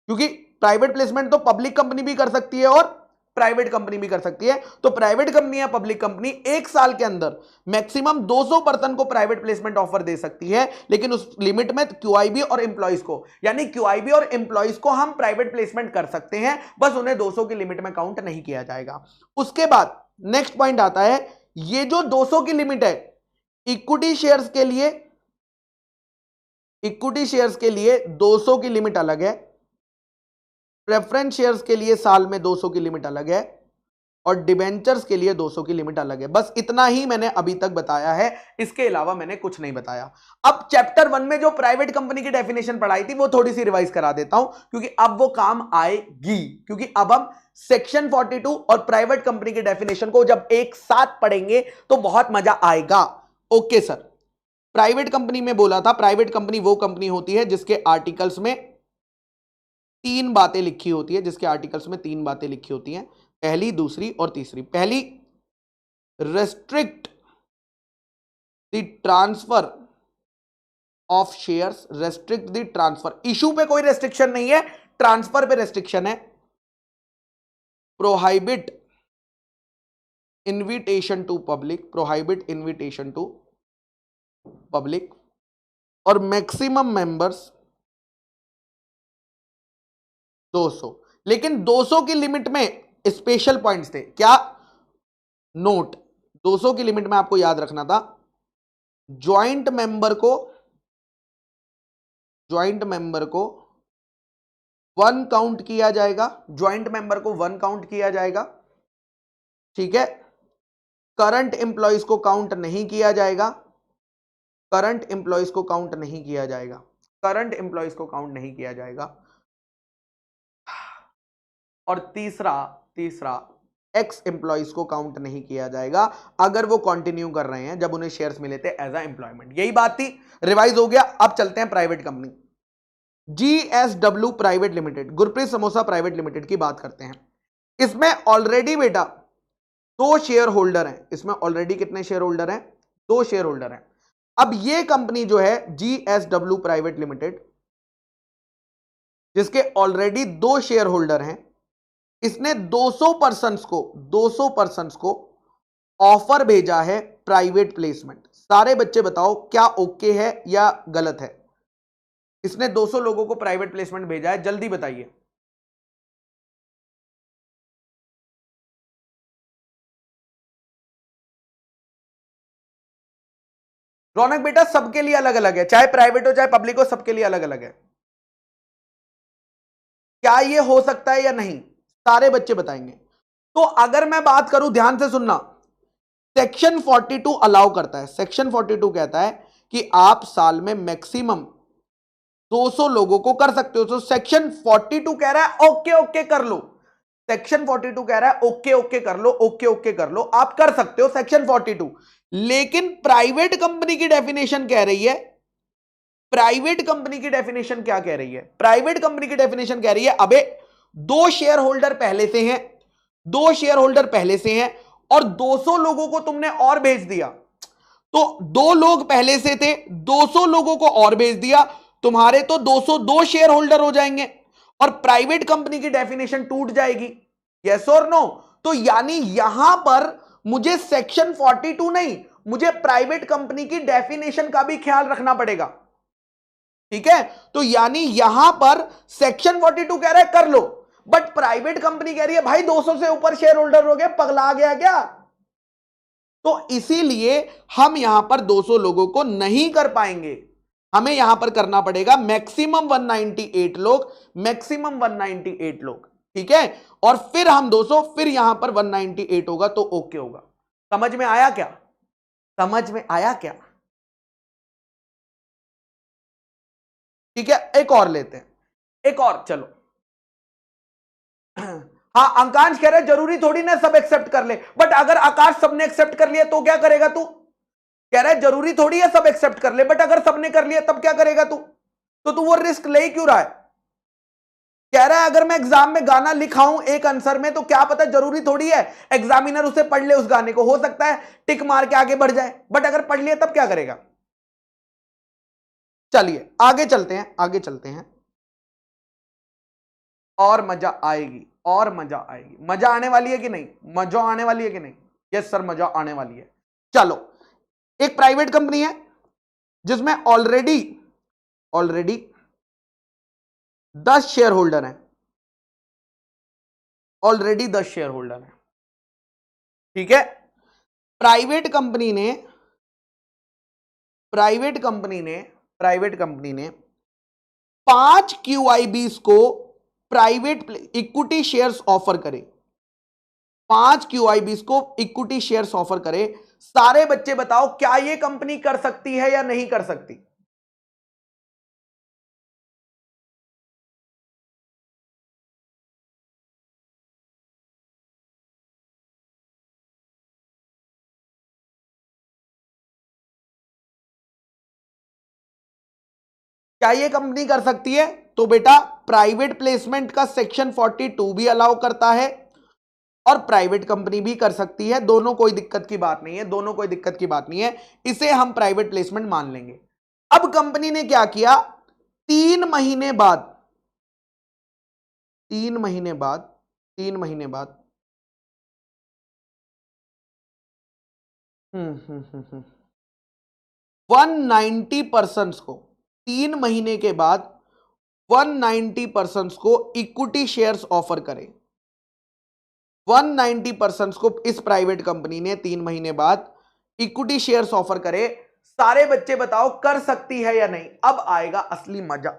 क्योंकि प्राइवेट प्लेसमेंट तो पब्लिक कंपनी भी कर सकती है और प्राइवेट कंपनी भी कर सकती है। तो प्राइवेट कंपनी या पब्लिक कंपनी एक साल के अंदर मैक्सिमम 200 पर्सन को प्राइवेट प्लेसमेंट ऑफर दे सकती है, लेकिन उस लिमिट में QIB और एम्प्लॉइज को, यानी QIB और एम्प्लॉइज को हम प्राइवेट प्लेसमेंट कर सकते हैं, बस उन्हें 200 की लिमिट में काउंट नहीं किया जाएगा। उसके बाद नेक्स्ट पॉइंट आता है, ये जो 200 की लिमिट है, इक्विटी शेयर्स के लिए, इक्विटी शेयर्स के लिए 200 की लिमिट अलग है, प्रेफरेंस शेयर्स के लिए साल में 200 की लिमिट अलग है, और डिबेंचर्स के लिए 200 की लिमिट अलग है। बस इतना ही मैंने अभी तक बताया है, इसके अलावा मैंने कुछ नहीं बताया। अब चैप्टर 1 में जो प्राइवेट कंपनी की डेफिनेशन पढ़ाई थी वो थोड़ी सी रिवाइज करा देता हूं, क्योंकि अब वो काम आएगी, क्योंकि अब हम सेक्शन 42 और प्राइवेट कंपनी की डेफिनेशन को जब एक साथ पढ़ेंगे तो बहुत मजा आएगा। ओके सर, प्राइवेट कंपनी में बोला था, प्राइवेट कंपनी वो कंपनी होती है जिसके आर्टिकल्स में 3 बातें लिखी होती है, जिसके आर्टिकल्स में 3 बातें लिखी होती हैं, पहली, दूसरी और तीसरी। पहली, restrict the transfer of shares, restrict the transfer, issue पे कोई रेस्ट्रिक्शन नहीं है, ट्रांसफर पे रेस्ट्रिक्शन है। Prohibit invitation to public, prohibit invitation to public, और मैक्सिमम मेंबर्स 200। लेकिन 200 की लिमिट में स्पेशल पॉइंट्स थे, क्या? नोट, 200 की लिमिट में आपको याद रखना था, ज्वाइंट मेंबर को, ज्वाइंट मेंबर को 1 काउंट किया जाएगा, ज्वाइंट मेंबर को 1 काउंट किया जाएगा। ठीक है, करंट एम्प्लॉइज को काउंट नहीं किया जाएगा, करंट एम्प्लॉइज को काउंट नहीं किया जाएगा, करंट एम्प्लॉइज को काउंट नहीं किया जाएगा। और तीसरा, तीसरा एक्स एम्प्लॉइज को काउंट नहीं किया जाएगा अगर वो कंटिन्यू कर रहे हैं जब उन्हें शेयर्स मिले थे एज अ एम्प्लॉयमेंट। यही बात थी, रिवाइज हो गया। अब चलते हैं private company, GSW private limited, Gurpreet samosa private limited की बात करते हैं। इसमें ऑलरेडी बेटा 2 शेयर होल्डर हैं, इसमें ऑलरेडी कितने शेयर होल्डर हैं? 2 शेयर होल्डर हैं। अब ये कंपनी जो है GSW प्राइवेट लिमिटेड, जिसके ऑलरेडी 2 शेयर होल्डर हैं, इसने 200 पर्सन्स को ऑफर भेजा है प्राइवेट प्लेसमेंट। सारे बच्चे बताओ क्या ओके है या गलत है? इसने 200 लोगों को प्राइवेट प्लेसमेंट भेजा है, जल्दी बताइए। रौनक बेटा सबके लिए अलग अलग है, चाहे प्राइवेट हो चाहे पब्लिक हो, सबके लिए अलग अलग है। क्या ये हो सकता है या नहीं? सारे बच्चे बताएंगे। तो अगर मैं बात करूं, ध्यान से सुनना, सेक्शन 42 अलाउ करता है, सेक्शन 42 कहता है कि आप साल में मैक्सिमम 200 लोगों को कर सकते हो। तो सेक्शन 42 कह रहा है ओके ओके कर लो, सेक्शन 42 कह रहा है ओके ओके कर लो, ओके ओके कर लो, आप कर सकते हो सेक्शन 42। लेकिन प्राइवेट कंपनी की डेफिनेशन कह रही है, प्राइवेट कंपनी की डेफिनेशन क्या कह रही है? प्राइवेट कंपनी की डेफिनेशन कह रही है अबे 2 शेयर होल्डर पहले से हैं, 2 शेयर होल्डर पहले से हैं और 200 लोगों को तुमने और भेज दिया, तो 2 लोग पहले से थे, 200 लोगों को और भेज दिया, तुम्हारे तो 202 शेयर होल्डर हो जाएंगे और प्राइवेट कंपनी की डेफिनेशन टूट जाएगी। यस और नो? तो यानी यहां पर मुझे सेक्शन 42 नहीं, मुझे प्राइवेट कंपनी की डेफिनेशन का भी ख्याल रखना पड़ेगा। ठीक है, तो यानी यहां पर सेक्शन 42 कह रहा है कर लो, बट प्राइवेट कंपनी कह रही है भाई 200 से ऊपर शेयर होल्डर हो गए, पगला गया क्या? तो इसीलिए हम यहां पर 200 लोगों को नहीं कर पाएंगे, हमें यहां पर करना पड़ेगा मैक्सिमम 198 लोग, मैक्सिमम 198 लोग, ठीक है, और फिर हम 200, फिर यहां पर 198 होगा तो ओके होगा। समझ में आया क्या? समझ में आया क्या? ठीक है, एक और लेते हैं, एक और, चलो। हाँ, अंकांश कह रहा है जरूरी थोड़ी ना सब एक्सेप्ट कर ले, बट अगर आकाश सबने एक्सेप्ट कर लिया तो क्या करेगा तू? कह रहा है जरूरी थोड़ी है सब एक्सेप्ट कर ले, बट अगर सबने कर लिया तब क्या करेगा तू? तो तू वो रिस्क ले ही क्यों रहा है? कह रहा है अगर मैं एग्जाम में गाना लिखाऊं एक आंसर में, तो क्या पता, जरूरी थोड़ी है एग्जामिनर उसे पढ़ ले उस गाने को, हो सकता है टिक मार के आगे बढ़ जाए, बट अगर पढ़ लिया तब क्या करेगा? चलिए आगे चलते हैं, आगे चलते हैं, और मजा आएगी, और मजा आएगी। मजा आने वाली है कि नहीं? मजा आने वाली है कि नहीं? यस सर, मजा आने वाली है। चलो, एक प्राइवेट कंपनी है जिसमें ऑलरेडी 10 शेयर होल्डर हैं, ऑलरेडी 10 शेयर होल्डर हैं, ठीक है। प्राइवेट कंपनी ने 5 QIBs को प्राइवेट इक्विटी शेयर्स ऑफर करे, 5 QIBs को इक्विटी शेयर्स ऑफर करे। सारे बच्चे बताओ क्या ये कंपनी कर सकती है या नहीं कर सकती? क्या ये कंपनी कर सकती है? तो बेटा प्राइवेट प्लेसमेंट का सेक्शन 42 भी अलाउ करता है, और प्राइवेट कंपनी भी कर सकती है, दोनों कोई दिक्कत की बात नहीं है, दोनों कोई दिक्कत की बात नहीं है, इसे हम प्राइवेट प्लेसमेंट मान लेंगे। अब कंपनी ने क्या किया, 3 महीने बाद 3 महीने बाद 3 महीने बाद 190 पर्सन को 3 महीने के बाद 190 पर्सन को इक्विटी शेयर्स ऑफर करें। 190 पर्सन को इस प्राइवेट कंपनी ने 3 महीने बाद इक्विटी शेयर्स ऑफर करे। सारे बच्चे बताओ कर सकती है या नहीं? अब आएगा असली मजा।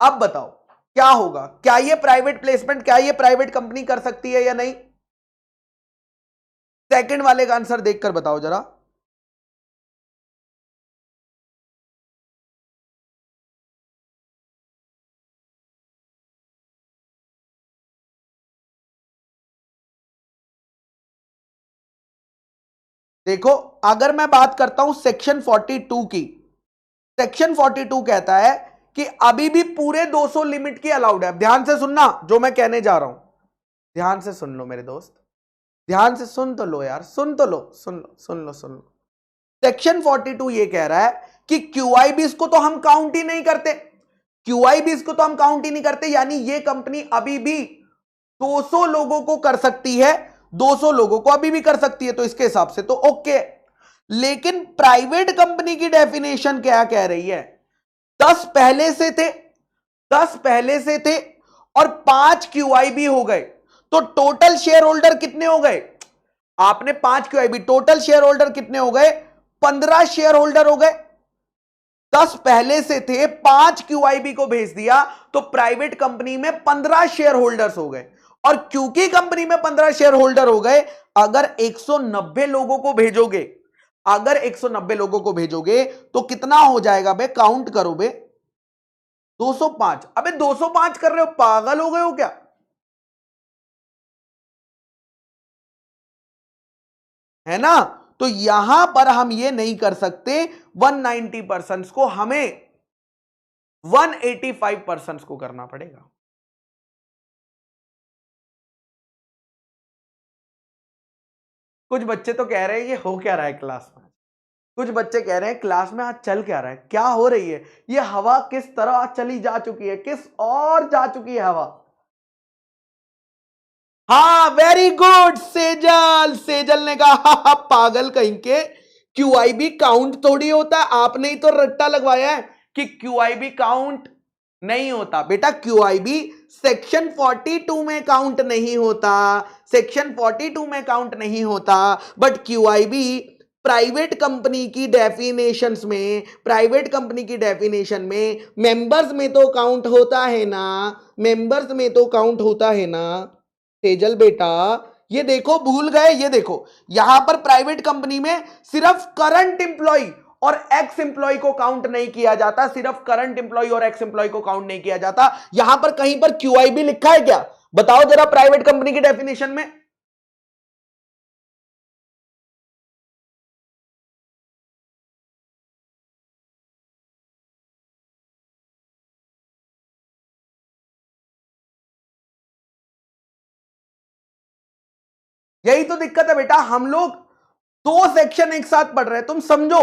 अब बताओ क्या होगा, क्या ये प्राइवेट प्लेसमेंट, क्या ये प्राइवेट कंपनी कर सकती है या नहीं? सेकंड वाले का आंसर देखकर बताओ जरा। देखो, अगर मैं बात करता हूं सेक्शन 42 की, सेक्शन 42 कहता है कि अभी भी पूरे 200 लिमिट की अलाउड है। ध्यान से सुनना जो मैं कहने जा रहा हूं, ध्यान से सुन लो मेरे दोस्त, ध्यान से सुन तो लो यार, सुन तो लो, सुन लो, सुन लो, सुन लो। सेक्शन 42 ये कह रहा है कि QIBs को तो हम काउंट ही नहीं करते, QIBs को तो हम काउंट ही नहीं करते, यानी ये कंपनी अभी भी 200 लोगों को कर सकती है, 200 लोगों को अभी भी कर सकती है, तो इसके हिसाब से तो ओके। लेकिन प्राइवेट कंपनी की डेफिनेशन क्या कह रही है? 10 पहले से थे, 10 पहले से थे और 5 QIB हो गए, तो टोटल शेयर होल्डर कितने हो गए? आपने 5 QIB, टोटल शेयर होल्डर कितने हो गए? 15 शेयर होल्डर हो गए। 10 पहले से थे, 5 QIB को भेज दिया, तो प्राइवेट कंपनी में 15 शेयर होल्डर्स हो गए। और क्योंकि कंपनी में 15 शेयर होल्डर हो गए, अगर 190 लोगों को भेजोगे, अगर 190 लोगों को भेजोगे तो कितना हो जाएगा बे? काउंट करो बे, 205। अबे 205 कर रहे हो, पागल हो गए हो क्या? है ना? तो यहां पर हम ये नहीं कर सकते 190 पर्सन को, हमें 185 पर्सन को करना पड़ेगा। कुछ बच्चे तो कह रहे हैं ये हो क्या रहा है क्लास में, कुछ बच्चे कह रहे हैं क्लास में आज चल क्या रहा है, क्या हो रही है, ये हवा किस तरह चली जा चुकी है, किस और जा चुकी है हवा। हाँ वेरी गुड सेजल, सेजल ने कहा हा, पागल कहीं के, QIB काउंट थोड़ी होता है, आपने ही तो रट्टा लगवाया है। कि क्यूआईबी काउंट नहीं होता। बेटा क्यूआईबी सेक्शन 42 में काउंट नहीं होता, सेक्शन 42 में काउंट नहीं होता, बट क्यूआईबी प्राइवेट कंपनी की डेफिनेशंस में, प्राइवेट कंपनी की डेफिनेशन में मेंबर्स में तो काउंट होता है ना, मेंबर्स में तो काउंट होता है ना। तेजल बेटा ये देखो भूल गए, ये देखो यहां पर प्राइवेट कंपनी में सिर्फ करंट एम्प्लॉय और एक्स एम्प्लॉय को काउंट नहीं किया जाता, सिर्फ करंट एम्प्लॉय और एक्स एम्प्लॉय को काउंट नहीं किया जाता। यहां पर कहीं पर क्यूआईबी लिखा है क्या? बताओ जरा प्राइवेट कंपनी की डेफिनेशन में। यही तो दिक्कत है बेटा, हम लोग दो सेक्शन एक साथ पढ़ रहे हैं। तुम समझो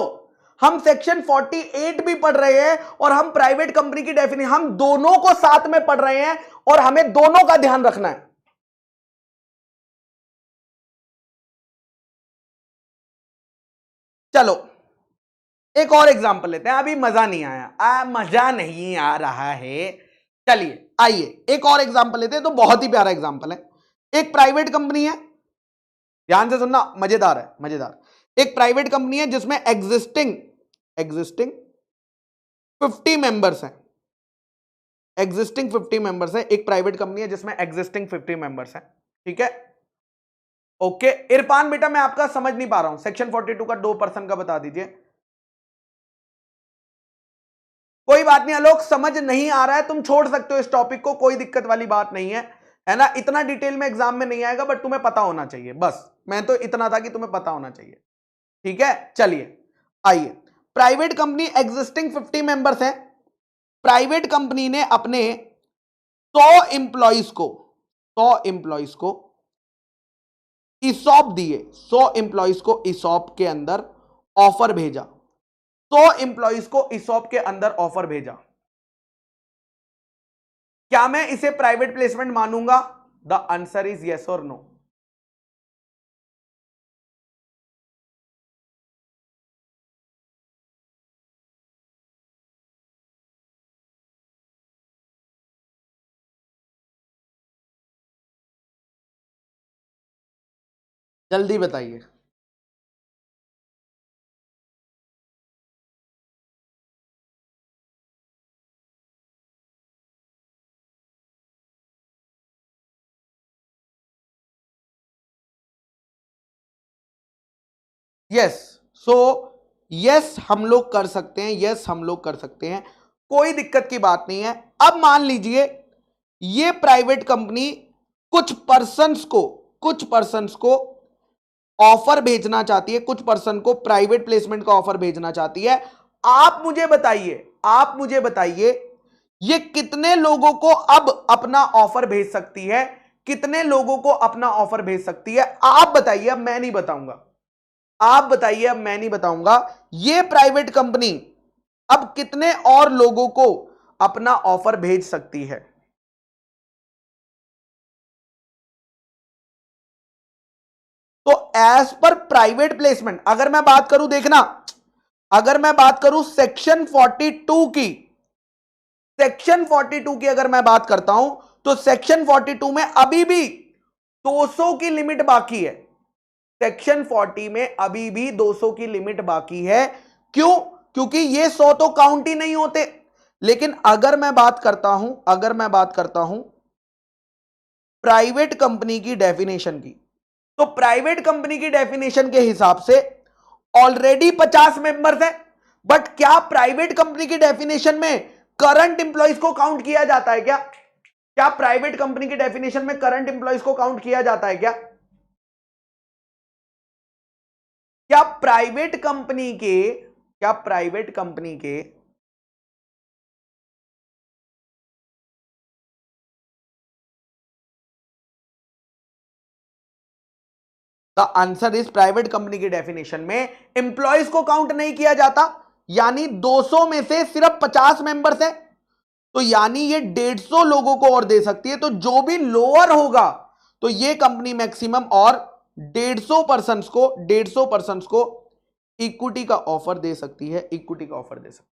हम सेक्शन 48 भी पढ़ रहे हैं और हम प्राइवेट कंपनी की डेफिनेशन, हम दोनों को साथ में पढ़ रहे हैं और हमें दोनों का ध्यान रखना है। चलो एक और एग्जांपल लेते हैं। अभी मजा नहीं आया, मजा नहीं आ रहा है। चलिए आइए एक और एग्जांपल लेते हैं, तो बहुत ही प्यारा एग्जांपल है। एक प्राइवेट कंपनी है, ध्यान से सुनना, मजेदार है, मजेदार। एक प्राइवेट कंपनी है जिसमें एग्जिस्टिंग 50 मेंबर्स हैं, एग्जिस्टिंग 50 मेंबर्स है। एक प्राइवेट कंपनी है जिसमें एग्जिस्टिंग 50 मेंबर्स हैं, ठीक है। ओके इरफान बेटा मैं आपका समझ नहीं पा रहा हूं, सेक्शन 42 का 2% का बता दीजिए। कोई बात नहीं आलोक, समझ नहीं आ रहा है तुम छोड़ सकते हो इस टॉपिक को, कोई दिक्कत वाली बात नहीं है ना। इतना डिटेल में एग्जाम में नहीं आएगा, बट तुम्हें पता होना चाहिए, बस मैं तो इतना था कि तुम्हें पता होना चाहिए, ठीक है। चलिए आइए, प्राइवेट कंपनी एग्जिस्टिंग 50 मेंबर्स हैं। प्राइवेट कंपनी ने अपने 100 एम्प्लॉइज को ईसॉप दिए, 100 एम्प्लॉइज को ईसॉप के अंदर ऑफर भेजा, 100 एम्प्लॉइज को ईसॉप के अंदर ऑफर भेजा। क्या मैं इसे प्राइवेट प्लेसमेंट मानूंगा? द आंसर इज यस और नो। जल्दी बताइए। यस, सो यस हम लोग कर सकते हैं, यस हम लोग कर सकते हैं, कोई दिक्कत की बात नहीं है। अब मान लीजिए ये प्राइवेट कंपनी कुछ पर्संस को ऑफर भेजना चाहती है, कुछ पर्सन को प्राइवेट प्लेसमेंट का ऑफर भेजना चाहती है। आप मुझे बताइए ये कितने लोगों को अब अपना ऑफर भेज सकती है, कितने लोगों को अपना ऑफर भेज सकती है? आप बताइए, अब मैं नहीं बताऊंगा, आप बताइए, अब मैं नहीं बताऊंगा। ये प्राइवेट कंपनी अब कितने और लोगों को अपना ऑफर भेज सकती है? तो एज पर प्राइवेट प्लेसमेंट अगर मैं बात करूं, देखना, अगर मैं बात करूं सेक्शन 42 की, सेक्शन 42 की अगर मैं बात करता हूं, तो सेक्शन 42 में अभी भी 200 की लिमिट बाकी है। सेक्शन 40 में अभी भी 200 की लिमिट बाकी है। क्यों? क्योंकि ये 100 तो काउंट ही नहीं होते। लेकिन अगर मैं बात करता हूं प्राइवेट कंपनी की डेफिनेशन की, तो प्राइवेट कंपनी की डेफिनेशन के हिसाब से ऑलरेडी 50 मेंबर्स है। बट क्या प्राइवेट कंपनी की डेफिनेशन में करंट इंप्लॉइज को काउंट किया जाता है क्या? क्या प्राइवेट कंपनी की डेफिनेशन में करंट इंप्लॉइज को काउंट किया जाता है क्या? क्या प्राइवेट कंपनी के the answer is private company की डेफिनेशन में एम्प्लॉयज को काउंट नहीं किया जाता, यानी 200 में से सिर्फ 50 मेंबर्स है, तो यानी ये 150 लोगों को और दे सकती है। तो जो भी लोअर होगा तो ये कंपनी मैक्सिमम और 150 पर्सन को इक्विटी का ऑफर दे सकती है, इक्विटी का ऑफर दे सकती है।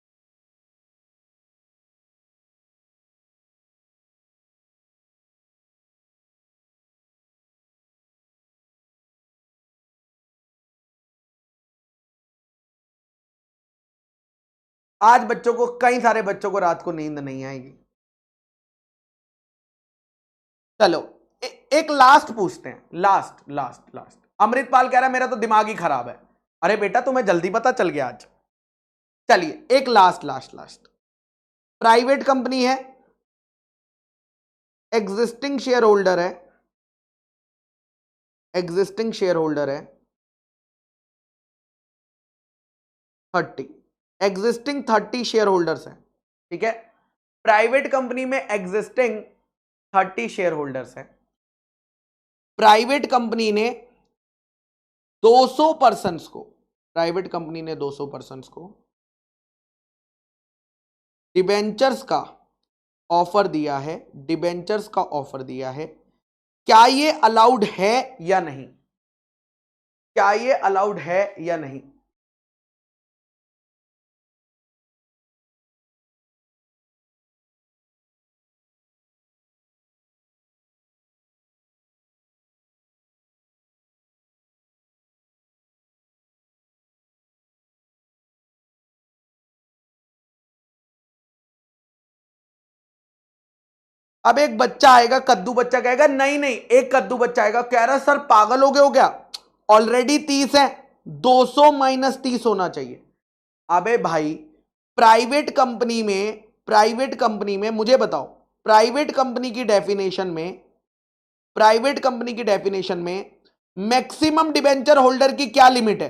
आज बच्चों को, कई सारे बच्चों को रात को नींद नहीं आएगी। चलो एक लास्ट पूछते हैं, लास्ट लास्ट लास्ट। अमृतपाल कह रहा है मेरा तो दिमाग ही खराब है। अरे बेटा तुम्हें जल्दी पता चल गया आज। चलिए एक last last last. Private company है, एग्जिस्टिंग शेयर होल्डर है, एग्जिस्टिंग शेयर होल्डर है 30, एग्जिस्टिंग 30 शेयर होल्डर्स हैं, ठीक है। प्राइवेट कंपनी में एग्जिस्टिंग 30 शेयर होल्डर्स हैं। प्राइवेट कंपनी ने 200 पर्सन्स को, प्राइवेट कंपनी ने 200 पर्सन्स को डिबेंचर्स का ऑफर दिया है, डिबेंचर्स का ऑफर दिया है। क्या ये अलाउड है या नहीं? क्या ये अलाउड है या नहीं? अब एक बच्चा आएगा, कद्दू बच्चा कहेगा नहीं नहीं, एक कद्दू बच्चा आएगा कह रहा सर पागल हो गए हो क्या, ऑलरेडी 30 है, 200 माइनस 30 होना चाहिए। अबे भाई प्राइवेट कंपनी में, प्राइवेट कंपनी में मुझे बताओ, प्राइवेट कंपनी की डेफिनेशन में, प्राइवेट कंपनी की डेफिनेशन में मैक्सिमम डिबेंचर होल्डर की क्या लिमिट है?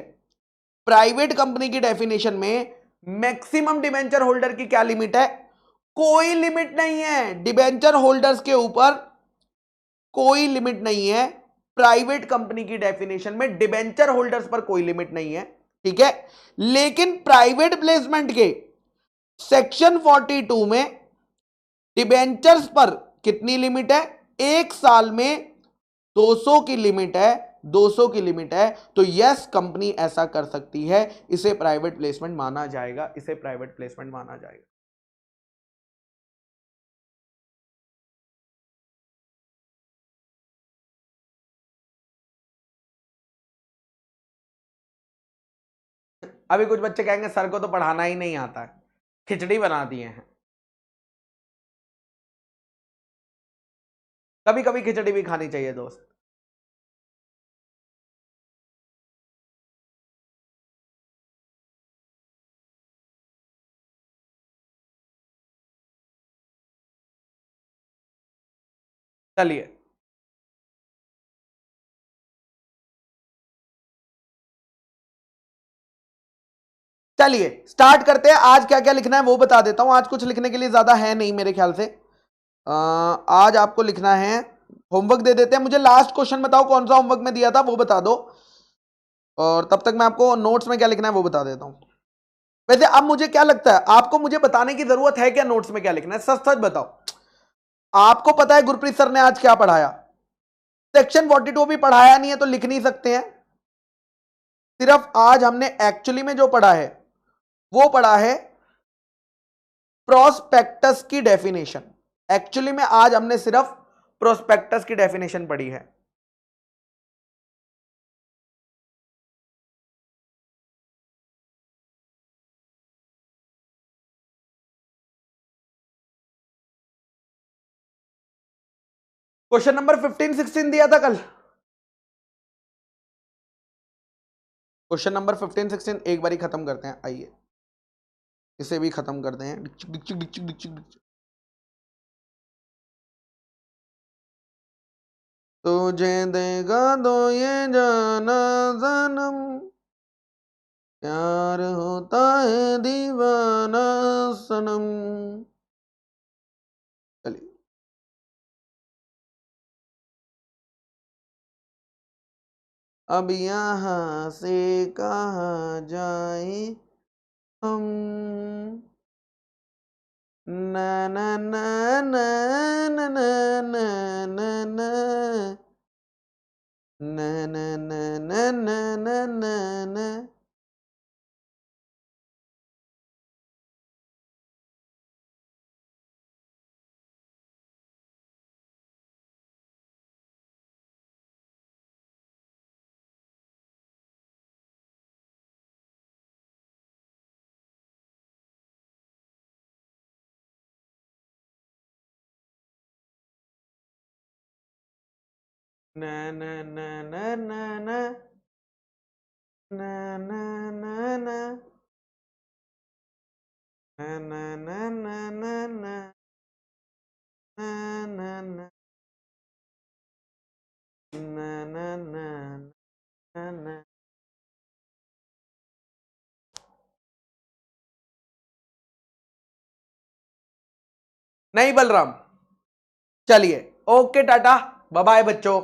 प्राइवेट कंपनी की डेफिनेशन में मैक्सिमम डिबेंचर होल्डर की क्या लिमिट है? कोई लिमिट नहीं है डिबेंचर होल्डर्स के ऊपर, कोई लिमिट नहीं है। प्राइवेट कंपनी की डेफिनेशन में डिबेंचर होल्डर्स पर कोई लिमिट नहीं है, ठीक है। लेकिन प्राइवेट प्लेसमेंट के सेक्शन 42 में डिबेंचर्स पर कितनी लिमिट है? एक साल में 200 की लिमिट है, 200 की लिमिट है। तो यस कंपनी ऐसा कर सकती है, इसे प्राइवेट प्लेसमेंट माना जाएगा, इसे प्राइवेट प्लेसमेंट माना जाएगा। अभी कुछ बच्चे कहेंगे सर को तो पढ़ाना ही नहीं आता है, खिचड़ी बना दिए हैं। कभी कभी खिचड़ी भी खानी चाहिए दोस्त। चलिए चलिए स्टार्ट करते हैं। आज क्या क्या लिखना है वो बता देता हूं। आज कुछ लिखने के लिए ज्यादा है नहीं मेरे ख्याल से। आज आपको लिखना है, होमवर्क दे देते हैं। मुझे लास्ट क्वेश्चन बताओ कौन सा होमवर्क में दिया था वो बता दो, और तब तक मैं आपको नोट्स में क्या लिखना है वो बता देता हूं। वैसे अब मुझे क्या लगता है, आपको मुझे बताने की जरूरत है क्या नोट्स में क्या लिखना है? सच सच बताओ। आपको पता है गुरप्रीत सर ने आज क्या पढ़ाया? सेक्शन 42 भी पढ़ाया नहीं है तो लिख नहीं सकते हैं। सिर्फ आज हमने एक्चुअली में जो पढ़ा है वो पढ़ा है प्रोस्पेक्टस की डेफिनेशन। एक्चुअली में आज हमने सिर्फ प्रोस्पेक्टस की डेफिनेशन पढ़ी है। क्वेश्चन नंबर 15-16 दिया था कल। क्वेश्चन नंबर 15-16 एक बार ही खत्म करते हैं, आइए इसे भी खत्म करते हैं। डिक्चिक डिक्चिक डिक्चिक डिक्चिक डिक्चिक। तुझे देगा तो ये जाना सनम, प्यार होता है दीवाना सनम। चलिए अब यहां से कहा जाए हम, ना ना ना ना ना ना ना ना ना ना ना ना ना ना ना ना। न न न न न न न न न न न न न न न न। नहीं बलराम, चलिए ओके टाटा बाय बाय बच्चों।